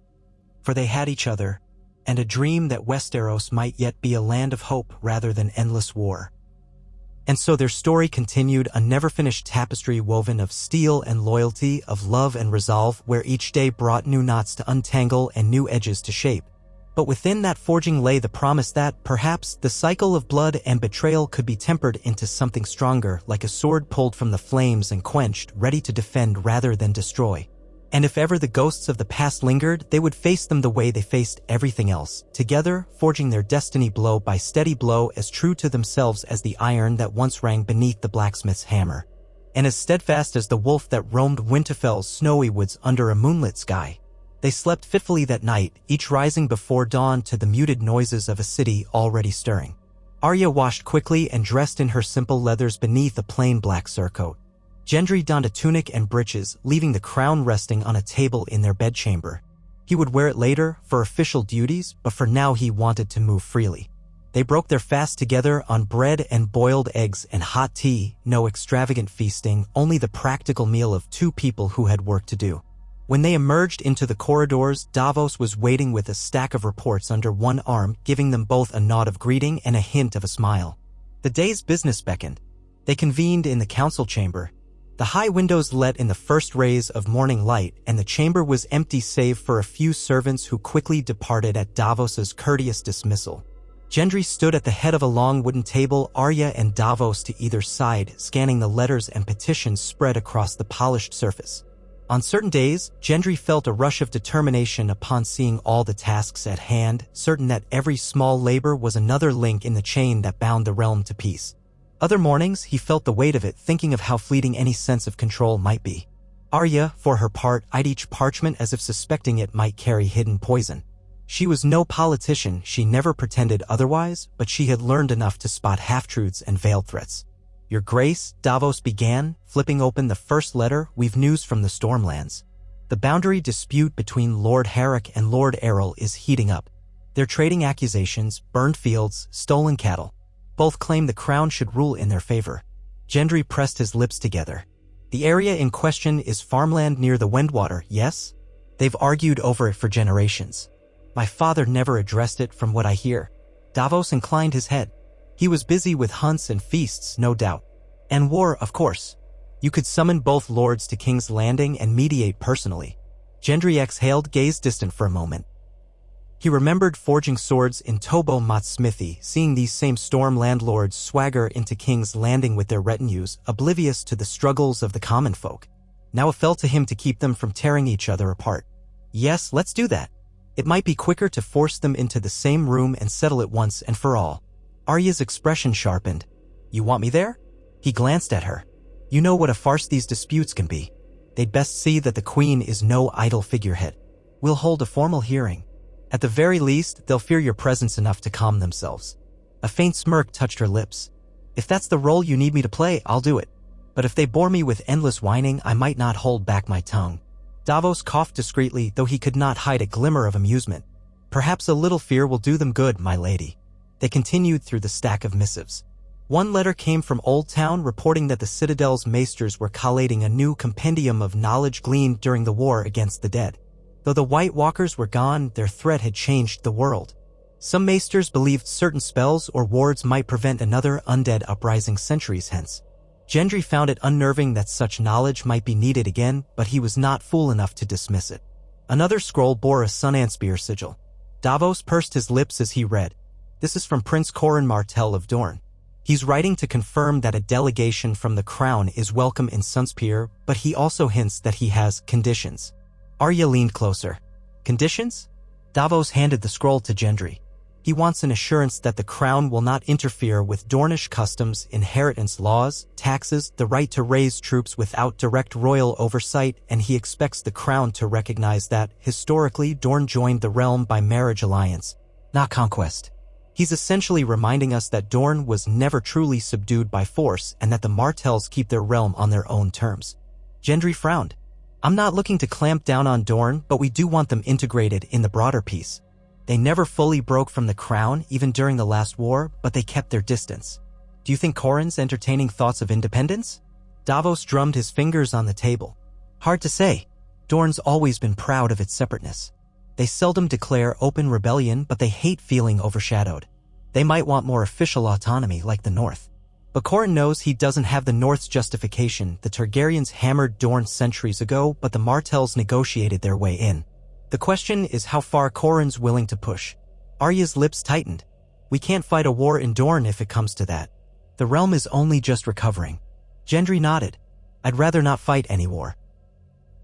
for they had each other, and a dream that Westeros might yet be a land of hope rather than endless war. And so their story continued, a never-finished tapestry woven of steel and loyalty, of love and resolve, where each day brought new knots to untangle and new edges to shape. But within that forging lay the promise that, perhaps, the cycle of blood and betrayal could be tempered into something stronger, like a sword pulled from the flames and quenched, ready to defend rather than destroy. And if ever the ghosts of the past lingered, they would face them the way they faced everything else, together, forging their destiny blow by steady blow, as true to themselves as the iron that once rang beneath the blacksmith's hammer, and as steadfast as the wolf that roamed Winterfell's snowy woods under a moonlit sky. They slept fitfully that night, each rising before dawn to the muted noises of a city already stirring. Arya washed quickly and dressed in her simple leathers beneath a plain black surcoat. Gendry donned a tunic and breeches, leaving the crown resting on a table in their bedchamber. He would wear it later, for official duties, but for now he wanted to move freely. They broke their fast together on bread and boiled eggs and hot tea, no extravagant feasting, only the practical meal of two people who had work to do. When they emerged into the corridors, Davos was waiting with a stack of reports under one arm, giving them both a nod of greeting and a hint of a smile. The day's business beckoned. They convened in the council chamber. The high windows let in the first rays of morning light, and the chamber was empty save for a few servants who quickly departed at Davos's courteous dismissal. Gendry stood at the head of a long wooden table, Arya and Davos to either side, scanning the letters and petitions spread across the polished surface. On certain days, Gendry felt a rush of determination upon seeing all the tasks at hand, certain that every small labor was another link in the chain that bound the realm to peace. Other mornings, he felt the weight of it, thinking of how fleeting any sense of control might be. Arya, for her part, eyed each parchment as if suspecting it might carry hidden poison. She was no politician, she never pretended otherwise, but she had learned enough to spot half-truths and veiled threats. "Your Grace," Davos began, flipping open the first letter, "we've news from the Stormlands. The boundary dispute between Lord Herrick and Lord Errol is heating up. They're trading accusations, burned fields, stolen cattle. Both claim the crown should rule in their favor." Gendry pressed his lips together. "The area in question is farmland near the Wendwater, yes? They've argued over it for generations. My father never addressed it from what I hear." Davos inclined his head. He was busy with hunts and feasts, no doubt. "And war, of course. You could summon both lords to King's Landing and mediate personally." Gendry exhaled, gazed distant for a moment. He remembered forging swords in Tobo Mott smithy, seeing these same storm landlords swagger into King's Landing with their retinues, oblivious to the struggles of the common folk. Now it fell to him to keep them from tearing each other apart. "Yes, let's do that. It might be quicker to force them into the same room and settle it once and for all." Arya's expression sharpened. "You want me there?" He glanced at her. "You know what a farce these disputes can be. They'd best see that the Queen is no idle figurehead. We'll hold a formal hearing. At the very least, they'll fear your presence enough to calm themselves." A faint smirk touched her lips. "If that's the role you need me to play, I'll do it. But if they bore me with endless whining, I might not hold back my tongue." Davos coughed discreetly, though he could not hide a glimmer of amusement. "Perhaps a little fear will do them good, my lady." They continued through the stack of missives. One letter came from Old Town reporting that the Citadel's maesters were collating a new compendium of knowledge gleaned during the war against the dead. Though the White Walkers were gone, their threat had changed the world. Some maesters believed certain spells or wards might prevent another undead uprising centuries hence. Gendry found it unnerving that such knowledge might be needed again, but he was not fool enough to dismiss it. Another scroll bore a Sunanspear sigil. Davos pursed his lips as he read. "This is from Prince Corin Martell of Dorne. He's writing to confirm that a delegation from the crown is welcome in Sunspear, but he also hints that he has conditions." Arya leaned closer. "Conditions?" Davos handed the scroll to Gendry. "He wants an assurance that the crown will not interfere with Dornish customs, inheritance laws, taxes, the right to raise troops without direct royal oversight, and he expects the crown to recognize that, historically, Dorne joined the realm by marriage alliance, not conquest. He's essentially reminding us that Dorne was never truly subdued by force and that the Martells keep their realm on their own terms." Gendry frowned. "I'm not looking to clamp down on Dorne, but we do want them integrated in the broader peace. They never fully broke from the crown, even during the last war, but they kept their distance. Do you think Corin's entertaining thoughts of independence?" Davos drummed his fingers on the table. "Hard to say. Dorne's always been proud of its separateness. They seldom declare open rebellion, but they hate feeling overshadowed. They might want more official autonomy like the North. But Corin knows he doesn't have the North's justification. The Targaryens hammered Dorne centuries ago, but the Martells negotiated their way in. The question is how far Corin's willing to push." Arya's lips tightened. "We can't fight a war in Dorne if it comes to that. The realm is only just recovering." Gendry nodded. "I'd rather not fight any war.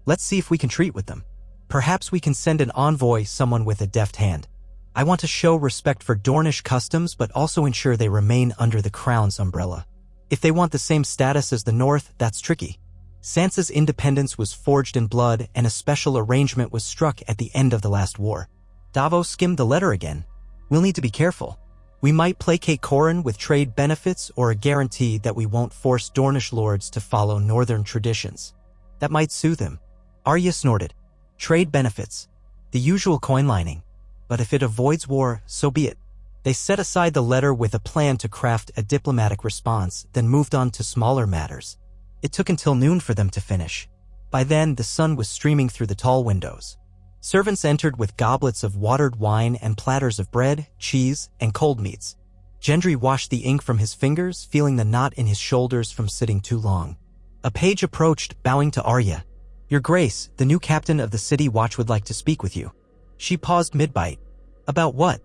Let's see if we can treat with them. Perhaps we can send an envoy, someone with a deft hand. I want to show respect for Dornish customs but also ensure they remain under the crown's umbrella. If they want the same status as the North, that's tricky. Sansa's independence was forged in blood and a special arrangement was struck at the end of the last war." Davos skimmed the letter again. "We'll need to be careful. We might placate Corin with trade benefits or a guarantee that we won't force Dornish lords to follow northern traditions. That might soothe him." Arya snorted. "Trade benefits. The usual coin lining. But if it avoids war, so be it." They set aside the letter with a plan to craft a diplomatic response, then moved on to smaller matters. It took until noon for them to finish. By then, the sun was streaming through the tall windows. Servants entered with goblets of watered wine and platters of bread, cheese, and cold meats. Gendry washed the ink from his fingers, feeling the knot in his shoulders from sitting too long. A page approached, bowing to Arya. "Your Grace, the new captain of the city watch would like to speak with you." She paused mid-bite. "About what?"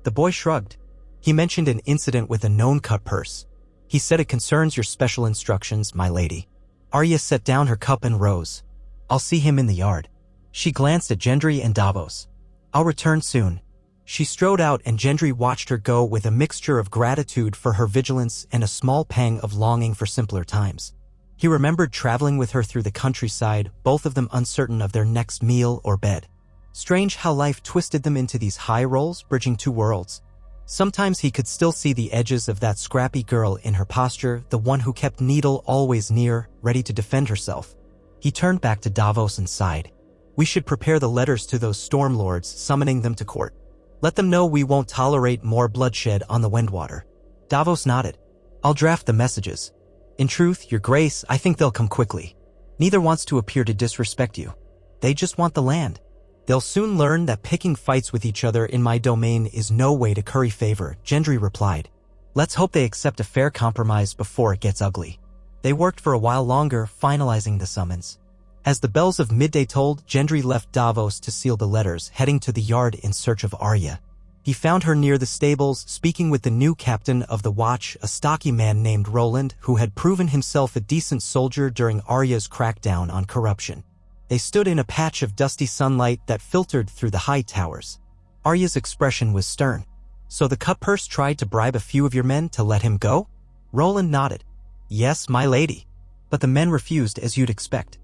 The boy shrugged. He mentioned an incident with a known cut purse. "He said it concerns your special instructions, my lady." Arya set down her cup and rose. "I'll see him in the yard." She glanced at Gendry and Davos. "I'll return soon." She strode out and Gendry watched her go with a mixture of gratitude for her vigilance and a small pang of longing for simpler times. He remembered traveling with her through the countryside, both of them uncertain of their next meal or bed. Strange how life twisted them into these high rolls, bridging two worlds. Sometimes he could still see the edges of that scrappy girl in her posture, the one who kept Needle always near, ready to defend herself. He turned back to Davos and sighed. "We should prepare the letters to those Stormlords, summoning them to court. Let them know we won't tolerate more bloodshed on the Windwater." Davos nodded. "I'll draft the messages. In truth, Your Grace, I think they'll come quickly. Neither wants to appear to disrespect you. They just want the land. They'll soon learn that picking fights with each other in my domain is no way to curry favor," Gendry replied. "Let's hope they accept a fair compromise before it gets ugly." They worked for a while longer, finalizing the summons. As the bells of midday tolled, Gendry left Davos to seal the letters, heading to the yard in search of Arya. He found her near the stables, speaking with the new captain of the watch, a stocky man named Roland, who had proven himself a decent soldier during Arya's crackdown on corruption. They stood in a patch of dusty sunlight that filtered through the high towers. Arya's expression was stern. "So the cut purse tried to bribe a few of your men to let him go?" Roland nodded. "Yes, my lady. But the men refused, as you'd expect.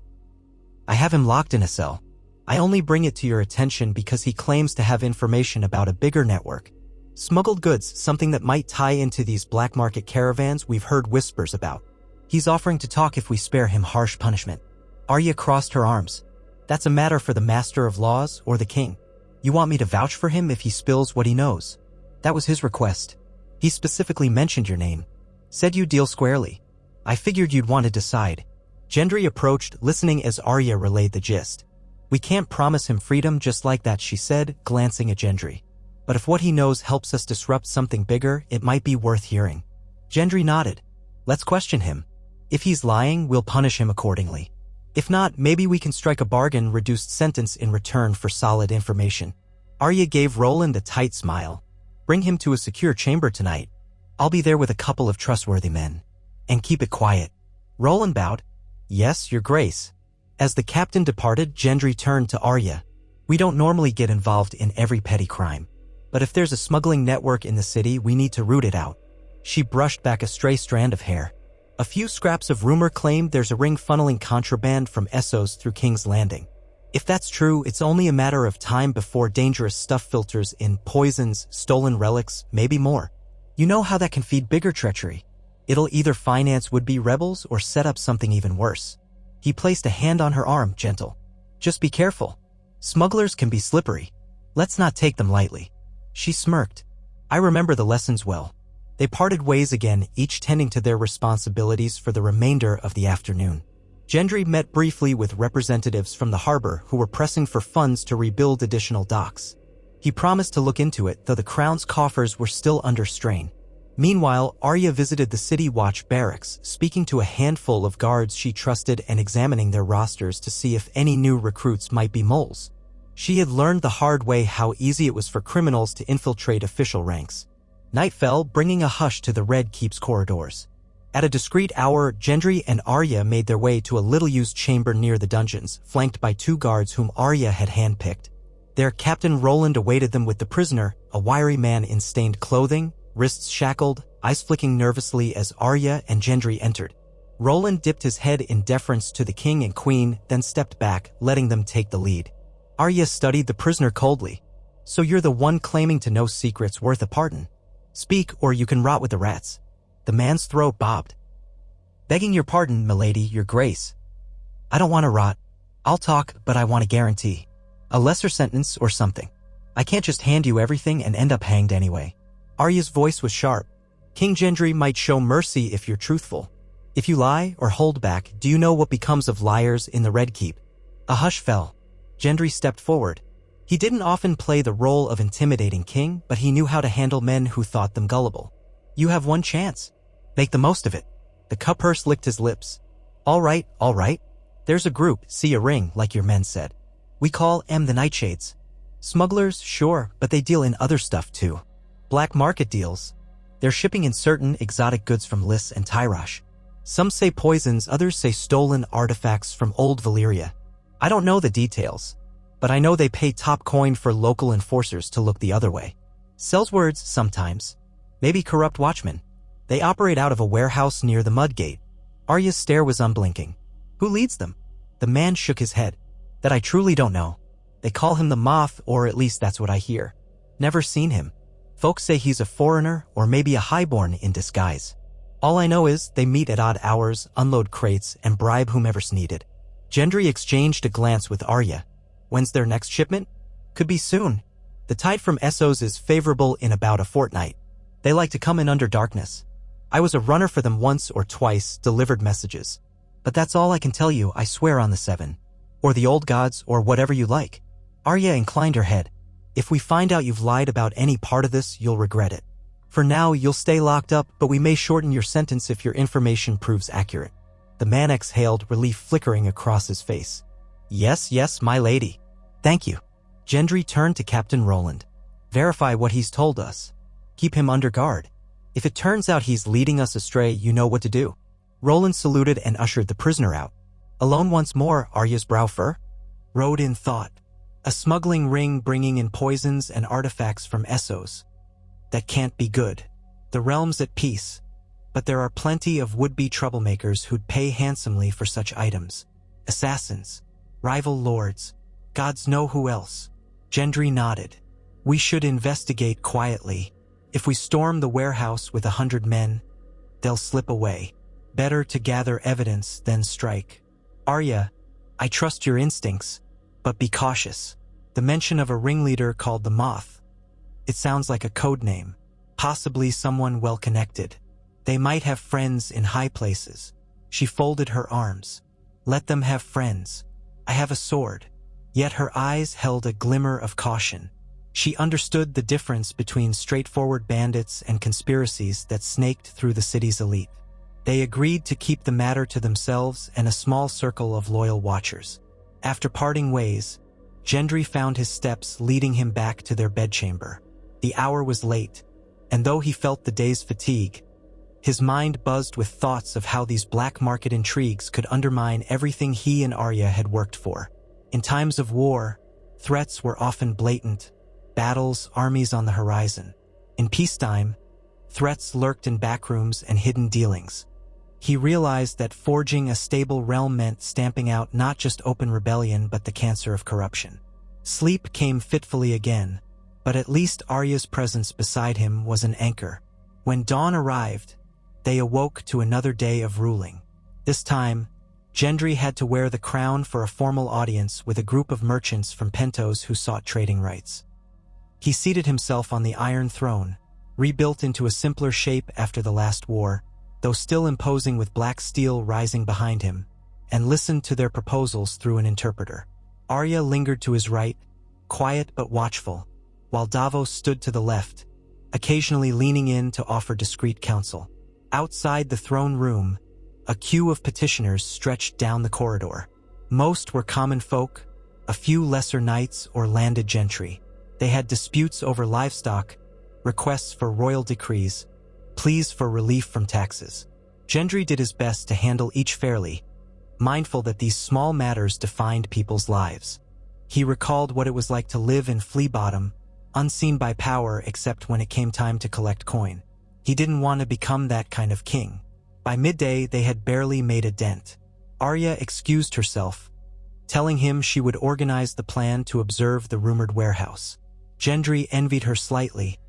I have him locked in a cell. I only bring it to your attention because he claims to have information about a bigger network. Smuggled goods, something that might tie into these black market caravans we've heard whispers about. He's offering to talk if we spare him harsh punishment." Arya crossed her arms. "That's a matter for the Master of Laws or the King. You want me to vouch for him if he spills what he knows?" "That was his request. He specifically mentioned your name. Said you'd deal squarely. I figured you'd want to decide." Gendry approached, listening as Arya relayed the gist. "We can't promise him freedom just like that," she said, glancing at Gendry. "But if what he knows helps us disrupt something bigger, it might be worth hearing." Gendry nodded. "Let's question him. If he's lying, we'll punish him accordingly. If not, maybe we can strike a bargain, reduced sentence in return for solid information." Arya gave Roland a tight smile. "Bring him to a secure chamber tonight. I'll be there with a couple of trustworthy men. And keep it quiet." Roland bowed. "Yes, Your Grace." As the captain departed, Gendry turned to Arya. "We don't normally get involved in every petty crime. But if there's a smuggling network in the city, we need to root it out." She brushed back a stray strand of hair. "A few scraps of rumor claim there's a ring funneling contraband from Essos through King's Landing. If that's true, it's only a matter of time before dangerous stuff filters in, poisons, stolen relics, maybe more. You know how that can feed bigger treachery. It'll either finance would-be rebels or set up something even worse." He placed a hand on her arm, gentle. "Just be careful. Smugglers can be slippery. Let's not take them lightly." She smirked. "I remember the lessons well." They parted ways again, each tending to their responsibilities for the remainder of the afternoon. Gendry met briefly with representatives from the harbor who were pressing for funds to rebuild additional docks. He promised to look into it, though the Crown's coffers were still under strain. Meanwhile, Arya visited the City Watch barracks, speaking to a handful of guards she trusted and examining their rosters to see if any new recruits might be moles. She had learned the hard way how easy it was for criminals to infiltrate official ranks. Night fell, bringing a hush to the Red Keep's corridors. At a discreet hour, Gendry and Arya made their way to a little-used chamber near the dungeons, flanked by two guards whom Arya had handpicked. There, Captain Roland awaited them with the prisoner, a wiry man in stained clothing, wrists shackled, eyes flicking nervously as Arya and Gendry entered. Roland dipped his head in deference to the king and queen, then stepped back, letting them take the lead. Arya studied the prisoner coldly. "So you're the one claiming to know secrets worth a pardon? Speak, or you can rot with the rats." The man's throat bobbed. "Begging your pardon, milady, Your Grace. I don't want to rot. I'll talk, but I want a guarantee. A lesser sentence or something. I can't just hand you everything and end up hanged anyway." Arya's voice was sharp. "King Gendry might show mercy if you're truthful. If you lie or hold back, do you know what becomes of liars in the Red Keep?" A hush fell. Gendry stepped forward. He didn't often play the role of intimidating king, but he knew how to handle men who thought them gullible. You have one chance. Make the most of it. The cuphearse licked his lips. All right. There's a group, see a ring, like your men said. We call 'em the Nightshades. Smugglers, sure, but they deal in other stuff too. Black market deals. They're shipping in certain exotic goods from Lys and Tyrosh. Some say poisons, others say stolen artifacts from old Valyria. I don't know the details, but I know they pay top coin for local enforcers to look the other way. Sells words sometimes. Maybe corrupt watchmen. They operate out of a warehouse near the Mudgate. Arya's stare was unblinking. Who leads them? The man shook his head. That I truly don't know. They call him the Moth, or at least that's what I hear. Never seen him. Folks say he's a foreigner or maybe a highborn in disguise. All I know is they meet at odd hours, unload crates, and bribe whomever's needed. Gendry exchanged a glance with Arya. When's their next shipment? Could be soon. The tide from Essos is favorable in about a fortnight. They like to come in under darkness. I was a runner for them once or twice, delivered messages. But that's all I can tell you, I swear on the Seven. Or the old gods, or whatever you like. Arya inclined her head. If we find out you've lied about any part of this, you'll regret it. For now, you'll stay locked up, but we may shorten your sentence if your information proves accurate. The man exhaled, relief flickering across his face. Yes, my lady. Thank you. Gendry turned to Captain Roland. Verify what he's told us. Keep him under guard. If it turns out he's leading us astray, you know what to do. Roland saluted and ushered the prisoner out. Alone once more, Arya's brow fur rode in thought. A smuggling ring bringing in poisons and artifacts from Essos. That can't be good. The realm's at peace, but there are plenty of would-be troublemakers who'd pay handsomely for such items. Assassins, rival lords, gods know who else. Gendry nodded. We should investigate quietly. If we storm the warehouse with 100 men, they'll slip away. Better to gather evidence than strike. Arya, I trust your instincts, but be cautious. The mention of a ringleader called the Moth. It sounds like a code name, possibly someone well-connected. They might have friends in high places. She folded her arms. Let them have friends. I have a sword. Yet her eyes held a glimmer of caution. She understood the difference between straightforward bandits and conspiracies that snaked through the city's elite. They agreed to keep the matter to themselves and a small circle of loyal watchers. After parting ways, Gendry found his steps leading him back to their bedchamber. The hour was late, and though he felt the day's fatigue, his mind buzzed with thoughts of how these black market intrigues could undermine everything he and Arya had worked for. In times of war, threats were often blatant, battles, armies on the horizon. In peacetime, threats lurked in backrooms and hidden dealings. He realized that forging a stable realm meant stamping out not just open rebellion but the cancer of corruption. Sleep came fitfully again, but at least Arya's presence beside him was an anchor. When dawn arrived, they awoke to another day of ruling. This time, Gendry had to wear the crown for a formal audience with a group of merchants from Pentos who sought trading rights. He seated himself on the Iron Throne, rebuilt into a simpler shape after the last war, though still imposing with black steel rising behind him, and listened to their proposals through an interpreter. Arya lingered to his right, quiet but watchful, while Davos stood to the left, occasionally leaning in to offer discreet counsel. Outside the throne room, a queue of petitioners stretched down the corridor. Most were common folk, a few lesser knights or landed gentry. They had disputes over livestock, requests for royal decrees, pleas for relief from taxes. Gendry did his best to handle each fairly, mindful that these small matters defined people's lives. He recalled what it was like to live in Flea Bottom, unseen by power except when it came time to collect coin. He didn't want to become that kind of king. By midday, they had barely made a dent. Arya excused herself, telling him she would organize the plan to observe the rumored warehouse. Gendry envied her slightly.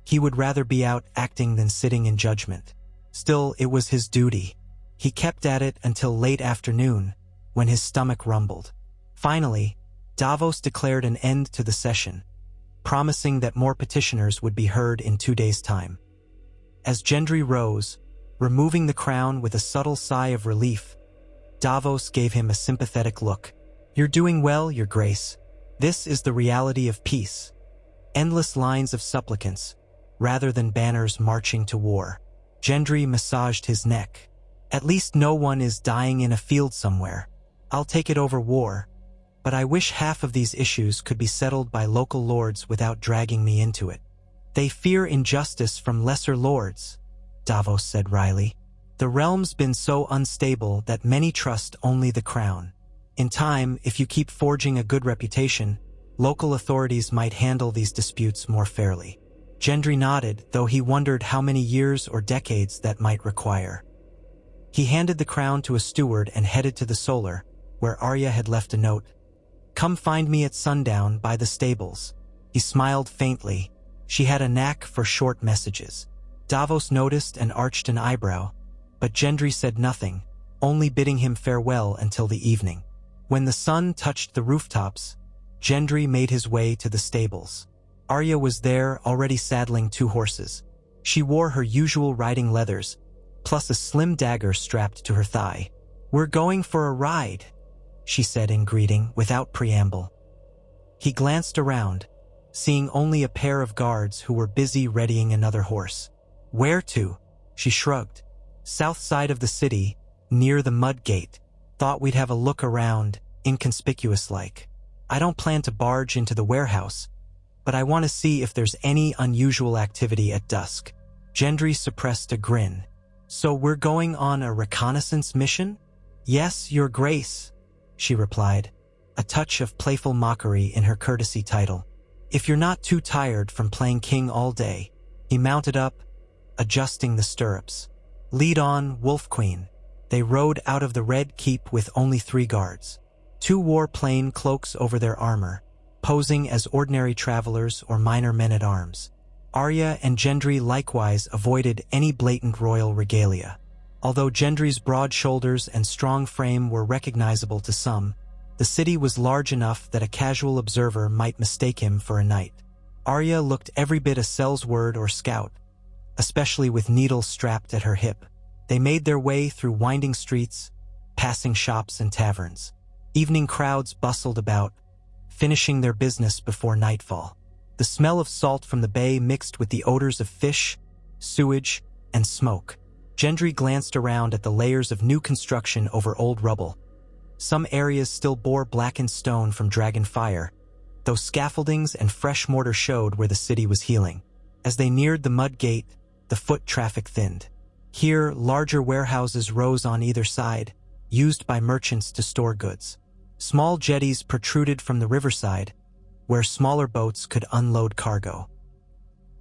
He would rather be out acting than sitting in judgment. Still, it was his duty. He kept at it until late afternoon, when his stomach rumbled. Finally, Davos declared an end to the session, promising that more petitioners would be heard in 2 days' time. As Gendry rose, removing the crown with a subtle sigh of relief, Davos gave him a sympathetic look. "You're doing well, Your Grace. This is the reality of peace. Endless lines of supplicants, rather than banners marching to war. Gendry massaged his neck. At least no one is dying in a field somewhere. I'll take it over war. But I wish half of these issues could be settled by local lords without dragging me into it. They fear injustice from lesser lords, Davos said wryly. The realm's been so unstable that many trust only the crown. In time, if you keep forging a good reputation, local authorities might handle these disputes more fairly. Gendry nodded, though he wondered how many years or decades that might require. He handed the crown to a steward and headed to the Solar, where Arya had left a note. Come find me at sundown by the stables. He smiled faintly. She had a knack for short messages. Davos noticed and arched an eyebrow, but Gendry said nothing, only bidding him farewell until the evening. When the sun touched the rooftops, Gendry made his way to the stables. Arya was there, already saddling 2 horses. She wore her usual riding leathers, plus a slim dagger strapped to her thigh. We're going for a ride, she said in greeting, without preamble. He glanced around, seeing only a pair of guards who were busy readying another horse. Where to? She shrugged. South side of the city, near the mud gate. Thought we'd have a look around, inconspicuous-like. I don't plan to barge into the warehouse, but I want to see if there's any unusual activity at dusk. Gendry suppressed a grin. So we're going on a reconnaissance mission? Yes, Your Grace, she replied, a touch of playful mockery in her courtesy title. If you're not too tired from playing king all day. He mounted up, adjusting the stirrups. Lead on, Wolf Queen. They rode out of the Red Keep with only 3 guards. 2 wore plain cloaks over their armor, posing as ordinary travelers or minor men-at-arms. Arya and Gendry likewise avoided any blatant royal regalia. Although Gendry's broad shoulders and strong frame were recognizable to some, the city was large enough that a casual observer might mistake him for a knight. Arya looked every bit a Sellsword or scout, especially with needles strapped at her hip. They made their way through winding streets, passing shops and taverns. Evening crowds bustled about, finishing their business before nightfall. The smell of salt from the bay mixed with the odors of fish, sewage, and smoke. Gendry glanced around at the layers of new construction over old rubble. Some areas still bore blackened stone from dragon fire, though scaffoldings and fresh mortar showed where the city was healing. As they neared the mud gate, the foot traffic thinned. Here, larger warehouses rose on either side, used by merchants to store goods. Small jetties protruded from the riverside, where smaller boats could unload cargo.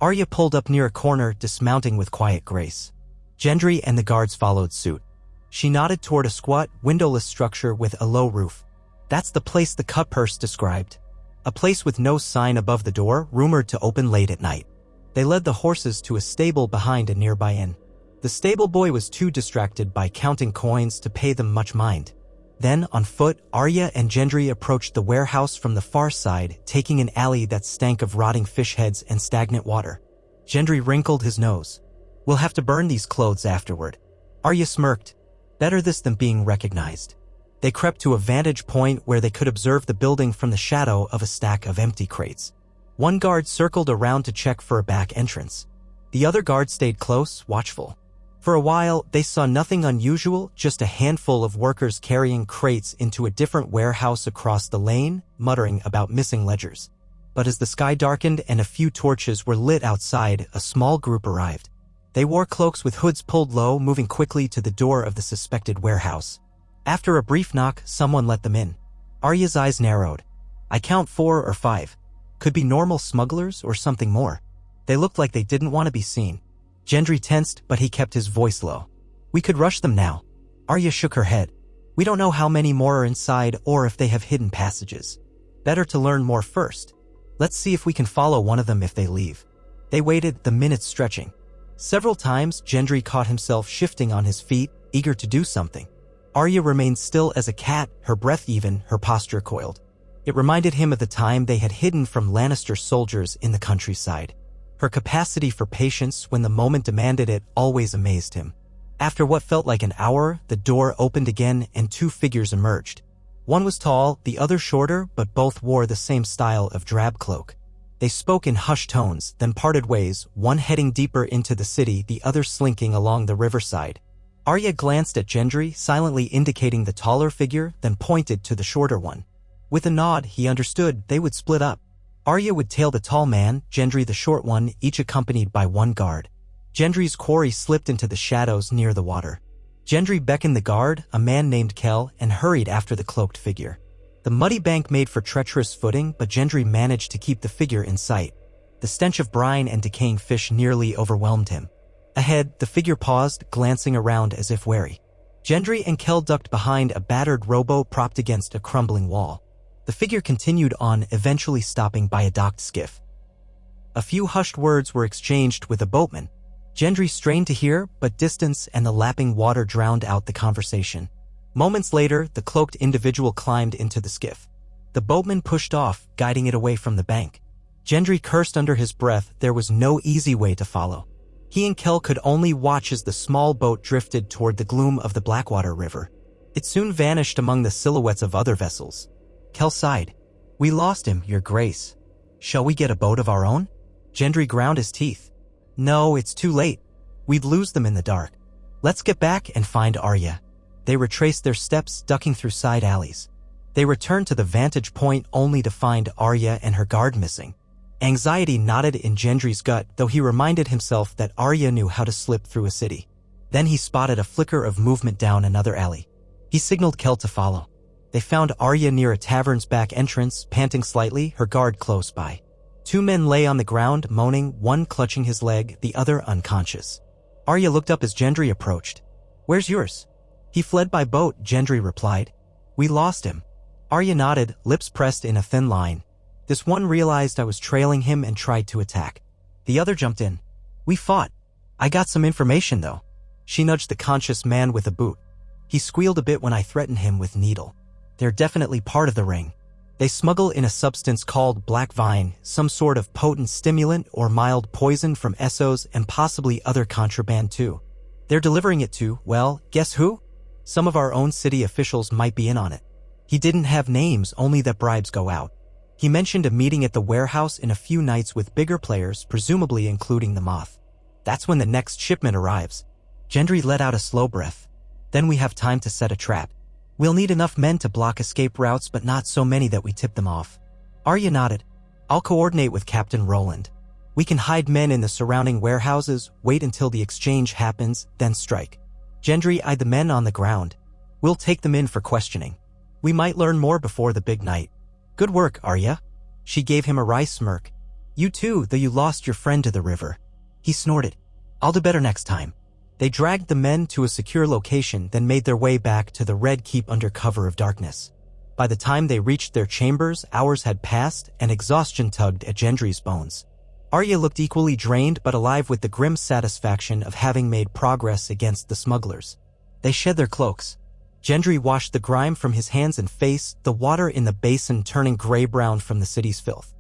Arya pulled up near a corner, dismounting with quiet grace. Gendry and the guards followed suit. She nodded toward a squat, windowless structure with a low roof. That's the place the cutpurse described. A place with no sign above the door, rumored to open late at night. They led the horses to a stable behind a nearby inn. The stable boy was too distracted by counting coins to pay them much mind. Then, on foot, Arya and Gendry approached the warehouse from the far side, taking an alley that stank of rotting fish heads and stagnant water. Gendry wrinkled his nose. We'll have to burn these clothes afterward. Arya smirked. Better this than being recognized. They crept to a vantage point where they could observe the building from the shadow of a stack of empty crates. One guard circled around to check for a back entrance. The other guard stayed close, watchful. For a while, they saw nothing unusual, just a handful of workers carrying crates into a different warehouse across the lane, muttering about missing ledgers. But as the sky darkened and a few torches were lit outside, a small group arrived. They wore cloaks with hoods pulled low, moving quickly to the door of the suspected warehouse. After a brief knock, someone let them in. Arya's eyes narrowed. I count 4 or 5. Could be normal smugglers or something more. They looked like they didn't want to be seen. Gendry tensed, but he kept his voice low. We could rush them now. Arya shook her head. We don't know how many more are inside or if they have hidden passages. Better to learn more first. Let's see if we can follow one of them if they leave. They waited, the minutes stretching. Several times, Gendry caught himself shifting on his feet, eager to do something. Arya remained still as a cat, her breath even, her posture coiled. It reminded him of the time they had hidden from Lannister soldiers in the countryside. Her capacity for patience when the moment demanded it always amazed him. After what felt like an hour, the door opened again and 2 figures emerged. One was tall, the other shorter, but both wore the same style of drab cloak. They spoke in hushed tones, then parted ways, one heading deeper into the city, the other slinking along the riverside. Arya glanced at Gendry, silently indicating the taller figure, then pointed to the shorter one. With a nod, he understood they would split up. Arya would tail the tall man, Gendry the short one, each accompanied by one guard. Gendry's quarry slipped into the shadows near the water. Gendry beckoned the guard, a man named Kell, and hurried after the cloaked figure. The muddy bank made for treacherous footing, but Gendry managed to keep the figure in sight. The stench of brine and decaying fish nearly overwhelmed him. Ahead, the figure paused, glancing around as if wary. Gendry and Kell ducked behind a battered rowboat propped against a crumbling wall. The figure continued on, eventually stopping by a docked skiff. A few hushed words were exchanged with a boatman. Gendry strained to hear, but distance and the lapping water drowned out the conversation. Moments later, the cloaked individual climbed into the skiff. The boatman pushed off, guiding it away from the bank. Gendry cursed under his breath. There was no easy way to follow. He and Kell could only watch as the small boat drifted toward the gloom of the Blackwater River. It soon vanished among the silhouettes of other vessels. Kell sighed. "We lost him, Your Grace. Shall we get a boat of our own?" Gendry ground his teeth. "No, it's too late. We'd lose them in the dark. Let's get back and find Arya." They retraced their steps, ducking through side alleys. They returned to the vantage point only to find Arya and her guard missing. Anxiety knotted in Gendry's gut, though he reminded himself that Arya knew how to slip through a city. Then he spotted a flicker of movement down another alley. He signaled Kell to follow. They found Arya near a tavern's back entrance, panting slightly, her guard close by. Two men lay on the ground, moaning, one clutching his leg, the other unconscious. Arya looked up as Gendry approached. "Where's yours?" "He fled by boat," Gendry replied. "We lost him." Arya nodded, lips pressed in a thin line. This one realized I was trailing him and tried to attack. The other jumped in. "We fought. I got some information, though." She nudged the conscious man with a boot. He squealed a bit when I threatened him with needle. "They're definitely part of the ring. They smuggle in a substance called black vine, some sort of potent stimulant or mild poison from Essos and possibly other contraband too. They're delivering it to, well, guess who? Some of our own city officials might be in on it." He didn't have names, only that bribes go out. He mentioned a meeting at the warehouse in a few nights with bigger players, presumably including the Moth. "That's when the next shipment arrives." Gendry let out a slow breath. "Then we have time to set a trap. We'll need enough men to block escape routes, but not so many that we tip them off." Arya nodded. "I'll coordinate with Captain Roland. We can hide men in the surrounding warehouses, wait until the exchange happens, then strike." Gendry eyed the men on the ground. "We'll take them in for questioning. We might learn more before the big night." "Good work, Arya." She gave him a wry smirk. "You too, though you lost your friend to the river." He snorted. "I'll do better next time." They dragged the men to a secure location, then made their way back to the Red Keep under cover of darkness. By the time they reached their chambers, hours had passed, and exhaustion tugged at Gendry's bones. Arya looked equally drained but alive with the grim satisfaction of having made progress against the smugglers. They shed their cloaks. Gendry washed the grime from his hands and face, the water in the basin turning gray-brown from the city's filth.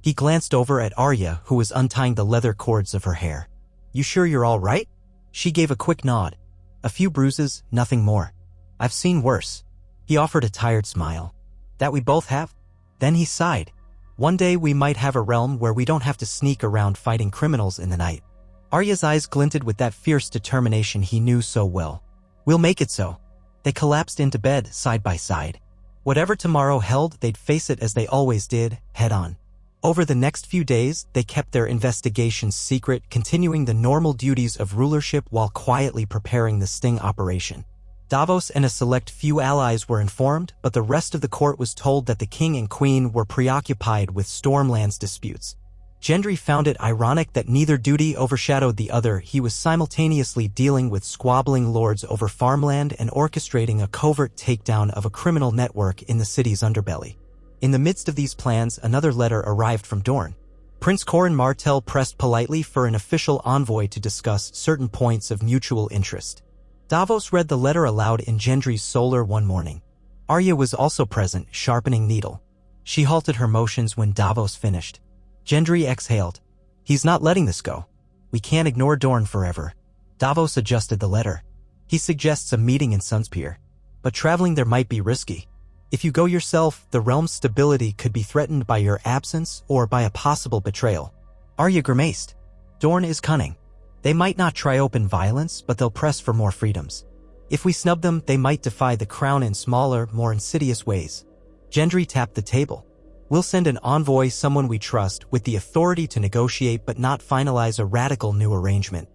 He glanced over at Arya, who was untying the leather cords of her hair. "You sure you're all right?" She gave a quick nod. "A few bruises, nothing more. I've seen worse." He offered a tired smile. "That we both have?" Then he sighed. "One day we might have a realm where we don't have to sneak around fighting criminals in the night." Arya's eyes glinted with that fierce determination he knew so well. "We'll make it so." They collapsed into bed, side by side. Whatever tomorrow held, they'd face it as they always did, head on. Over the next few days, they kept their investigations secret, continuing the normal duties of rulership while quietly preparing the sting operation. Davos and a select few allies were informed, but the rest of the court was told that the king and queen were preoccupied with Stormlands disputes. Gendry found it ironic that neither duty overshadowed the other. He was simultaneously dealing with squabbling lords over farmland and orchestrating a covert takedown of a criminal network in the city's underbelly. In the midst of these plans, another letter arrived from Dorne. Prince Corin Martell pressed politely for an official envoy to discuss certain points of mutual interest. Davos read the letter aloud in Gendry's solar one morning. Arya was also present, sharpening needle. She halted her motions when Davos finished. Gendry exhaled. "He's not letting this go. We can't ignore Dorne forever." Davos adjusted the letter. "He suggests a meeting in Sunspier. But traveling there might be risky." If you go yourself, the realm's stability could be threatened by your absence or by a possible betrayal. Arya grimaced. Dorne is cunning. They might not try open violence, but they'll press for more freedoms. If we snub them, they might defy the crown in smaller, more insidious ways. Gendry tapped the table. We'll send an envoy, someone we trust, with the authority to negotiate but not finalize a radical new arrangement.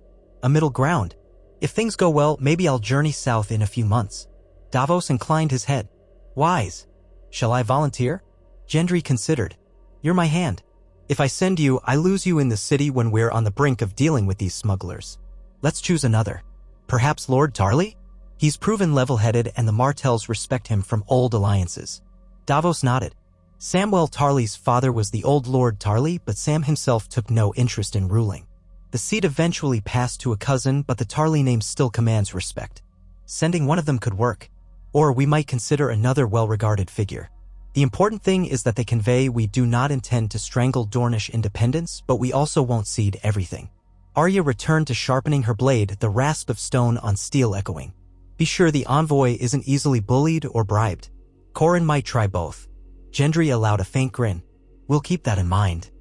A middle ground. If things go well, maybe I'll journey south in a few months. Davos inclined his head. Wise. Shall I volunteer? Gendry considered. You're my hand. If I send you, I lose you in the city when we're on the brink of dealing with these smugglers. Let's choose another. Perhaps Lord Tarly? He's proven level-headed and the Martells respect him from old alliances. Davos nodded. Samwell Tarly's father was the old Lord Tarly, but Sam himself took no interest in ruling. The seat eventually passed to a cousin, but the Tarly name still commands respect. Sending one of them could work. Or we might consider another well-regarded figure. The important thing is that they convey we do not intend to strangle Dornish independence, but we also won't cede everything. Arya returned to sharpening her blade, the rasp of stone on steel echoing. Be sure the envoy isn't easily bullied or bribed. Qhorin might try both. Gendry allowed a faint grin. We'll keep that in mind.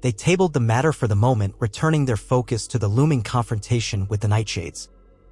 They tabled the matter for the moment, returning their focus to the looming confrontation with the Nightshades.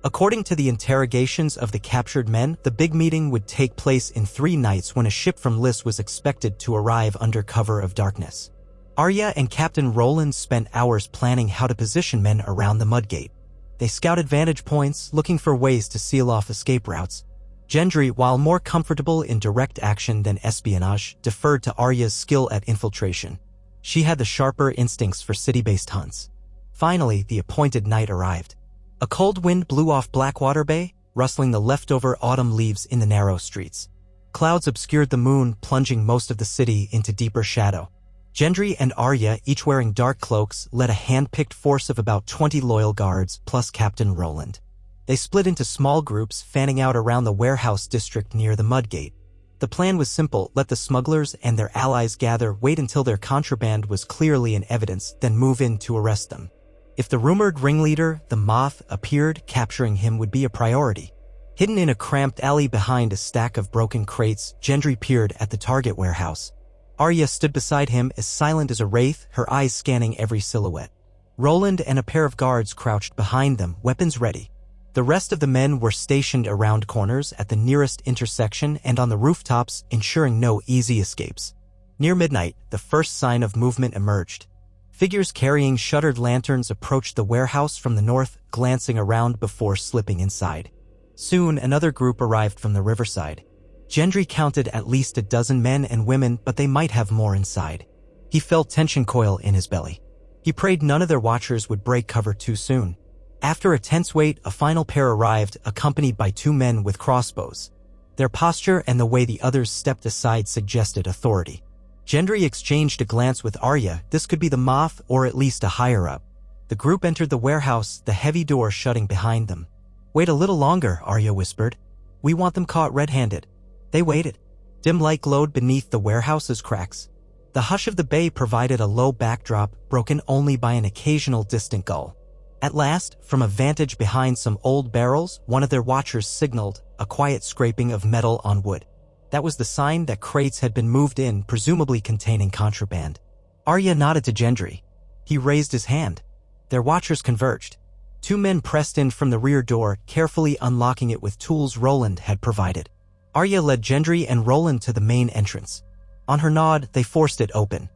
According to the interrogations of the captured men, the big meeting would take place in 3 nights when a ship from Lys was expected to arrive under cover of darkness. Arya and Captain Roland spent hours planning how to position men around the Mudgate. They scouted vantage points, looking for ways to seal off escape routes. Gendry, while more comfortable in direct action than espionage, deferred to Arya's skill at infiltration. She had the sharper instincts for city-based hunts. Finally, the appointed night arrived. A cold wind blew off Blackwater Bay, rustling the leftover autumn leaves in the narrow streets. Clouds obscured the moon, plunging most of the city into deeper shadow. Gendry and Arya, each wearing dark cloaks, led a hand-picked force of about 20 loyal guards, plus Captain Roland. They split into small groups, fanning out around the warehouse district near the Mudgate. The plan was simple: let the smugglers and their allies gather, wait until their contraband was clearly in evidence, then move in to arrest them. If the rumored ringleader, the Moth, appeared, capturing him would be a priority. Hidden in a cramped alley behind a stack of broken crates, Gendry peered at the target warehouse. Arya stood beside him, as silent as a wraith, her eyes scanning every silhouette. Roland and a pair of guards crouched behind them, weapons ready. The rest of the men were stationed around corners, at the nearest intersection, and on the rooftops, ensuring no easy escapes. Near midnight, the first sign of movement emerged. Figures carrying shuttered lanterns approached the warehouse from the north, glancing around before slipping inside. Soon, another group arrived from the riverside. Gendry counted at least a dozen men and women, but they might have more inside. He felt tension coil in his belly. He prayed none of their watchers would break cover too soon. After a tense wait, a final pair arrived, accompanied by 2 men with crossbows. Their posture and the way the others stepped aside suggested authority. Gendry exchanged a glance with Arya. This could be the Moth, or at least a higher-up. The group entered the warehouse, the heavy door shutting behind them. Wait a little longer, Arya whispered. We want them caught red-handed. They waited. Dim light glowed beneath the warehouse's cracks. The hush of the bay provided a low backdrop, broken only by an occasional distant gull. At last, from a vantage behind some old barrels, one of their watchers signaled, a quiet scraping of metal on wood. That was the sign that crates had been moved in, presumably containing contraband. Arya nodded to Gendry. He raised his hand. Their watchers converged. 2 men pressed in from the rear door, carefully unlocking it with tools Roland had provided. Arya led Gendry and Roland to the main entrance. On her nod, they forced it open.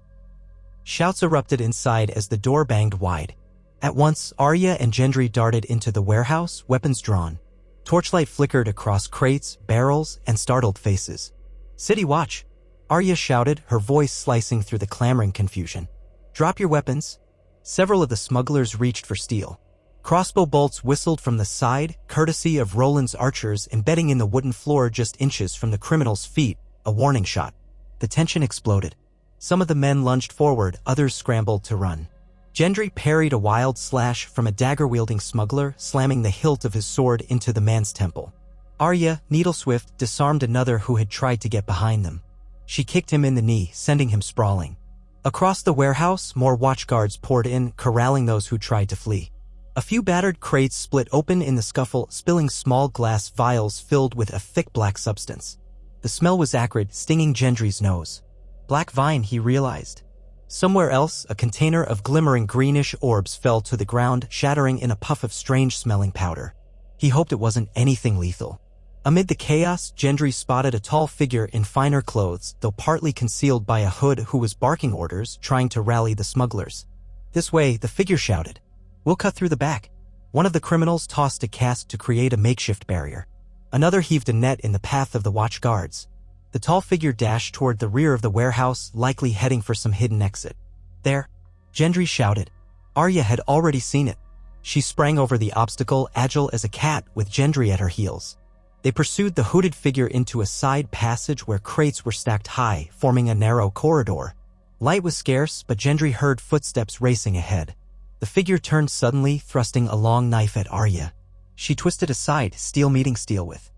Shouts erupted inside as the door banged wide. At once, Arya and Gendry darted into the warehouse, weapons drawn. Torchlight flickered across crates, barrels, and startled faces. City watch! Arya shouted, her voice slicing through the clamoring confusion. Drop your weapons. Several of the smugglers reached for steel. Crossbow bolts whistled from the side, courtesy of Roland's archers, embedding in the wooden floor just inches from the criminals' feet, a warning shot. The tension exploded. Some of the men lunged forward, others scrambled to run. Gendry parried a wild slash from a dagger-wielding smuggler, slamming the hilt of his sword into the man's temple. Arya, needle-swift, disarmed another who had tried to get behind them. She kicked him in the knee, sending him sprawling. Across the warehouse, more watchguards poured in, corralling those who tried to flee. A few battered crates split open in the scuffle, spilling small glass vials filled with a thick black substance. The smell was acrid, stinging Gendry's nose. Black vine, he realized. Somewhere else, a container of glimmering greenish orbs fell to the ground, shattering in a puff of strange-smelling powder. He hoped it wasn't anything lethal. Amid the chaos, Gendry spotted a tall figure in finer clothes, though partly concealed by a hood, who was barking orders, trying to rally the smugglers. "This way," the figure shouted. "We'll cut through the back." One of the criminals tossed a cask to create a makeshift barrier. Another heaved a net in the path of the watch guards. The tall figure dashed toward the rear of the warehouse, likely heading for some hidden exit. "There!" Gendry shouted. Arya had already seen it. She sprang over the obstacle, agile as a cat, with Gendry at her heels. They pursued the hooded figure into a side passage where crates were stacked high, forming a narrow corridor. Light was scarce, but Gendry heard footsteps racing ahead. The figure turned suddenly, thrusting a long knife at Arya. She twisted aside, steel meeting steel with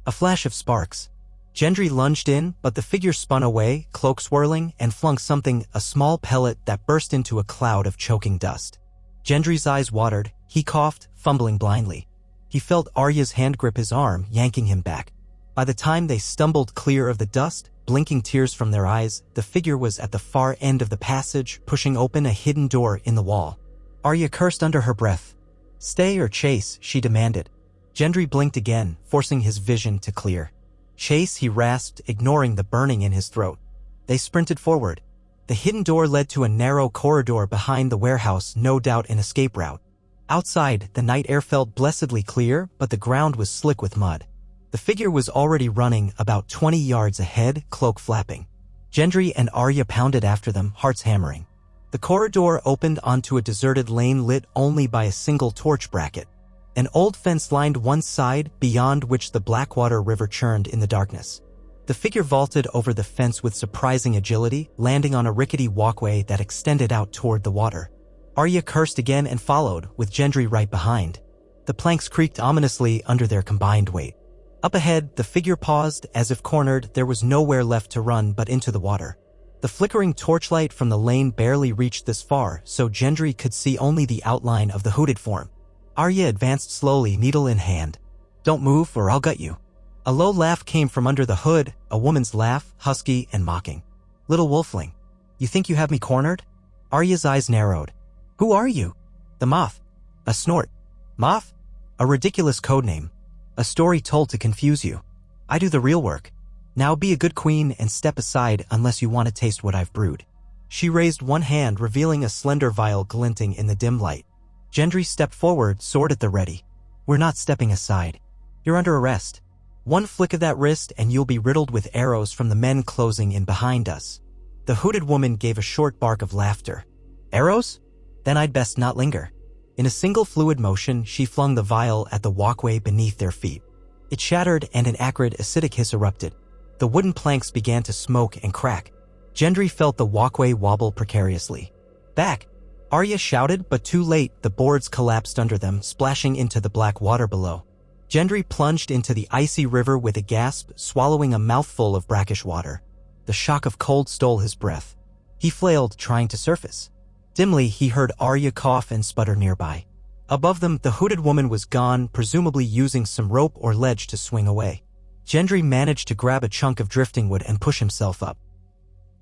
a flash of sparks. Gendry lunged in, but the figure spun away, cloak swirling, and flung something, a small pellet that burst into a cloud of choking dust. Gendry's eyes watered. He coughed, fumbling blindly. He felt Arya's hand grip his arm, yanking him back. By the time they stumbled clear of the dust, blinking tears from their eyes, the figure was at the far end of the passage, pushing open a hidden door in the wall. Arya cursed under her breath. "Stay or chase," she demanded. Gendry blinked again, forcing his vision to clear. "Chase," he rasped, ignoring the burning in his throat. They sprinted forward. The hidden door led to a narrow corridor behind the warehouse, no doubt an escape route. Outside, the night air felt blessedly clear, but the ground was slick with mud. The figure was already running, about 20 yards ahead, cloak flapping. Gendry and Arya pounded after them, hearts hammering. The corridor opened onto a deserted lane lit only by a single torch bracket. An old fence lined one side, beyond which the Blackwater River churned in the darkness. The figure vaulted over the fence with surprising agility, landing on a rickety walkway that extended out toward the water. Arya cursed again and followed, with Gendry right behind. The planks creaked ominously under their combined weight. Up ahead, the figure paused, as if cornered. There was nowhere left to run but into the water. The flickering torchlight from the lane barely reached this far, so Gendry could see only the outline of the hooded form. Arya advanced slowly, needle in hand. "Don't move or I'll gut you." A low laugh came from under the hood, a woman's laugh, husky and mocking. "Little wolfling, you think you have me cornered?" Arya's eyes narrowed. "Who are you?" "The Moth." A snort. "Moth?" A ridiculous codename. A story told to confuse you. "I do the real work. Now be a good queen and step aside unless you want to taste what I've brewed." She raised one hand, revealing a slender vial glinting in the dim light. Gendry stepped forward, sword at the ready. "We're not stepping aside. You're under arrest. One flick of that wrist and you'll be riddled with arrows from the men closing in behind us." The hooded woman gave a short bark of laughter. "Arrows? Then I'd best not linger." In a single fluid motion, she flung the vial at the walkway beneath their feet. It shattered and an acrid, acidic hiss erupted. The wooden planks began to smoke and crack. Gendry felt the walkway wobble precariously. "Back!" Arya shouted, but too late. The boards collapsed under them, splashing into the black water below. Gendry plunged into the icy river with a gasp, swallowing a mouthful of brackish water. The shock of cold stole his breath. He flailed, trying to surface. Dimly, he heard Arya cough and sputter nearby. Above them, the hooded woman was gone, presumably using some rope or ledge to swing away. Gendry managed to grab a chunk of drifting wood and push himself up.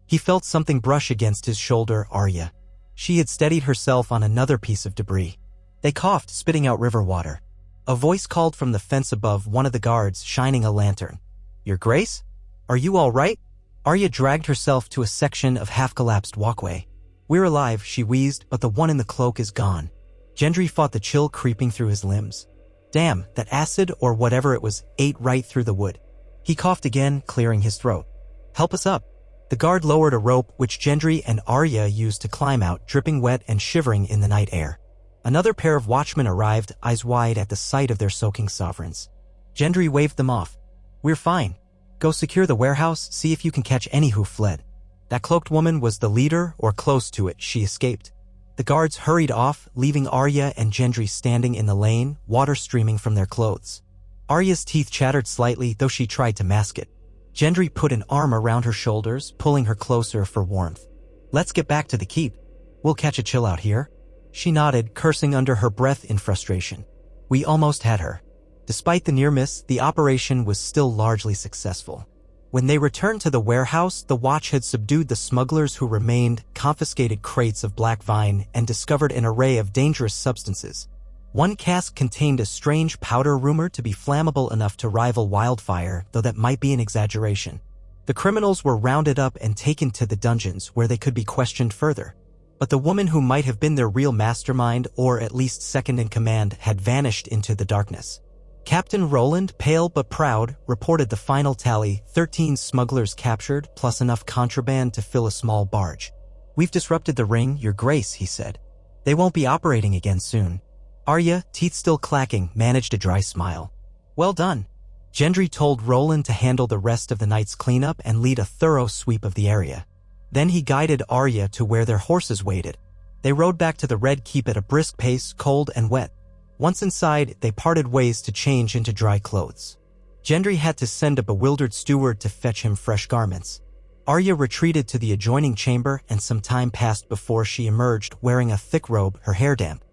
He felt something brush against his shoulder. Arya. She had steadied herself on another piece of debris. They coughed, spitting out river water. A voice called from the fence above, one of the guards, shining a lantern. "Your Grace? Are you all right?" Arya dragged herself to a section of half-collapsed walkway. "We're alive," she wheezed, "but the one in the cloak is gone." Gendry fought the chill creeping through his limbs. Damn, that acid, or whatever it was, ate right through the wood. He coughed again, clearing his throat. "Help us up." The guard lowered a rope, which Gendry and Arya used to climb out, dripping wet and shivering in the night air. Another pair of watchmen arrived, eyes wide at the sight of their soaking sovereigns. Gendry waved them off. "We're fine. Go secure the warehouse, see if you can catch any who fled." That cloaked woman was the leader, or close to it. She escaped. The guards hurried off, leaving Arya and Gendry standing in the lane, water streaming from their clothes. Arya's teeth chattered slightly, though she tried to mask it. Gendry put an arm around her shoulders, pulling her closer for warmth. "Let's get back to the keep. We'll catch a chill out here." She nodded, cursing under her breath in frustration. "We almost had her." Despite the near miss, the operation was still largely successful. When they returned to the warehouse, the Watch had subdued the smugglers who remained, confiscated crates of black vine, and discovered an array of dangerous substances. One cask contained a strange powder rumored to be flammable enough to rival wildfire, though that might be an exaggeration. The criminals were rounded up and taken to the dungeons where they could be questioned further. But the woman who might have been their real mastermind, or at least second in command, had vanished into the darkness. Captain Roland, pale but proud, reported the final tally: 13 smugglers captured, plus enough contraband to fill a small barge. "We've disrupted the ring, Your Grace," he said. "They won't be operating again soon." Arya, teeth still clacking, managed a dry smile. "Well done." Gendry told Roland to handle the rest of the night's cleanup and lead a thorough sweep of the area. Then he guided Arya to where their horses waited. They rode back to the Red Keep at a brisk pace, cold and wet. Once inside, they parted ways to change into dry clothes. Gendry had to send a bewildered steward to fetch him fresh garments. Arya retreated to the adjoining chamber, and some time passed before she emerged wearing a thick robe, her hair damp.